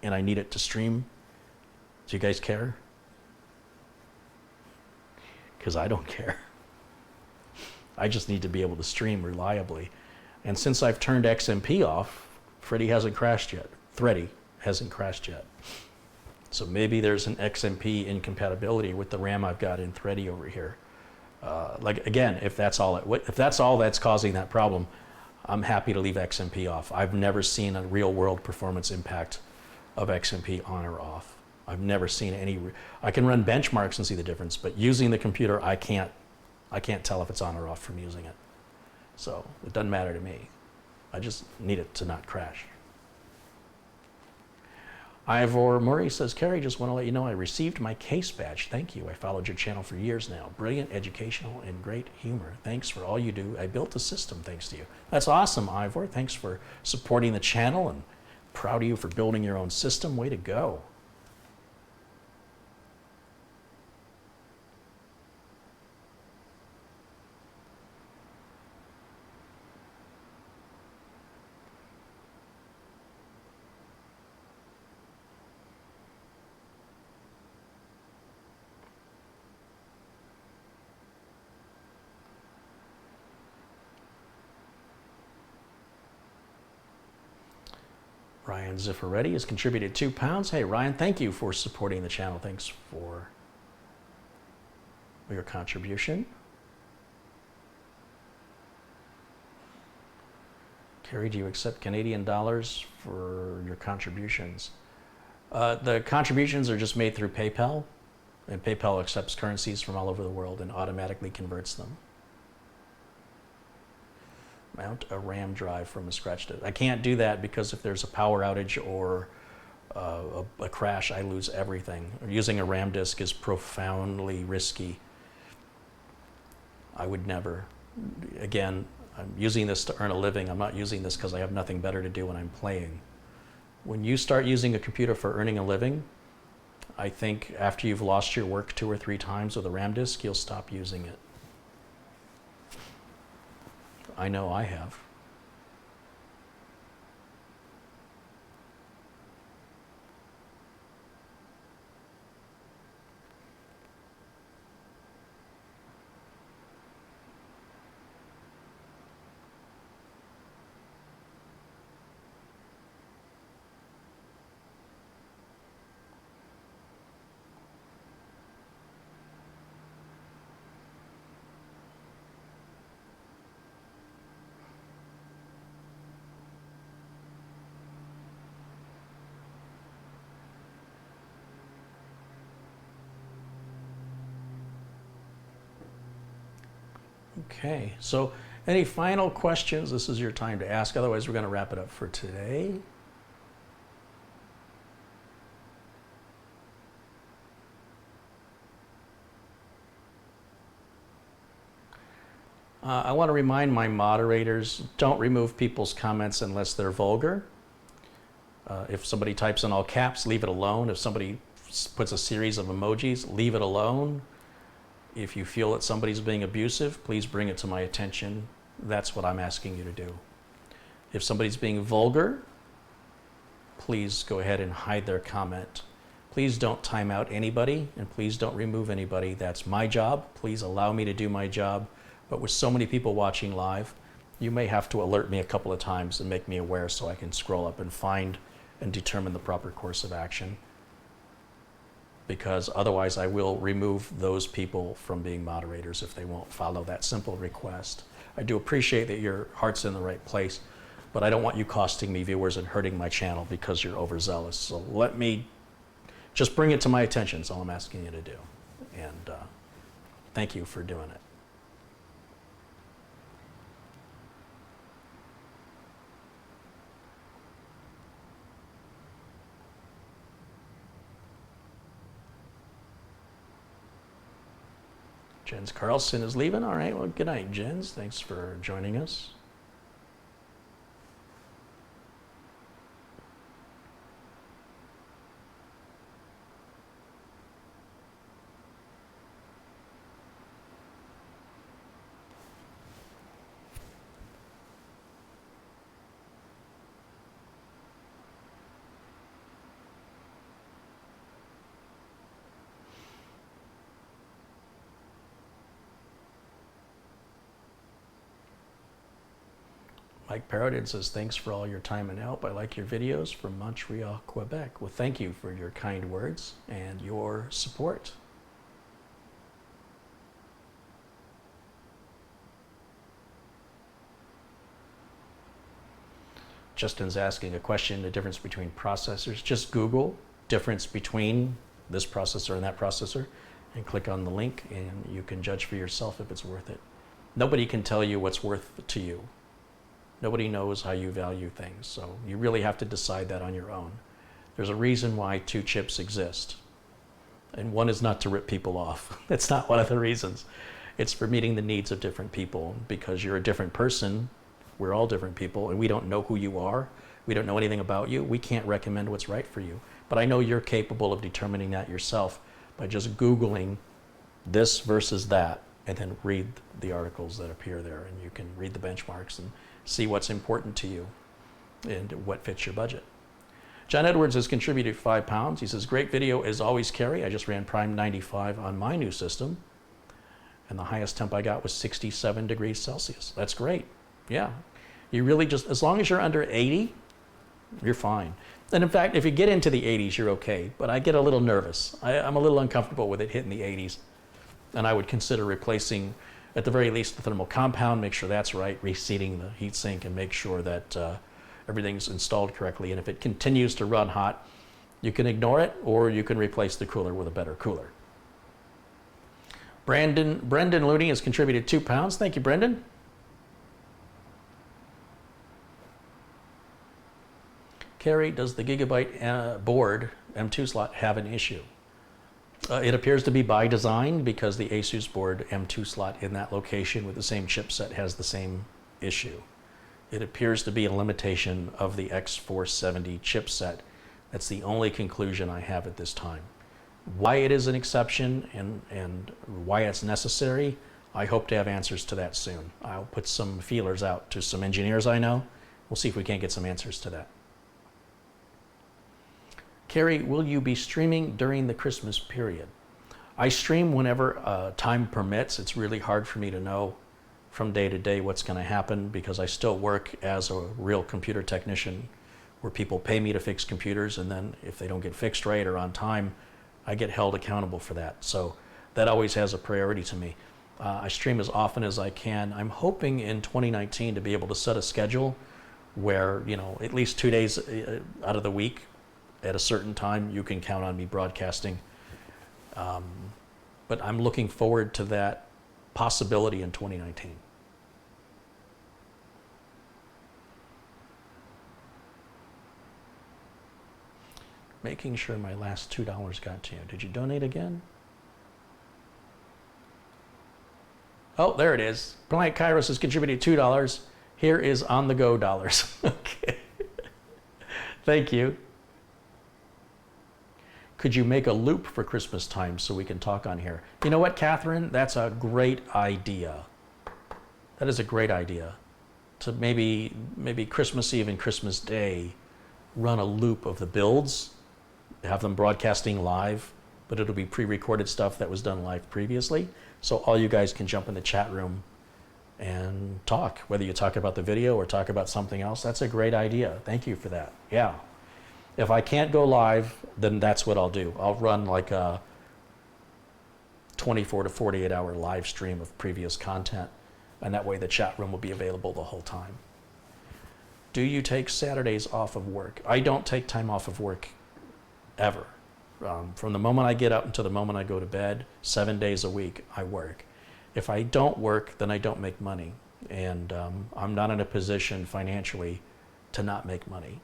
and I need it to stream? Do you guys care? Because I don't care. I just need to be able to stream reliably. And since I've turned XMP off, Thready hasn't crashed yet. So maybe there's an XMP incompatibility with the RAM I've got in Thready over here. Like again, if that's all that's causing that problem, I'm happy to leave XMP off. I've never seen a real world performance impact of XMP on or off. I've never seen any. I can run benchmarks and see the difference, but using the computer, I can't tell if it's on or off from using it. So it doesn't matter to me. I just need it to not crash. Ivor Murray says, Carey, just want to let you know I received my case badge. Thank you. I followed your channel for years now. Brilliant, educational, and great humor. Thanks for all you do. I built a system thanks to you. That's awesome, Ivor. Thanks for supporting the channel, and proud of you for building your own system. Way to go. Ryan Ziffaretti has contributed £2. Hey, Ryan, thank you for supporting the channel. Thanks for your contribution. Carey, do you accept Canadian dollars for your contributions? The contributions are just made through PayPal, and PayPal accepts currencies from all over the world and automatically converts them. Mount a RAM drive from a scratch disk. I can't do that because if there's a power outage or a crash, I lose everything. Using a RAM disk is profoundly risky. I would never. Again, I'm using this to earn a living. I'm not using this because I have nothing better to do when I'm playing. When you start using a computer for earning a living, I think after you've lost your work 2 or 3 times with a RAM disk, you'll stop using it. I know I have. Okay, so any final questions? This is your time to ask. Otherwise, we're going to wrap it up for today. I want to remind my moderators, don't remove people's comments unless they're vulgar. If somebody types in all caps, leave it alone. If somebody puts a series of emojis, leave it alone. If you feel that somebody's being abusive, please bring it to my attention. That's what I'm asking you to do. If somebody's being vulgar, please go ahead and hide their comment. Please don't time out anybody, and please don't remove anybody. That's my job. Please allow me to do my job. But with so many people watching live, you may have to alert me a couple of times and make me aware so I can scroll up and find and determine the proper course of action. Because otherwise I will remove those people from being moderators if they won't follow that simple request. I do appreciate that your heart's in the right place, but I don't want you costing me viewers and hurting my channel because you're overzealous. So let me just bring it to my attention. That's all I'm asking you to do. And thank you for doing it. Jens Carlson is leaving. All right, well, good night, Jens. Thanks for joining us. Mike Parrott says, thanks for all your time and help. I like your videos from Montreal, Quebec. Well, thank you for your kind words and your support. Justin's asking a question, the difference between processors. Just Google difference between this processor and that processor and click on the link, and you can judge for yourself if it's worth it. Nobody can tell you what's worth to you. Nobody knows how you value things, so you really have to decide that on your own. There's a reason why 2 chips exist, and one is not to rip people off. That's not one of the reasons. It's for meeting the needs of different people. Because you're a different person, we're all different people, and we don't know who you are. We don't know anything about you. We can't recommend what's right for you. But I know you're capable of determining that yourself by just Googling this versus that, and then read the articles that appear there, and you can read the benchmarks and see what's important to you and what fits your budget. John Edwards has contributed £5. He says, great video as always, Carey. I just ran Prime 95 on my new system, and the highest temp I got was 67 degrees Celsius. That's great. Yeah. You really just, as long as you're under 80, you're fine. And in fact, if you get into the 80s, you're okay. But I get a little nervous. I'm a little uncomfortable with it hitting the 80s. And I would consider replacing, at the very least, the thermal compound, make sure that's right, reseating the heatsink, and make sure that everything's installed correctly. And if it continues to run hot, you can ignore it, or you can replace the cooler with a better cooler. Brendan Looney has contributed £2. Thank you, Brendan. Carey, does the Gigabyte board M.2 slot have an issue? It appears to be by design, because the Asus board M.2 slot in that location with the same chipset has the same issue. It appears to be a limitation of the X470 chipset. That's the only conclusion I have at this time. Why it is an exception and why it's necessary, I hope to have answers to that soon. I'll put some feelers out to some engineers I know. We'll see if we can't get some answers to that. Carey, will you be streaming during the Christmas period? I stream whenever time permits. It's really hard for me to know from day to day what's going to happen, because I still work as a real computer technician, where people pay me to fix computers, and then if they don't get fixed right or on time, I get held accountable for that. So that always has a priority to me. I stream as often as I can. I'm hoping in 2019 to be able to set a schedule where, you know, at least 2 days out of the week, at a certain time, you can count on me broadcasting. But I'm looking forward to that possibility in 2019. Making sure my last $2 got to you. Did you donate again? Oh, there it is. Bryant Kairos has contributed $2. Here is on the go dollars. Okay. Thank you. Could you make a loop for Christmas time so we can talk on here? You know what, Catherine? That's a great idea. That is a great idea. To maybe Christmas Eve and Christmas Day, run a loop of the builds, have them broadcasting live, but it'll be pre-recorded stuff that was done live previously. So all you guys can jump in the chat room and talk, whether you talk about the video or talk about something else. That's a great idea. Thank you for that. Yeah. If I can't go live, then that's what I'll do. I'll run like a 24 to 48 hour live stream of previous content, and that way the chat room will be available the whole time. Do you take Saturdays off of work? I don't take time off of work ever. From the moment I get up until the moment I go to bed, 7 days a week, I work. If I don't work, then I don't make money. And I'm not in a position financially to not make money.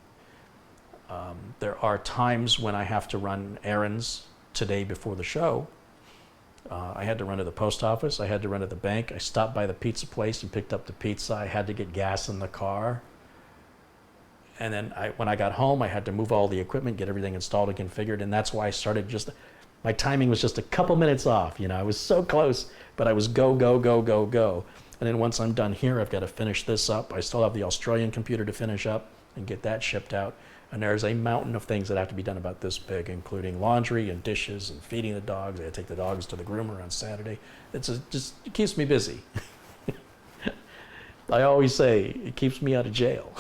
There are times when I have to run errands. Today before the show, I had to run to the post office, I had to run to the bank, I stopped by the pizza place and picked up the pizza, I had to get gas in the car. And then when I got home, I had to move all the equipment, get everything installed and configured, and that's why I started my timing was just a couple minutes off. You know, I was so close, but I was go, go, go, go, go. And then once I'm done here, I've got to finish this up. I still have the Australian computer to finish up and get that shipped out. And there's a mountain of things that have to be done about this big, including laundry and dishes and feeding the dogs. I had to take the dogs to the groomer on Saturday. It keeps me busy. I always say it keeps me out of jail.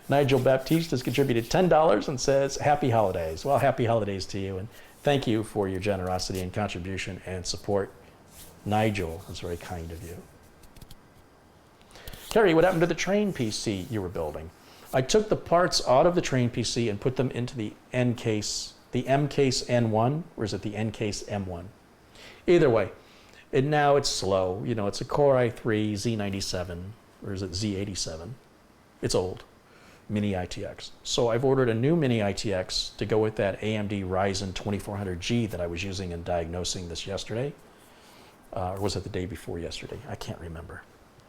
Nigel Baptiste has contributed $10 and says, happy holidays. Well, happy holidays to you, and thank you for your generosity and contribution and support. Nigel, that's very kind of you. Carey, what happened to the train PC you were building? I took the parts out of the train PC and put them into the N case, the M case N1, or is it the N case M1? Either way, and now it's slow. You know, it's a Core i3 Z97, or is it Z87? It's old. Mini ITX. So I've ordered a new Mini ITX to go with that AMD Ryzen 2400G that I was using in diagnosing this yesterday. Or was it the day before yesterday? I can't remember.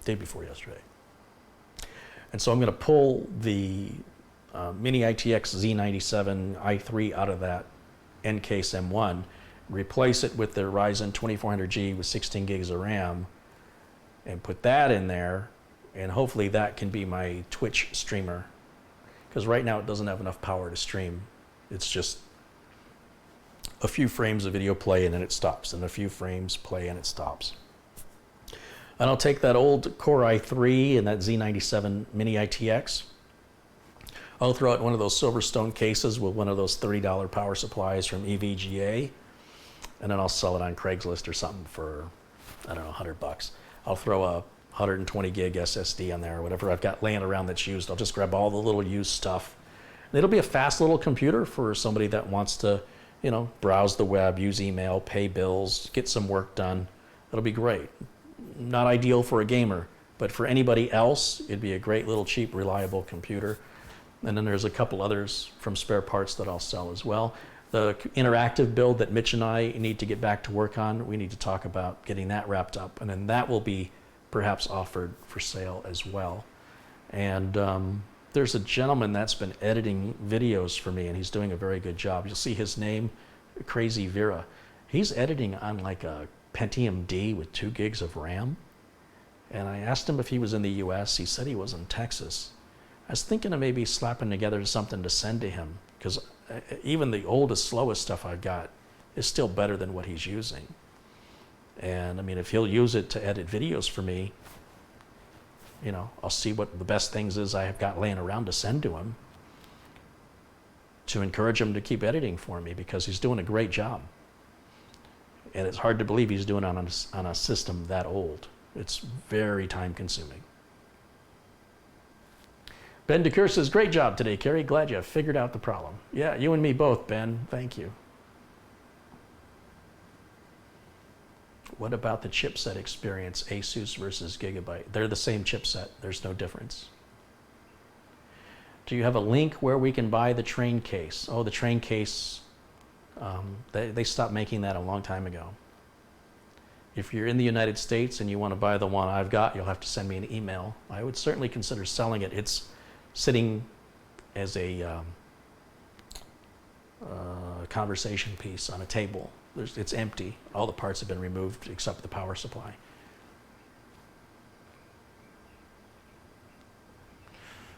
Day before yesterday. And so I'm going to pull the Mini ITX Z97 i3 out of that N case M1, replace it with the Ryzen 2400G with 16 gigs of RAM, and put that in there, and hopefully that can be my Twitch streamer. Because right now it doesn't have enough power to stream. It's just a few frames of video play and then it stops, and a few frames play and it stops. And I'll take that old Core i3 and that Z97 Mini ITX. I'll throw out one of those Silverstone cases with one of those $30 power supplies from EVGA, and then I'll sell it on Craigslist or something for, I don't know, $100. I'll throw a 120 gig SSD on there, or whatever I've got laying around that's used. I'll just grab all the little used stuff. And it'll be a fast little computer for somebody that wants to, you know, browse the web, use email, pay bills, get some work done. It'll be great. Not ideal for a gamer, but for anybody else, it'd be a great little cheap, reliable computer. And then there's a couple others from spare parts that I'll sell as well. The interactive build that Mitch and I need to get back to work on, we need to talk about getting that wrapped up, and then that will be perhaps offered for sale as well. And there's a gentleman that's been editing videos for me, and he's doing a very good job. You'll see his name, Crazy Vera. He's editing on like a Pentium D with 2 gigs of RAM. And I asked him if he was in the US. He said he was in Texas. I was thinking of maybe slapping together something to send to him, because even the oldest, slowest stuff I've got is still better than what he's using. And I mean, if he'll use it to edit videos for me, you know, I'll see what the best things is I have got laying around to send to him to encourage him to keep editing for me, because he's doing a great job. And it's hard to believe he's doing it on a system that old. It's very time consuming. Ben DeCure says, great job today, Carey. Glad you figured out the problem. Yeah, you and me both, Ben. Thank you. What about the chipset experience, Asus versus Gigabyte? They're the same chipset. There's no difference. Do you have a link where we can buy the train case? Oh, the train case, they stopped making that a long time ago. If you're in the United States and you want to buy the one I've got, you'll have to send me an email. I would certainly consider selling it. It's sitting as a conversation piece on a table. It's empty. All the parts have been removed except the power supply.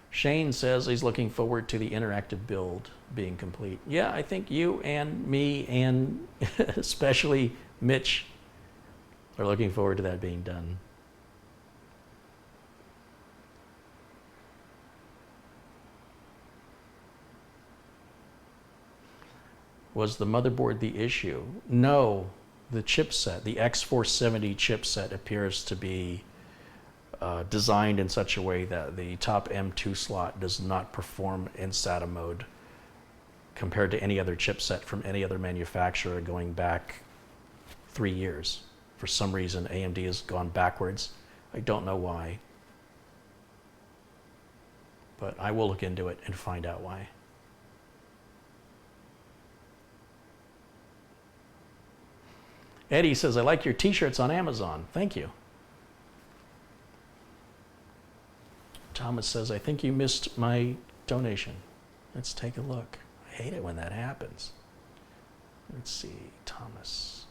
Shane says he's looking forward to the interactive build being complete. Yeah, I think you and me and especially Mitch are looking forward to that being done. Was the motherboard the issue? No, the chipset, the X470 chipset appears to be designed in such a way that the top M.2 slot does not perform in SATA mode compared to any other chipset from any other manufacturer going back 3 years. For some reason, AMD has gone backwards. I don't know why, but I will look into it and find out why. Eddie says, I like your t-shirts on Amazon. Thank you. Thomas says, I think you missed my donation. Let's take a look. I hate it when that happens. Let's see, Thomas.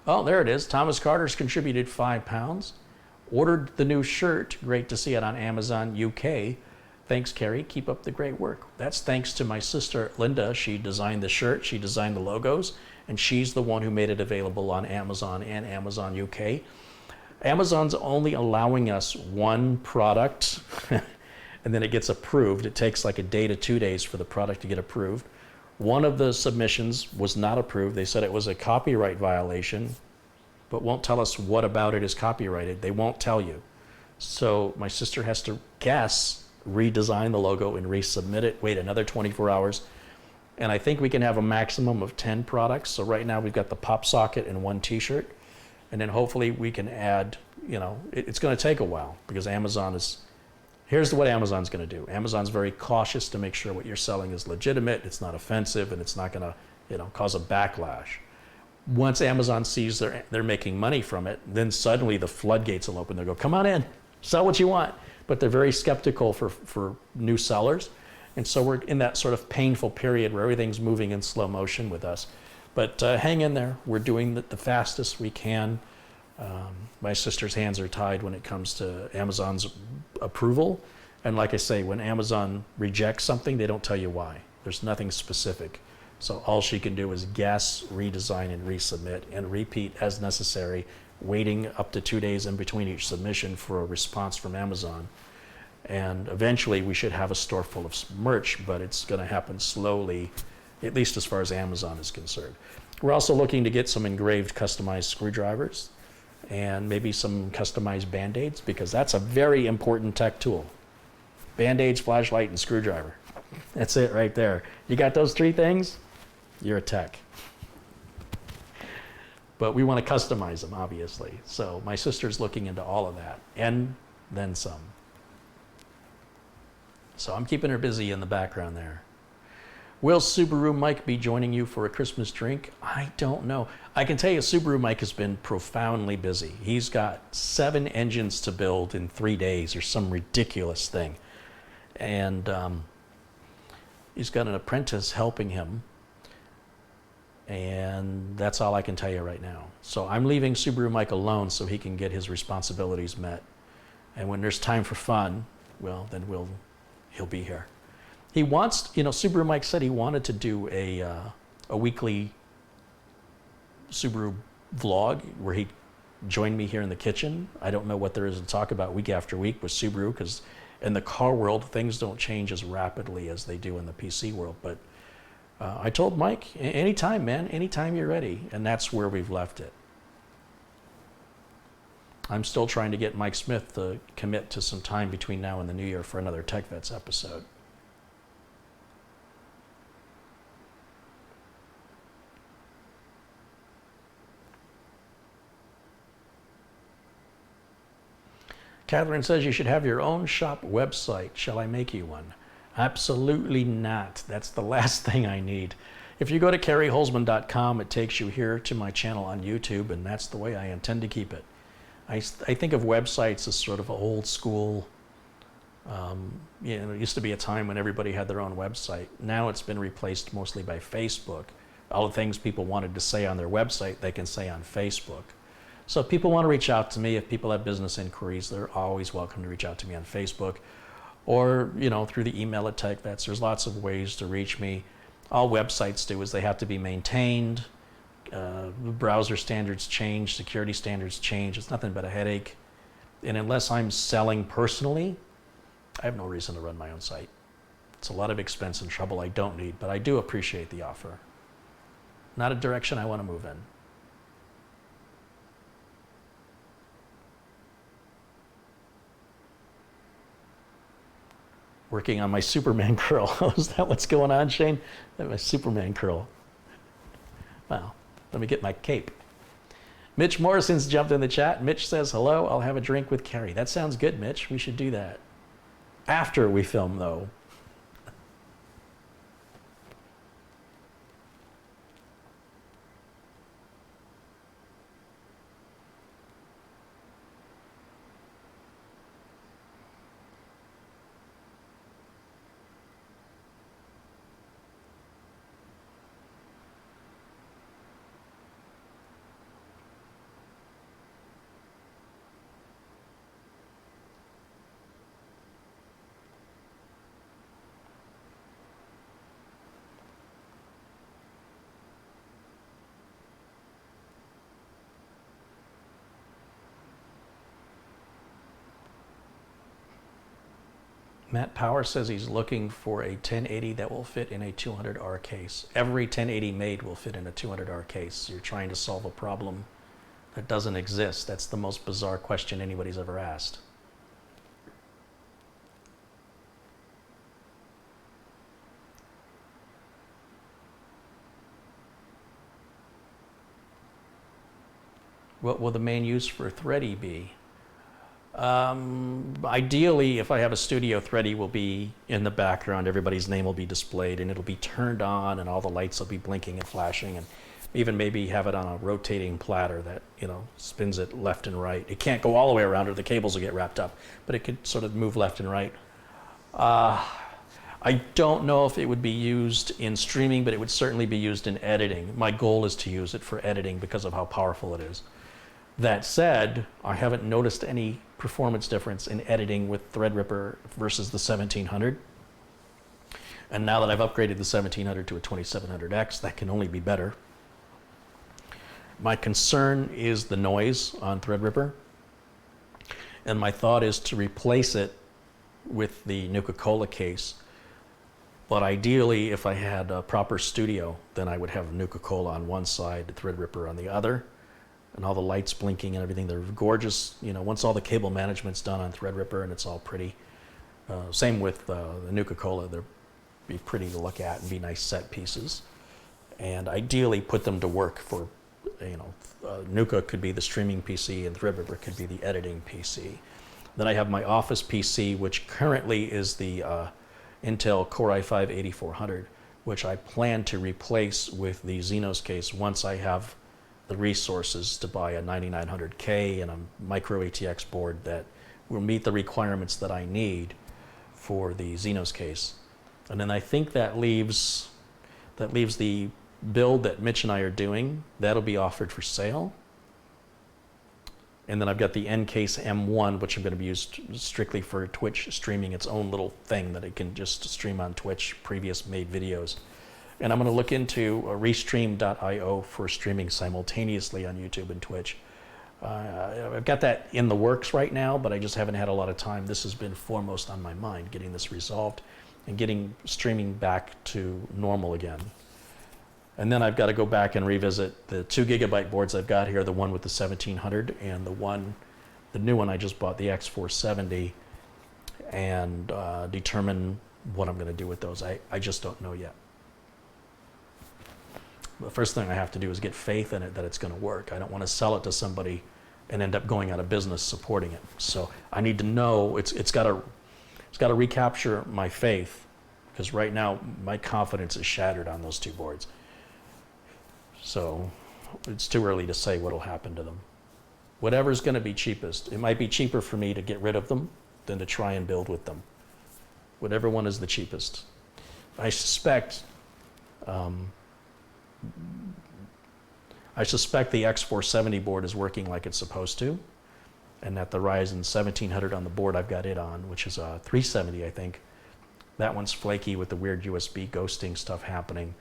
Oh, there it is. Thomas Carter's contributed £5. Ordered the new shirt. Great to see it on Amazon UK. Thanks, Carey. Keep up the great work. That's thanks to my sister, Linda. She designed the shirt, she designed the logos, and she's the one who made it available on Amazon and Amazon UK. Amazon's only allowing us one product, and then it gets approved. It takes like a day to 2 days for the product to get approved. One of the submissions was not approved. They said it was a copyright violation, but won't tell us what about it is copyrighted. They won't tell you. So my sister has to guess, redesign the logo and resubmit it, wait another 24 hours. And I think we can have a maximum of 10 products. So right now we've got the Popsocket and one t-shirt. And then hopefully we can add, you know, it's going to take a while because Amazon is, here's what Amazon's going to do. Amazon's very cautious to make sure what you're selling is legitimate, it's not offensive, and it's not going to, you know, cause a backlash. Once Amazon sees they're making money from it, then suddenly the floodgates will open. They'll go, come on in, sell what you want. But they're very skeptical for new sellers. And so we're in that sort of painful period where everything's moving in slow motion with us. But hang in there. We're doing the fastest we can. My sister's hands are tied when it comes to Amazon's approval. And like I say, when Amazon rejects something, they don't tell you why. There's nothing specific. So all she can do is guess, redesign, and resubmit, and repeat as necessary, waiting up to 2 days in between each submission for a response from Amazon. And eventually we should have a store full of merch, but it's going to happen slowly, at least as far as Amazon is concerned. We're also looking to get some engraved customized screwdrivers and maybe some customized Band-Aids, because that's a very important tech tool. Band-Aids, flashlight, and screwdriver. That's it right there. You got those 3 things, you're a tech. But we want to customize them, obviously. So my sister's looking into all of that, and then some. So I'm keeping her busy in the background there. Will Subaru Mike be joining you for a Christmas drink? I don't know. I can tell you Subaru Mike has been profoundly busy. He's got 7 engines to build in 3 days or some ridiculous thing. And he's got an apprentice helping him. And that's all I can tell you right now. So I'm leaving Subaru Mike alone so he can get his responsibilities met. And when there's time for fun, well, then he'll be here. He wants, you know, Subaru Mike said he wanted to do a weekly Subaru vlog where he'd join me here in the kitchen. I don't know what there is to talk about week after week with Subaru, because in the car world, things don't change as rapidly as they do in the PC world. But I told Mike, anytime, man, anytime you're ready. And that's where we've left it. I'm still trying to get Mike Smith to commit to some time between now and the new year for another Tech Vets episode. Catherine says you should have your own shop website. Shall I make you one? Absolutely not. That's the last thing I need. If you go to careyholzman.com, it takes you here to my channel on YouTube, and that's the way I intend to keep it. I think of websites as sort of old school. You know, it used to be a time when everybody had their own website. Now it's been replaced mostly by Facebook. All the things people wanted to say on their website, they can say on Facebook. So if people want to reach out to me, if people have business inquiries, they're always welcome to reach out to me on Facebook, or, you know, through the email at TechVets. There's lots of ways to reach me. All websites do is they have to be maintained. Browser standards change, security standards change. It's nothing but a headache. And unless I'm selling personally, I have no reason to run my own site. It's a lot of expense and trouble I don't need, but I do appreciate the offer. Not a direction I want to move in. Working on my Superman curl. Is that what's going on, Shane? My Superman curl. Wow. Let me get my cape. Mitch Morrison's jumped in the chat. Mitch says, hello, I'll have a drink with Carey. That sounds good, Mitch. We should do that. After we film, though. Matt Power says he's looking for a 1080 that will fit in a 200R case. Every 1080 made will fit in a 200R case. You're trying to solve a problem that doesn't exist. That's the most bizarre question anybody's ever asked. What will the main use for Thready be? Ideally, if I have a studio, Thready will be in the background. Everybody's name will be displayed, and it'll be turned on, and all the lights will be blinking and flashing, and even maybe have it on a rotating platter that, you know, spins it left and right. It can't go all the way around, or the cables will get wrapped up, but it could sort of move left and right. I don't know if it would be used in streaming, but it would certainly be used in editing. My goal is to use it for editing because of how powerful it is. That said, I haven't noticed any performance difference in editing with Threadripper versus the 1700. And now that I've upgraded the 1700 to a 2700X, that can only be better. My concern is the noise on Threadripper. And my thought is to replace it with the Nuka-Cola case. But ideally, if I had a proper studio, then I would have Nuka-Cola on one side, Threadripper on the other, and all the lights blinking and everything. They're gorgeous. You know, once all the cable management's done on Threadripper and it's all pretty. Same with the Nuka-Cola. They'll be pretty to look at and be nice set pieces. And ideally put them to work for, you know, Nuka could be the streaming PC and Threadripper could be the editing PC. Then I have my office PC, which currently is the Intel Core i5-8400, which I plan to replace with the Xenos case once I have the resources to buy a 9900K and a micro ATX board that will meet the requirements that I need for the Xenos case. And then I think that leaves the build that Mitch and I are doing. That'll be offered for sale. And then I've got the N-Case M1, which I'm going to be used strictly for Twitch streaming, its own little thing that it can just stream on Twitch, previous made videos. And I'm going to look into restream.io for streaming simultaneously on YouTube and Twitch. I've got that in the works right now, but I just haven't had a lot of time. This has been foremost on my mind, getting this resolved and getting streaming back to normal again. And then I've got to go back and revisit the 2 gigabyte boards I've got here, the one with the 1700 and the new one I just bought, the X470, and determine what I'm going to do with those. I just don't know yet. The first thing I have to do is get faith in it that it's going to work. I don't want to sell it to somebody and end up going out of business supporting it. So I need to know it's got to recapture my faith, because right now my confidence is shattered on those two boards. So it's too early to say what will happen to them. Whatever's going to be cheapest. It might be cheaper for me to get rid of them than to try and build with them. Whatever one is the cheapest. I suspect the X470 board is working like it's supposed to, and that the Ryzen 1700 on the board I've got it on, which is a 370, I think, that one's flaky with the weird USB ghosting stuff happening,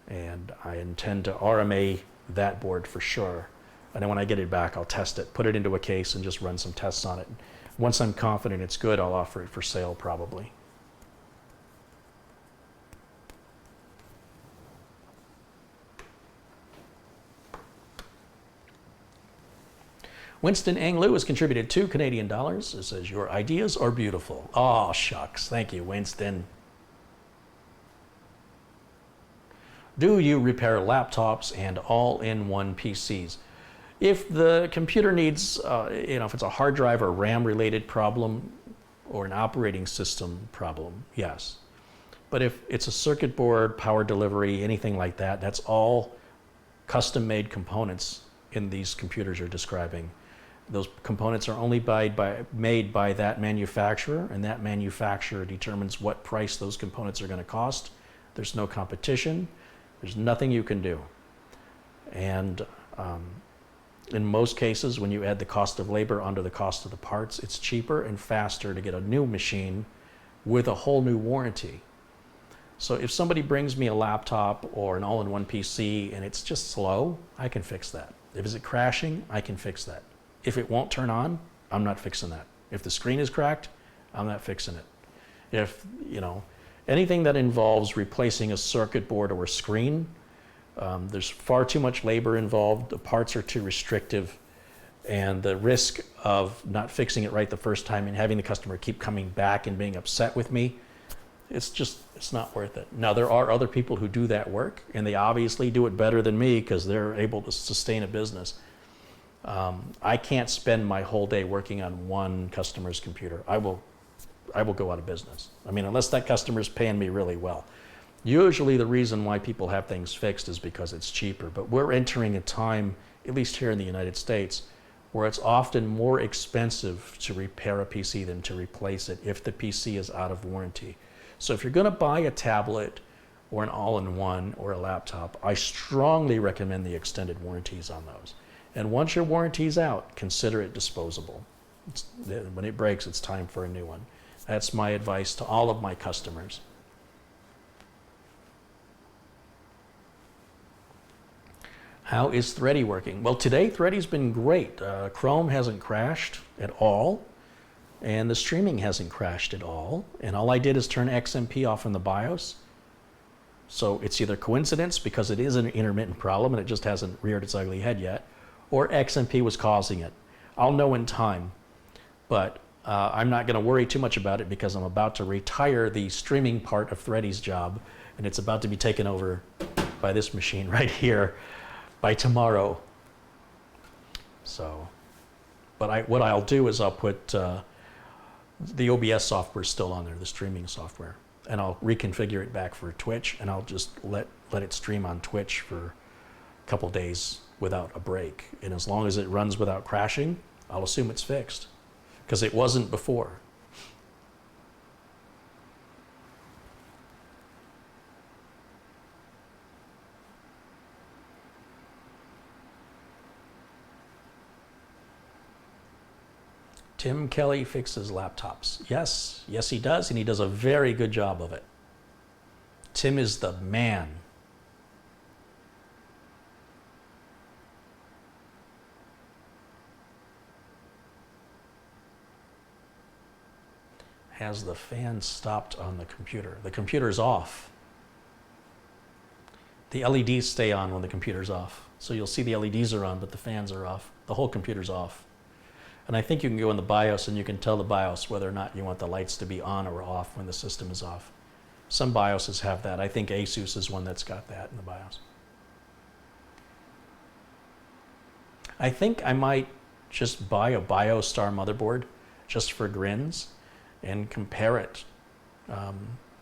and I intend to RMA that board for sure. And then when I get it back, I'll test it, put it into a case, and just run some tests on it. Once I'm confident it's good, I'll offer it for sale probably. Winston Anglu has contributed $2 It says, your ideas are beautiful. Oh, shucks. Thank you, Winston. Do you repair laptops and all-in-one PCs? If the computer needs, if it's a hard drive or RAM related problem or an operating system problem, yes. But if it's a circuit board, power delivery, anything like that, that's all custom-made components in these computers you're describing. Those components are only made by that manufacturer, and that manufacturer determines what price those components are going to cost. There's no competition. There's nothing you can do. And in most cases, when you add the cost of labor onto the cost of the parts, it's cheaper and faster to get a new machine with a whole new warranty. So if somebody brings me a laptop or an all-in-one PC and it's just slow, I can fix that. If it's crashing, I can fix that. If it won't turn on, I'm not fixing that. If the screen is cracked, I'm not fixing it. If, anything that involves replacing a circuit board or a screen, there's far too much labor involved, the parts are too restrictive, and the risk of not fixing it right the first time and having the customer keep coming back and being upset with me, it's not worth it. Now, there are other people who do that work, and they obviously do it better than me because they're able to sustain a business. I can't spend my whole day working on one customer's computer. I will go out of business. I mean, unless that customer's paying me really well. Usually the reason why people have things fixed is because it's cheaper, but we're entering a time, at least here in the United States, where it's often more expensive to repair a PC than to replace it if the PC is out of warranty. So if you're going to buy a tablet or an all-in-one or a laptop, I strongly recommend the extended warranties on those. And once your warranty's out, consider it disposable. When it breaks, it's time for a new one. That's my advice to all of my customers. How is Thready working? Well, today Thready's been great. Chrome hasn't crashed at all, and the streaming hasn't crashed at all. And all I did is turn XMP off in the BIOS. So it's either coincidence, because it is an intermittent problem and it just hasn't reared its ugly head yet, or XMP was causing it. I'll know in time, but I'm not going to worry too much about it because I'm about to retire the streaming part of Thready's job, and it's about to be taken over by this machine right here by tomorrow. So, but what I'll do is I'll put the OBS software still on there, the streaming software, and I'll reconfigure it back for Twitch, and I'll just let it stream on Twitch for a couple days without a break. And as long as it runs without crashing, I'll assume it's fixed, because it wasn't before. Tim Kelly fixes laptops. Yes, he does, and he does a very good job of it. Tim is the man. Has the fan stopped on the computer? The computer's off. The LEDs stay on when the computer's off. So you'll see the LEDs are on, but the fans are off. The whole computer's off. And I think you can go in the BIOS and you can tell the BIOS whether or not you want the lights to be on or off when the system is off. Some BIOSes have that. I think Asus is one that's got that in the BIOS. I think I might just buy a BioStar motherboard just for grins and compare it.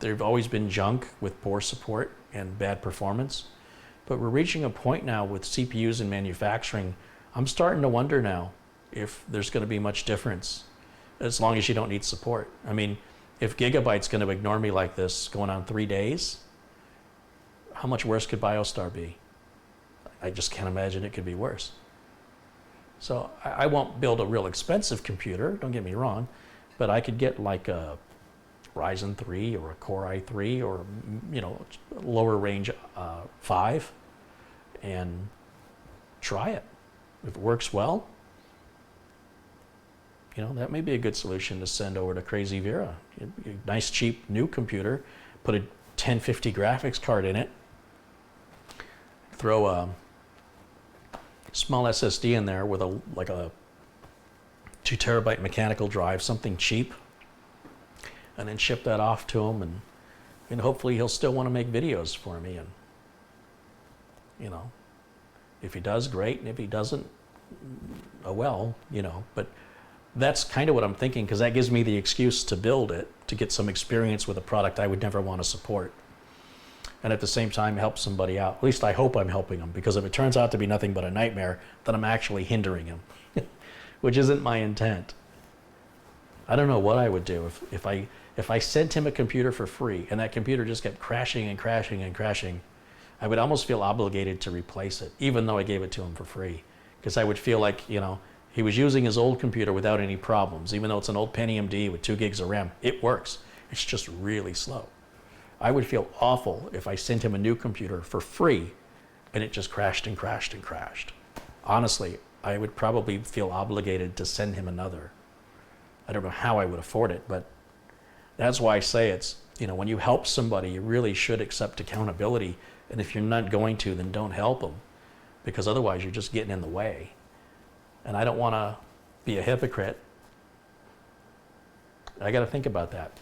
There've always been junk with poor support and bad performance, but we're reaching a point now with CPUs in manufacturing. I'm starting to wonder now if there's going to be much difference, as long as you don't need support. I mean, if Gigabyte's going to ignore me like this going on 3 days, how much worse could BioStar be? I just can't imagine it could be worse. So I won't build a real expensive computer, don't get me wrong, but I could get like a Ryzen 3 or a Core i3 or, lower range 5 and try it. If it works well, that may be a good solution to send over to Crazy Vera. A nice, cheap, new computer, put a 1050 graphics card in it, throw a small SSD in there with a 2 terabyte mechanical drive, something cheap, and then ship that off to him, and hopefully he'll still want to make videos for me. And, if he does, great, and if he doesn't, oh well, but that's kind of what I'm thinking, because that gives me the excuse to build it, to get some experience with a product I would never want to support. And at the same time, help somebody out. At least I hope I'm helping him, because if it turns out to be nothing but a nightmare, then I'm actually hindering him, which isn't my intent. I don't know what I would do if I sent him a computer for free and that computer just kept crashing and crashing and crashing. I would almost feel obligated to replace it, even though I gave it to him for free, because I would feel like, he was using his old computer without any problems, even though it's an old Pentium D with 2 gigs of RAM. It works. It's just really slow. I would feel awful if I sent him a new computer for free and it just crashed and crashed and crashed. Honestly, I would probably feel obligated to send him another. I don't know how I would afford it, but That's why I say it's, when you help somebody, you really should accept accountability. And if you're not going to, then don't help them, because otherwise you're just getting in the way. And I don't want to be a hypocrite. I got to think about that.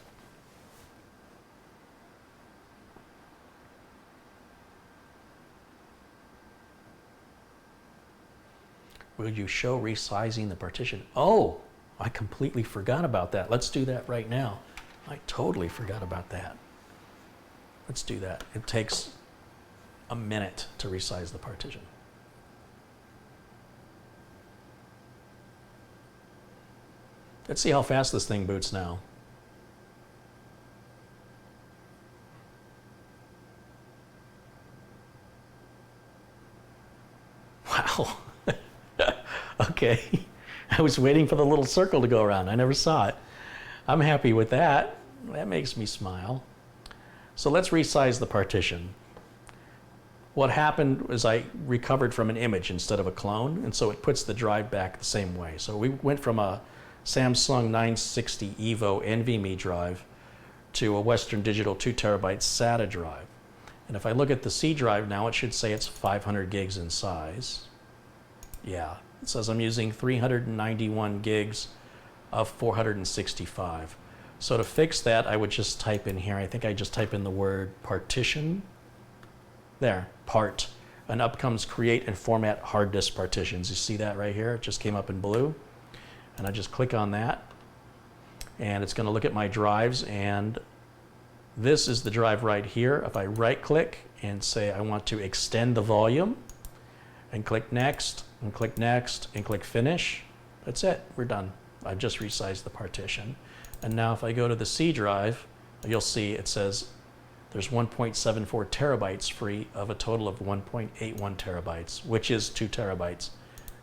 Will you show resizing the partition? Oh, I completely forgot about that. Let's do that right now. I totally forgot about that. Let's do that. It takes a minute to resize the partition. Let's see how fast this thing boots now. Wow. Okay. I was waiting for the little circle to go around. I never saw it. I'm happy with that. That makes me smile. So let's resize the partition. What happened was I recovered from an image instead of a clone, and so it puts the drive back the same way. So we went from a Samsung 960 EVO NVMe drive to a Western Digital 2 terabyte SATA drive. And if I look at the C drive now, it should say it's 500 gigs in size. Yeah, it says I'm using 391 gigs of 465. So to fix that, I would just type in here, I think I just type in the word partition. There, part. And up comes create and format hard disk partitions. You see that right here? It just came up in blue. And I just click on that. And it's going to look at my drives. And this is the drive right here. If I right click and say I want to extend the volume, and click next, and click next, and click finish, that's it. We're done. I've just resized the partition. And now if I go to the C drive, you'll see it says there's 1.74 terabytes free of a total of 1.81 terabytes, which is 2 terabytes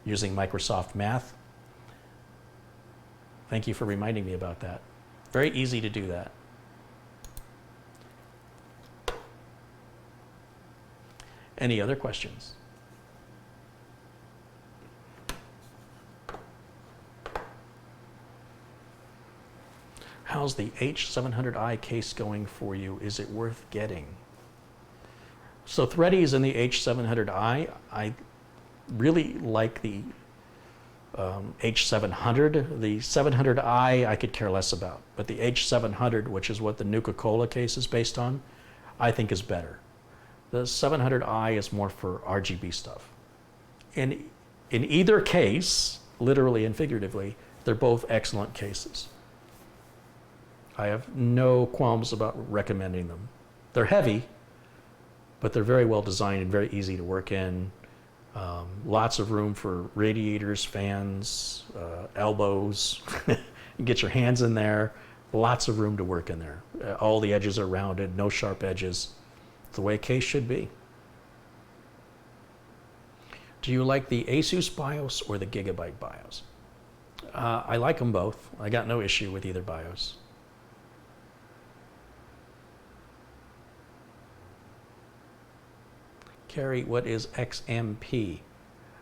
using Microsoft Math. Thank you for reminding me about that. Very easy to do that. Any other questions? How's the H700i case going for you? Is it worth getting? So Threadies in the H700i, I really like the H700. The 700i I could care less about, but the H700, which is what the Nuka-Cola case is based on, I think is better. The 700i is more for RGB stuff. And in either case, literally and figuratively, they're both excellent cases. I have no qualms about recommending them. They're heavy, but they're very well designed and very easy to work in. Lots of room for radiators, fans, elbows. You get your hands in there. Lots of room to work in there. All the edges are rounded, no sharp edges. It's the way a case should be. Do you like the Asus BIOS or the Gigabyte BIOS? I like them both. I got no issue with either BIOS. Carey, what is XMP?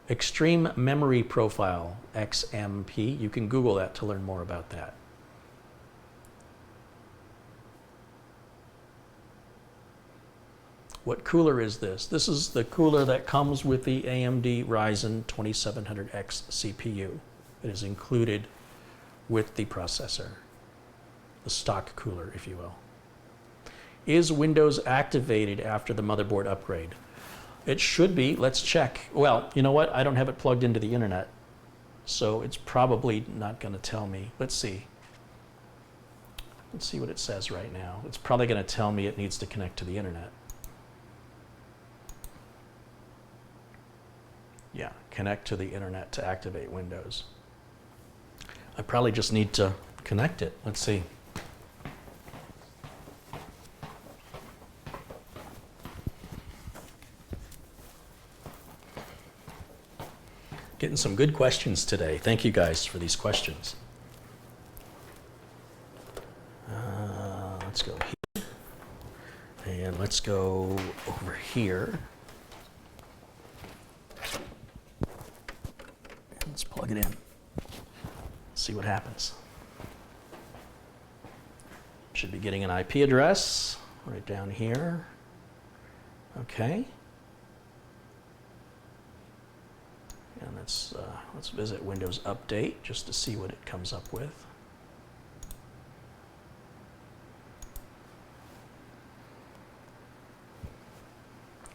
Extreme Memory Profile, XMP. You can Google that to learn more about that. What cooler is this? This is the cooler that comes with the AMD Ryzen 2700X CPU. It is included with the processor, the stock cooler, if you will. Is Windows activated after the motherboard upgrade? It should be. Let's check. Well, you know what? I don't have it plugged into the internet, so it's probably not going to tell me. Let's see. Let's see what it says right now. It's probably going to tell me it needs to connect to the internet. Yeah, connect to the internet to activate Windows. I probably just need to connect it. Let's see. Getting some good questions today. Thank you guys for these questions. Let's go here. And let's go over here. Let's plug it in. See what happens. should be getting an IP address right down here. Okay. And let's visit Windows Update just to see what it comes up with.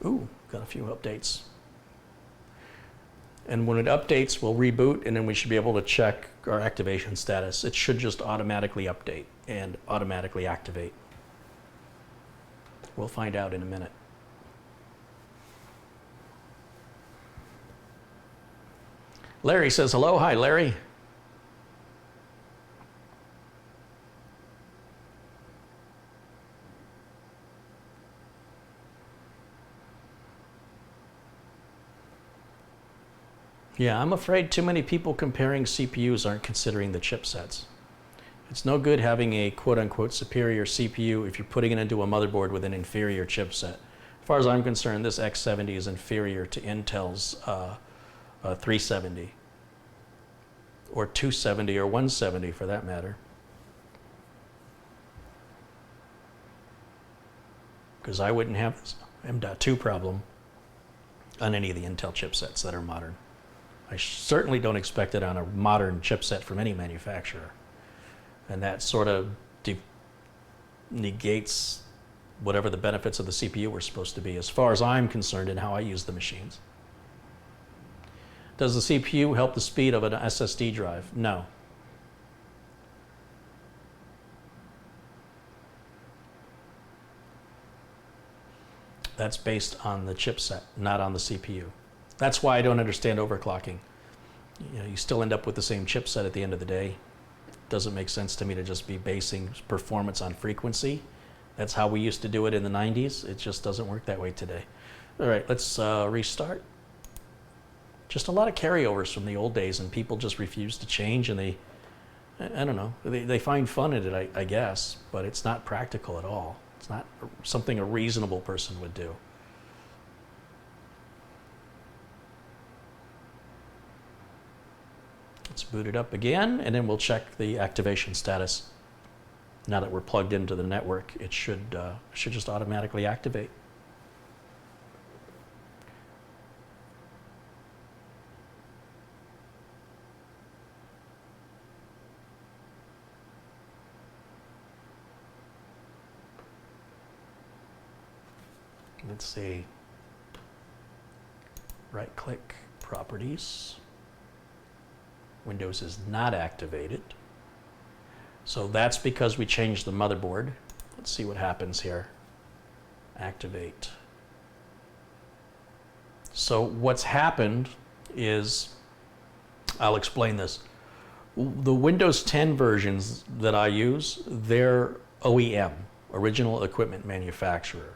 Ooh, got a few updates. And when it updates, we'll reboot, and then we should be able to check our activation status. It should just automatically update and automatically activate. We'll find out in a minute. Larry says hello. Hi, Larry. Yeah, I'm afraid too many people comparing CPUs aren't considering the chipsets. It's no good having a quote-unquote superior CPU if you're putting it into a motherboard with an inferior chipset. As far as I'm concerned, this X70 is inferior to Intel's 370, or 270, or 170 for that matter. Because I wouldn't have this M.2 problem on any of the Intel chipsets that are modern. I certainly don't expect it on a modern chipset from any manufacturer. And that sort of negates whatever the benefits of the CPU were supposed to be, as far as I'm concerned, and how I use the machines. Does the CPU help the speed of an SSD drive? No. That's based on the chipset, not on the CPU. That's why I don't understand overclocking. You know, you still end up with the same chipset at the end of the day. It doesn't make sense to me to just be basing performance on frequency. That's how we used to do it in the 90s. It just doesn't work that way today. All right, let's restart. Just a lot of carryovers from the old days, and people just refuse to change, and they, I don't know, they find fun in it, I guess, but it's not practical at all. It's not something a reasonable person would do. Let's boot it up again, and then we'll check the activation status. Now that we're plugged into the network, it should just automatically activate. Let's see. Right-click, Properties. Windows is not activated. So that's because we changed the motherboard. Let's see what happens here. Activate. So what's happened is, I'll explain this. The Windows 10 versions that I use, they're OEM, original equipment manufacturer.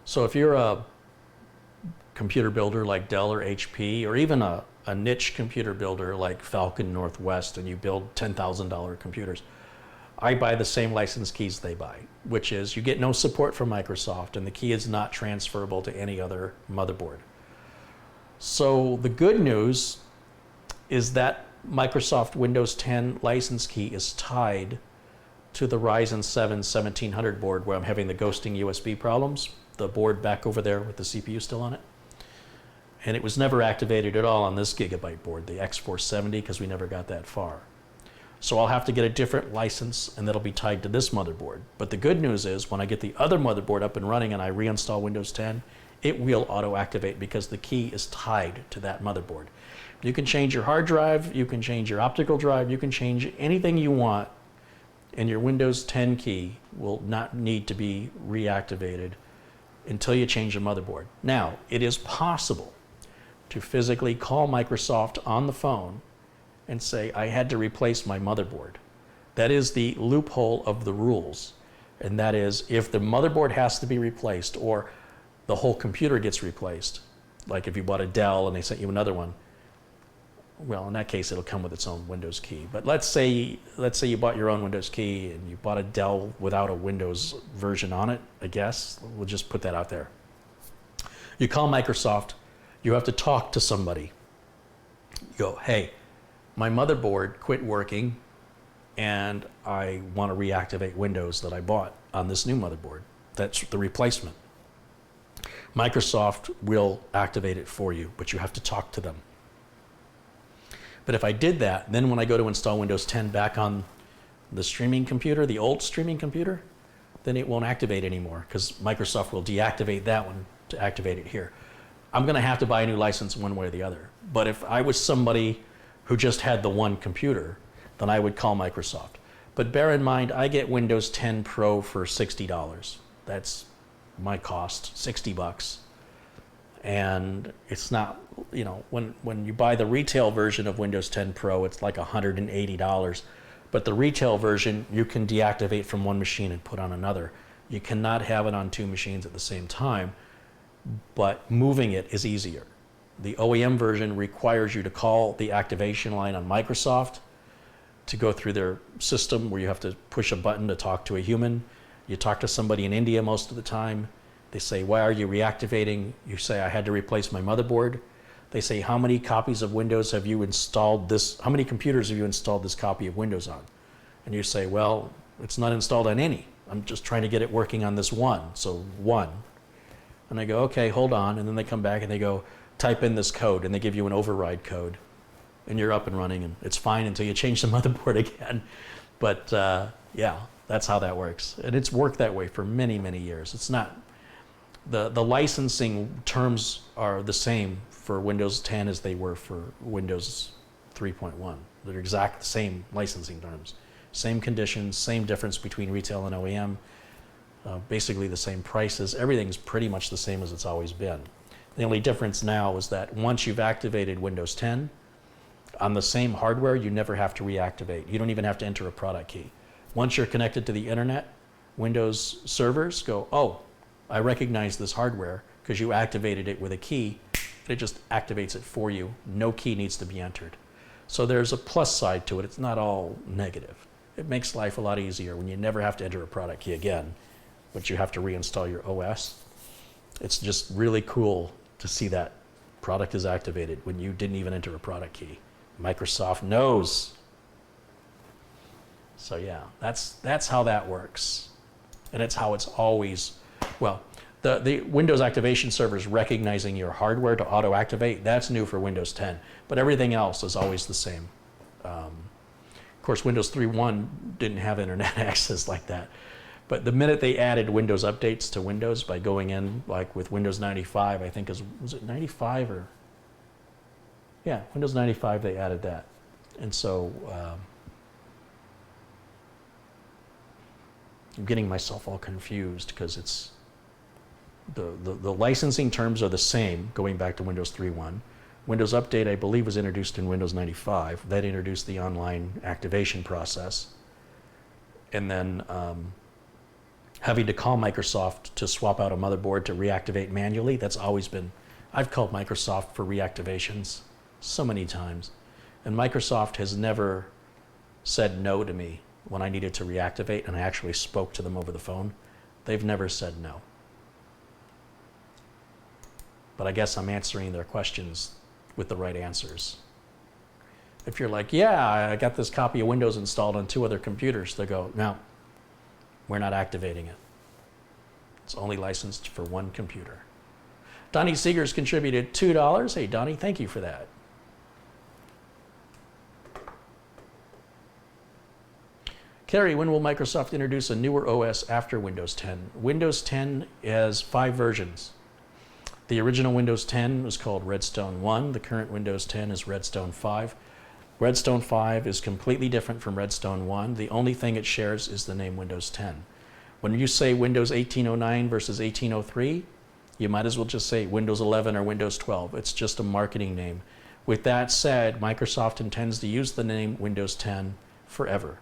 So if you're a computer builder like Dell or HP, or even a niche computer builder like Falcon Northwest, and you build $10,000 computers, I buy the same license keys they buy, which is you get no support from Microsoft, and the key is not transferable to any other motherboard. So the good news is that Microsoft Windows 10 license key is tied to the Ryzen 7 1700 board, where I'm having the ghosting USB problems, the board back over there with the CPU still on it. And it was never activated at all on this Gigabyte board, the X470, because we never got that far. So I'll have to get a different license, and that'll be tied to this motherboard. But the good news is, when I get the other motherboard up and running and I reinstall Windows 10, it will auto-activate because the key is tied to that motherboard. You can change your hard drive, you can change your optical drive, you can change anything you want, and your Windows 10 key will not need to be reactivated until you change the motherboard. Now, it is possible to physically call Microsoft on the phone and say, I had to replace my motherboard. That is the loophole of the rules. And that is, if the motherboard has to be replaced, or the whole computer gets replaced, like if you bought a Dell and they sent you another one, well, in that case, it'll come with its own Windows key. But let's say you bought your own Windows key and you bought a Dell without a Windows version on it, I guess. We'll just put that out there. You call Microsoft, you have to talk to somebody. You go, hey, my motherboard quit working and I want to reactivate Windows that I bought on this new motherboard. That's the replacement. Microsoft will activate it for you, but you have to talk to them. But if I did that, then when I go to install Windows 10 back on the streaming computer, the old streaming computer, then it won't activate anymore because Microsoft will deactivate that one to activate it here. I'm going to have to buy a new license one way or the other. But if I was somebody who just had the one computer, then I would call Microsoft. But bear in mind, I get Windows 10 Pro for $60. That's my cost, $60. And it's not, you know, when you buy the retail version of Windows 10 Pro, it's like $180. But the retail version, you can deactivate from one machine and put on another. You cannot have it on two machines at the same time, but moving it is easier. The OEM version requires you to call the activation line on Microsoft to go through their system where you have to push a button to talk to a human. You talk to somebody in India most of the time. They say, why are you reactivating? You say, I had to replace my motherboard. They say, how many copies of Windows have you installed this? How many computers have you installed this copy of Windows on? And you say, well, it's not installed on any. I'm just trying to get it working on this one. So one. And I go, okay, hold on. And then they come back and they go, type in this code. And they give you an override code. And you're up and running. And it's fine until you change the motherboard again. But yeah, that's how that works. And it's worked that way for many, many years. It's not, the licensing terms are the same for Windows 10 as they were for Windows 3.1. They're exact same licensing terms. Same conditions, same difference between retail and OEM, basically the same prices. Everything's pretty much the same as it's always been. The only difference now is that once you've activated Windows 10, on the same hardware, you never have to reactivate. You don't even have to enter a product key. Once you're connected to the internet, Windows servers go, oh, I recognize this hardware because you activated it with a key. It just activates it for you. No key needs to be entered. So there's a plus side to it. It's not all negative. It makes life a lot easier when you never have to enter a product key again, but you have to reinstall your OS. It's just really cool to see that product is activated when you didn't even enter a product key. Microsoft knows. So yeah, that's how that works. And it's how it's always, well, the Windows activation servers recognizing your hardware to auto-activate, that's new for Windows 10. But everything else is always the same. Of course, Windows 3.1 didn't have internet access like that. But the minute they added Windows updates to Windows by going in, like with Windows 95, I think was it 95 or? Yeah, Windows 95, they added that. And so I'm getting myself all confused because it's, the licensing terms are the same going back to Windows 3.1. Windows Update, I believe, was introduced in Windows 95. That introduced the online activation process. And then having to call Microsoft to swap out a motherboard to reactivate manually, that's always been, I've called Microsoft for reactivations so many times. And Microsoft has never said no to me when I needed to reactivate, and I actually spoke to them over the phone. They've never said no. But I guess I'm answering their questions with the right answers. If you're like, yeah, I got this copy of Windows installed on 2 other computers, they go, no, we're not activating it. It's only licensed for 1 computer. Donnie Seegers contributed $2. Hey, Donnie, thank you for that. Carey, when will Microsoft introduce a newer OS after Windows 10? Windows 10 has 5 versions. The original Windows 10 was called Redstone 1. The current Windows 10 is Redstone 5. Redstone 5 is completely different from Redstone 1. The only thing it shares is the name Windows 10. When you say Windows 1809 versus 1803, you might as well just say Windows 11 or Windows 12. It's just a marketing name. With that said, Microsoft intends to use the name Windows 10 forever.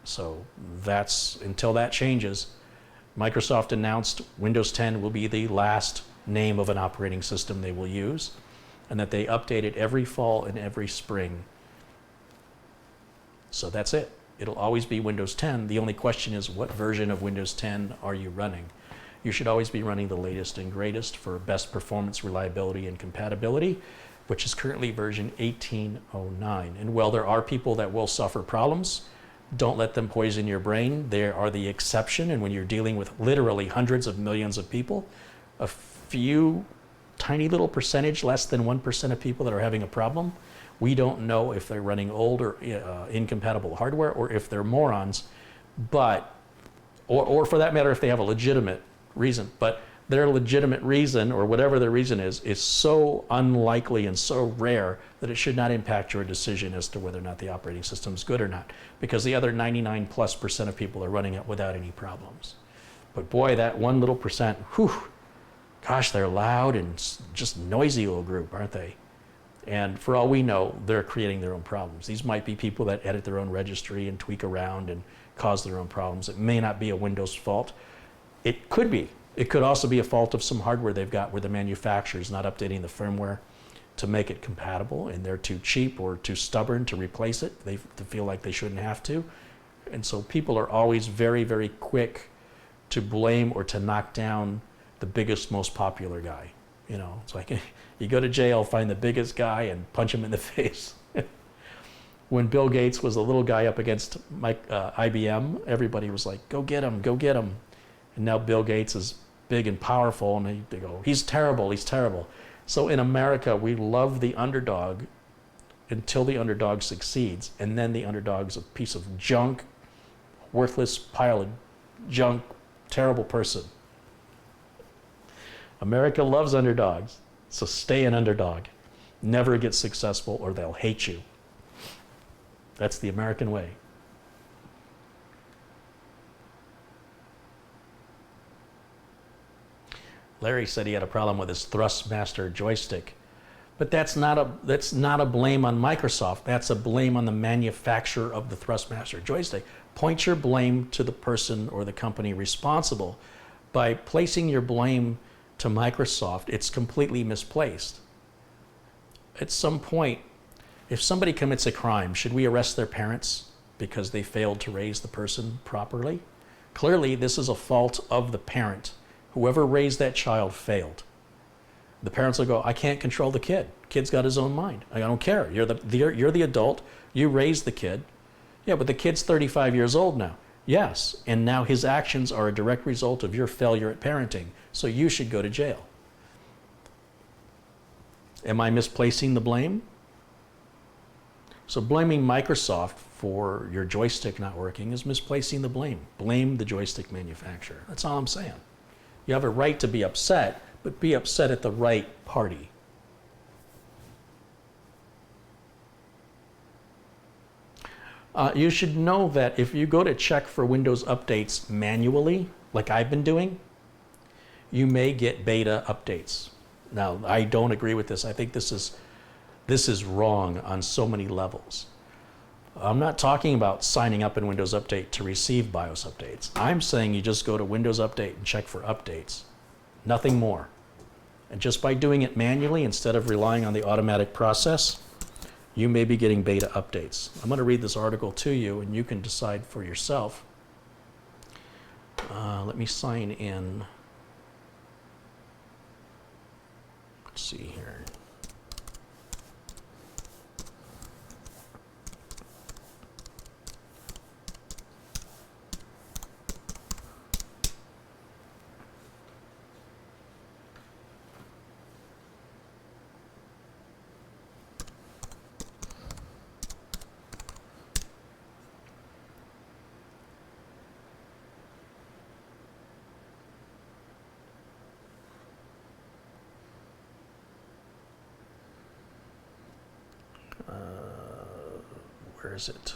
So that's, until that changes, Microsoft announced Windows 10 will be the last name of an operating system they will use, and that they update it every fall and every spring. So that's it. It'll always be Windows 10. The only question is, what version of Windows 10 are you running? You should always be running the latest and greatest for best performance, reliability, and compatibility. which is currently version 1809. And while there are people that will suffer problems, don't let them poison your brain. They are the exception. And when you're dealing with literally hundreds of millions of people, a few tiny little percentage, less than 1% of people that are having a problem, we don't know if they're running old or incompatible hardware or if they're morons, but, or for that matter, if they have a legitimate reason. But their legitimate reason, or whatever their reason is so unlikely and so rare that it should not impact your decision as to whether or not the operating system is good or not, because the other 99+% of people are running it without any problems. But boy, that one little percent, whew, gosh, they're loud and just noisy little group, aren't they? And for all we know, they're creating their own problems. These might be people that edit their own registry and tweak around and cause their own problems. It may not be a Windows fault. It could be. It could also be a fault of some hardware they've got where the manufacturer is not updating the firmware to make it compatible, and they're too cheap or too stubborn to replace it. They feel like they shouldn't have to. And so people are always very, very quick to blame or to knock down the biggest, most popular guy. You know, it's like you go to jail, find the biggest guy and punch him in the face. When Bill Gates was a little guy up against IBM, everybody was like, go get him, go get him. And now Bill Gates is big and powerful, and they go, he's terrible, he's terrible. So in America, we love the underdog until the underdog succeeds, and then the underdog's a piece of junk, worthless pile of junk, terrible person. America loves underdogs, so stay an underdog. Never get successful or they'll hate you. That's the American way. Larry said he had a problem with his Thrustmaster joystick. But that's not a blame on Microsoft. That's a blame on the manufacturer of the Thrustmaster joystick. Point your blame to the person or the company responsible. By placing your blame to Microsoft, it's completely misplaced. At some point, if somebody commits a crime, should we arrest their parents because they failed to raise the person properly? Clearly, this is a fault of the parent. Whoever raised that child failed. The parents will go, I can't control the kid. Kid's got his own mind. I don't care. You're the adult. You raised the kid. Yeah, but the kid's 35 years old now. Yes, and now his actions are a direct result of your failure at parenting. So you should go to jail. Am I misplacing the blame? So blaming Microsoft for your joystick not working is misplacing the blame. Blame the joystick manufacturer. That's all I'm saying. You have a right to be upset, but be upset at the right party. You should know that if you go to check for Windows updates manually, like I've been doing, you may get beta updates. Now, I don't agree with this. I think this is wrong on so many levels. I'm not talking about signing up in Windows Update to receive BIOS updates. I'm saying you just go to Windows Update and check for updates. Nothing more. And just by doing it manually instead of relying on the automatic process, you may be getting beta updates. I'm going to read this article to you and you can decide for yourself. Let me sign in. Let's see here. Where is it?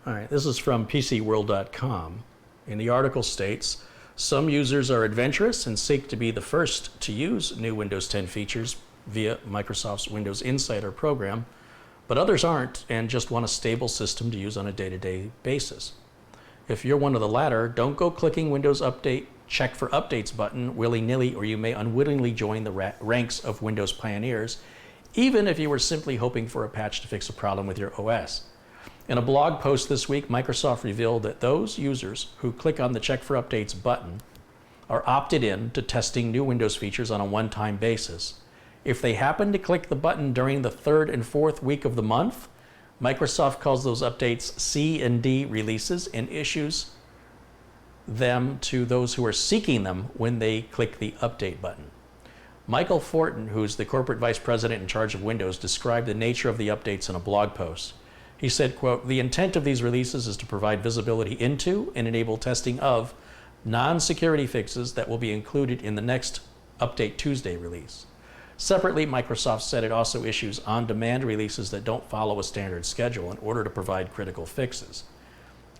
All right, this is from PCWorld.com, and the article states, some users are adventurous and seek to be the first to use new Windows 10 features via Microsoft's Windows Insider program, but others aren't and just want a stable system to use on a day-to-day basis. If you're one of the latter, don't go clicking Windows Update Check for Updates button willy-nilly, or you may unwittingly join the ranks of Windows pioneers, even if you were simply hoping for a patch to fix a problem with your OS. In a blog post this week, Microsoft revealed that those users who click on the Check for Updates button are opted in to testing new Windows features on a one-time basis. If they happen to click the button during the 3rd and 4th week of the month, Microsoft calls those updates C and D releases and issues them to those who are seeking them when they click the update button. Michael Fortin, who's the corporate vice president in charge of Windows, described the nature of the updates in a blog post. He said, quote, "The intent of these releases is to provide visibility into and enable testing of non-security fixes that will be included in the next Update Tuesday release. Separately, Microsoft said it also issues on-demand releases that don't follow a standard schedule in order to provide critical fixes.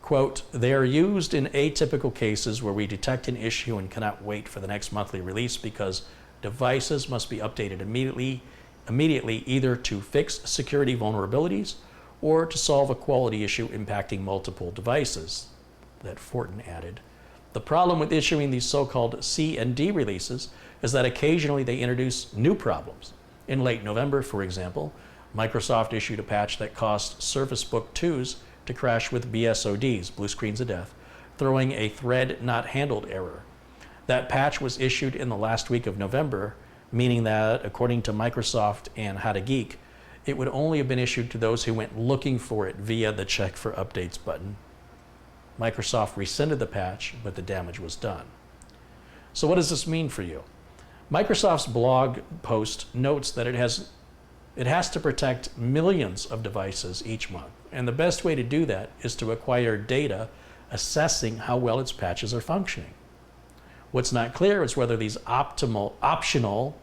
Quote, "They are used in atypical cases where we detect an issue and cannot wait for the next monthly release because devices must be updated immediately either to fix security vulnerabilities or to solve a quality issue impacting multiple devices," that Fortin added. The problem with issuing these so-called C and D releases is that occasionally they introduce new problems. In late November, for example, Microsoft issued a patch that caused Surface Book 2s to crash with BSODs, blue screens of death, throwing a thread not handled error. That patch was issued in the last week of November, meaning that, according to Microsoft and How to Geek, it would only have been issued to those who went looking for it via the Check for Updates button. Microsoft rescinded the patch, but the damage was done. So what does this mean for you? Microsoft's blog post notes that it has to protect millions of devices each month, and the best way to do that is to acquire data assessing how well its patches are functioning. What's not clear is whether these optional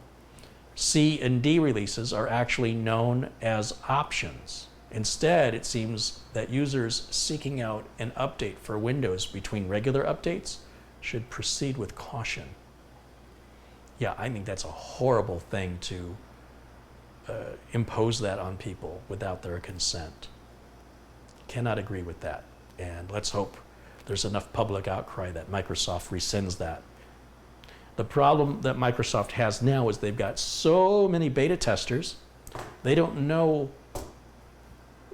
C and D releases are actually known as options. Instead, it seems that users seeking out an update for Windows between regular updates should proceed with caution. Yeah, I think that's a horrible thing to impose that on people without their consent. Cannot agree with that. And let's hope there's enough public outcry that Microsoft rescinds that. The problem that Microsoft has now is they've got so many beta testers, they don't know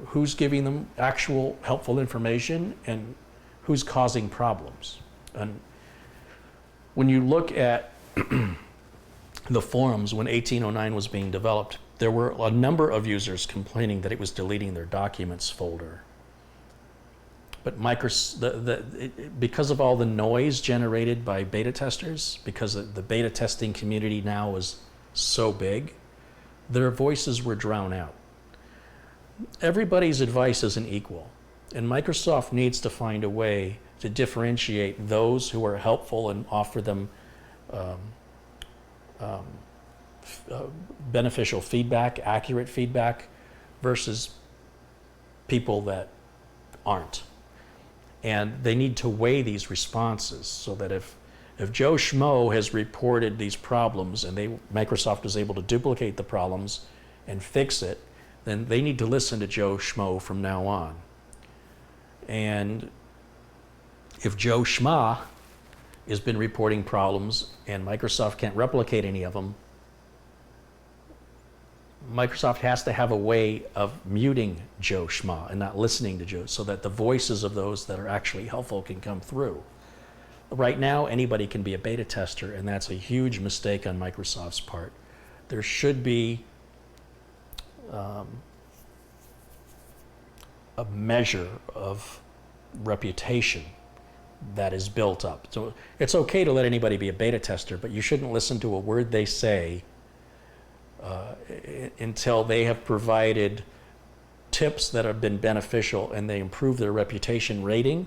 who's giving them actual helpful information and who's causing problems. And when you look at the forums when 1809 was being developed, there were a number of users complaining that it was deleting their documents folder. But because of all the noise generated by beta testers, because the beta testing community now is so big, their voices were drowned out. Everybody's advice isn't equal, and Microsoft needs to find a way to differentiate those who are helpful and offer them beneficial feedback, accurate feedback, versus people that aren't. And they need to weigh these responses so that if Joe Schmo has reported these problems and Microsoft is able to duplicate the problems and fix it, then they need to listen to Joe Schmo from now on. And if Joe Schma has been reporting problems and Microsoft can't replicate any of them, Microsoft has to have a way of muting Joe Schma and not listening to Joe so that the voices of those that are actually helpful can come through. Right now, anybody can be a beta tester, and that's a huge mistake on Microsoft's part. There should be a measure of reputation that is built up. So it's okay to let anybody be a beta tester, but you shouldn't listen to a word they say until they have provided tips that have been beneficial and they improve their reputation rating,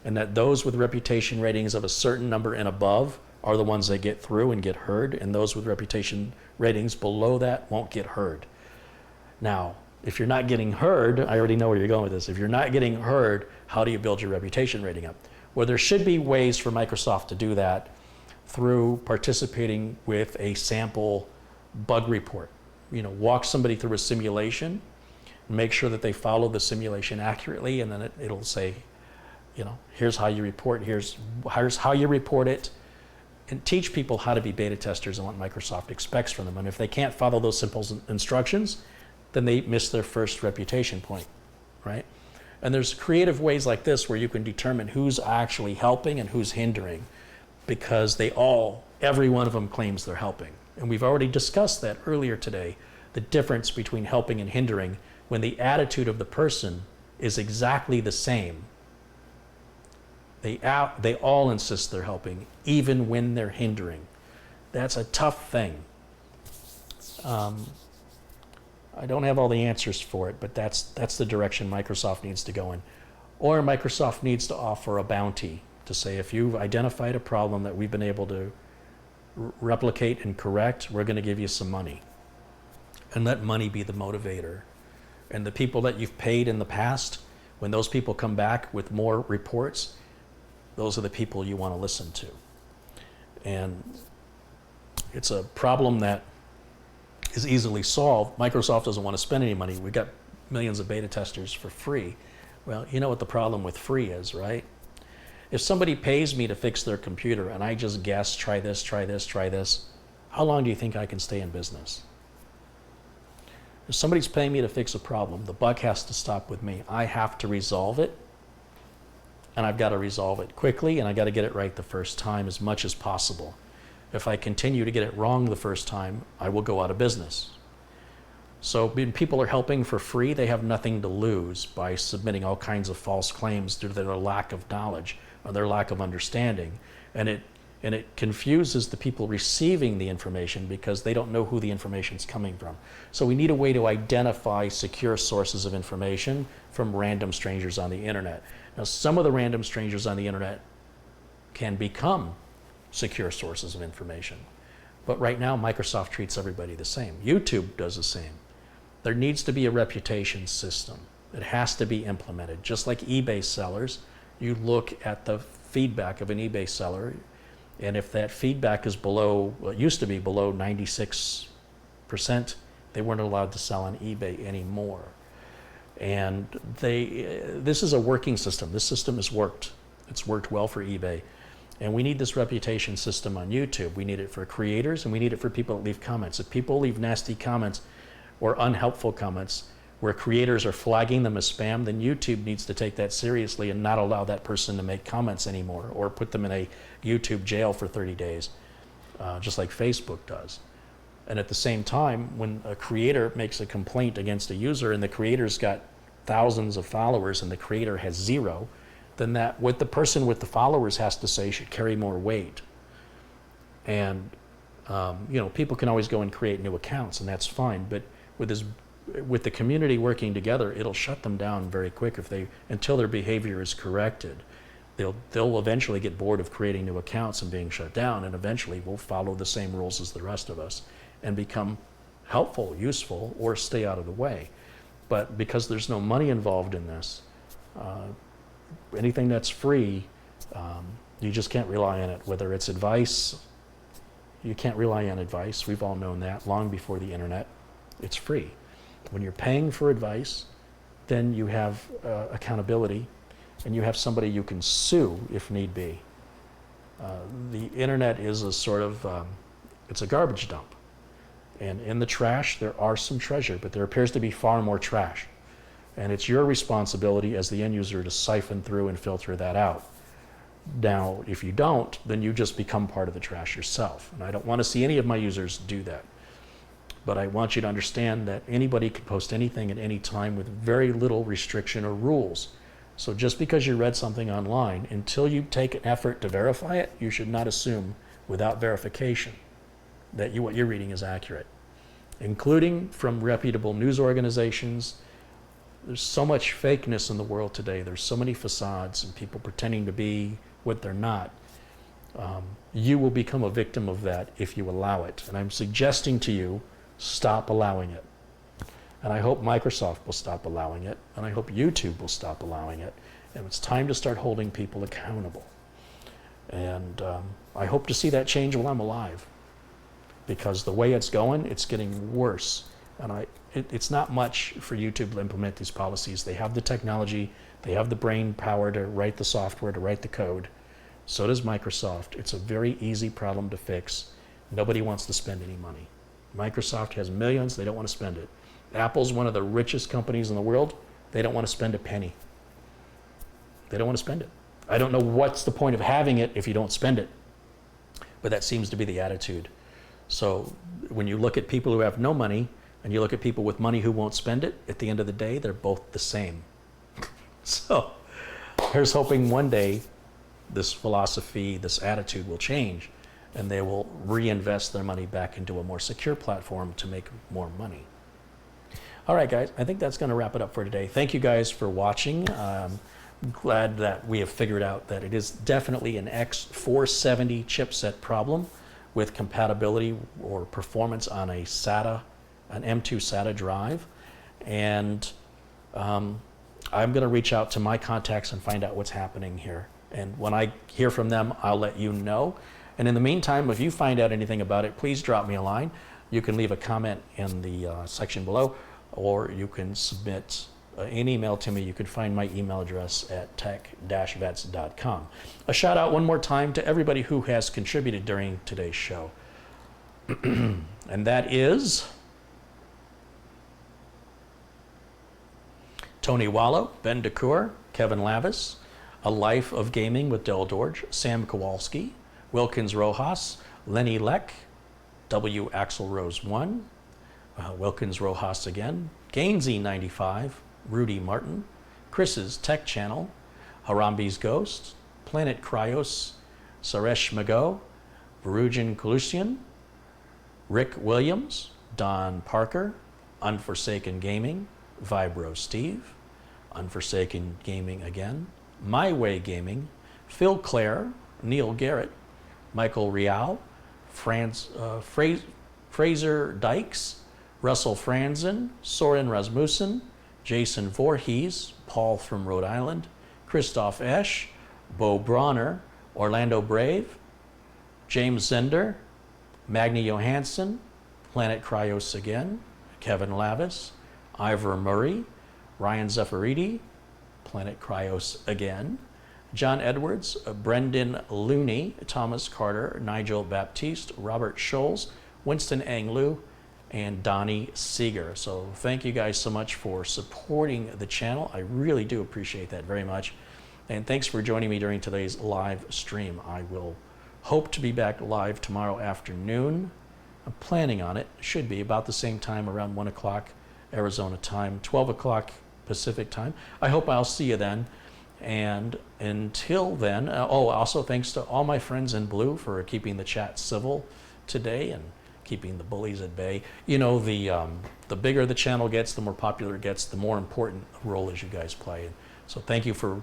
and that those with reputation ratings of a certain number and above are the ones that get through and get heard, and those with reputation ratings below that won't get heard. Now, if you're not getting heard, I already know where you're going with this. If you're not getting heard, how do you build your reputation rating up? Well, there should be ways for Microsoft to do that through participating with a sample bug report. Walk somebody through a simulation, make sure that they follow the simulation accurately, and then it'll say, here's how you report, here's how you report it, and teach people how to be beta testers and what Microsoft expects from them. And if they can't follow those simple instructions, then they miss their first reputation point, right? And there's creative ways like this where you can determine who's actually helping and who's hindering. because every one of them claims they're helping. And we've already discussed that earlier today, the difference between helping and hindering when the attitude of the person is exactly the same. They all insist they're helping, even when they're hindering. That's a tough thing. I don't have all the answers for it, but that's the direction Microsoft needs to go in. Or Microsoft needs to offer a bounty to say, if you've identified a problem that we've been able to replicate and correct, we're going to give you some money. And let money be the motivator. And the people that you've paid in the past, when those people come back with more reports, those are the people you want to listen to. And it's a problem that is easily solved. Microsoft doesn't want to spend any money. We've got millions of beta testers for free. Well, you know what the problem with free is, right? If somebody pays me to fix their computer and I just guess, try this, try this, try this, how long do you think I can stay in business? If somebody's paying me to fix a problem, the buck has to stop with me. I have to resolve it, and I've got to resolve it quickly, and I got to get it right the first time as much as possible. If I continue to get it wrong the first time, I will go out of business. So when people are helping for free, they have nothing to lose by submitting all kinds of false claims due to their lack of knowledge or their lack of understanding. And it confuses the people receiving the information because they don't know who the information is coming from. So we need a way to identify secure sources of information from random strangers on the internet. Now, some of the random strangers on the internet can become secure sources of information. But right now, Microsoft treats everybody the same. YouTube does the same. There needs to be a reputation system. It has to be implemented. Just like eBay sellers, you look at the feedback of an eBay seller, and if that feedback is below, well, it used to be below 96%, they weren't allowed to sell on eBay anymore. And this is a working system. This system has worked. It's worked well for eBay. And we need this reputation system on YouTube. We need it for creators, and we need it for people that leave comments. If people leave nasty comments or unhelpful comments where creators are flagging them as spam, then YouTube needs to take that seriously and not allow that person to make comments anymore or put them in a YouTube jail for 30 days, just like Facebook does. And at the same time, when a creator makes a complaint against a user and the creator's got thousands of followers and the creator has 0, then that what the person with the followers has to say should carry more weight. And people can always go and create new accounts, and that's fine. But with the community working together, it'll shut them down very quick until their behavior is corrected. They'll eventually get bored of creating new accounts and being shut down, and eventually will follow the same rules as the rest of us and become helpful, useful, or stay out of the way. But because there's no money involved in this, anything that's free, you just can't rely on it. Whether it's advice, you can't rely on advice. We've all known that long before the internet. It's free. When you're paying for advice, then you have accountability, and you have somebody you can sue if need be. The internet is a sort of, it's a garbage dump. And in the trash, there are some treasure, but there appears to be far more trash. And it's your responsibility as the end user to siphon through and filter that out. Now, if you don't, then you just become part of the trash yourself. And I don't want to see any of my users do that. But I want you to understand that anybody can post anything at any time with very little restriction or rules. So just because you read something online, until you take an effort to verify it, you should not assume without verification that what you're reading is accurate, including from reputable news organizations. There's so much fakeness in the world today. There's so many facades and people pretending to be what they're not. You will become a victim of that if you allow it. And I'm suggesting to you, stop allowing it. And I hope Microsoft will stop allowing it. And I hope YouTube will stop allowing it. And it's time to start holding people accountable. And I hope to see that change while I'm alive. Because the way it's going, it's getting worse. And it's not much for YouTube to implement these policies. They have the technology, they have the brain power to write the software, to write the code. So does Microsoft. It's a very easy problem to fix. Nobody wants to spend any money. Microsoft has millions, they don't want to spend it. Apple's one of the richest companies in the world. They don't want to spend a penny. They don't want to spend it. I don't know what's the point of having it if you don't spend it. but that seems to be the attitude. So when you look at people who have no money and you look at people with money who won't spend it, at the end of the day, they're both the same. So here's hoping one day this philosophy, this attitude will change, and they will reinvest their money back into a more secure platform to make more money. All right, guys, I think that's going to wrap it up for today. Thank you guys for watching. I'm glad that we have figured out that it is definitely an X470 chipset problem with compatibility or performance on a SATA, an M.2 SATA drive. And I'm going to reach out to my contacts and find out what's happening here. And when I hear from them, I'll let you know. And in the meantime, if you find out anything about it, please drop me a line. You can leave a comment in the section below, or you can submit an email to me. You can find my email address at tech-vets.com. A shout out one more time to everybody who has contributed during today's show. And that is Tony Wallow, Ben DeCour, Kevin Lavis, A Life of Gaming with Del Dorge, Sam Kowalski, Wilkins Rojas, Lenny Leck, W. Axel Rose 1, Wilkins Rojas again, Gainsey 95, Rudy Martin, Chris's Tech Channel, Harambe's Ghost, Planet Cryos, Saresh Mago, Varujan Kalusian, Rick Williams, Don Parker, Unforsaken Gaming, Vibro Steve, Unforsaken Gaming again, My Way Gaming, Phil Clare, Neil Garrett, Michael Rial, Fraser Dykes, Russell Franzen, Soren Rasmussen, Jason Voorhees, Paul from Rhode Island, Christoph Esch, Bo Bronner, Orlando Brave, James Zender, Magni Johansson, Planet Cryos again, Kevin Lavis, Ivor Murray, Ryan Zaffaridi, Planet Cryos again, John Edwards, Brendan Looney, Thomas Carter, Nigel Baptiste, Robert Scholes, Winston Anglu, and Donnie Seeger. So thank you guys so much for supporting the channel. I really do appreciate that very much. And thanks for joining me during today's live stream. I will hope to be back live tomorrow afternoon. I'm planning on it. Should be about the same time, around 1 o'clock Arizona time, 12 o'clock Pacific time. I hope I'll see you then. And until then, also thanks to all my friends in blue for keeping the chat civil today and keeping the bullies at bay. You know, the bigger the channel gets, the more popular it gets, the more important role as you guys play. And so thank you for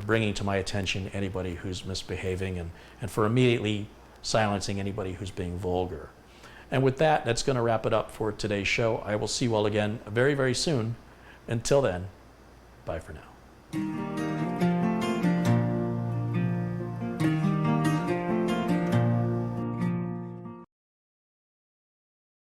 bringing to my attention anybody who's misbehaving and for immediately silencing anybody who's being vulgar. And with that, that's going to wrap it up for today's show. I will see you all again very, very soon. Until then, bye for now.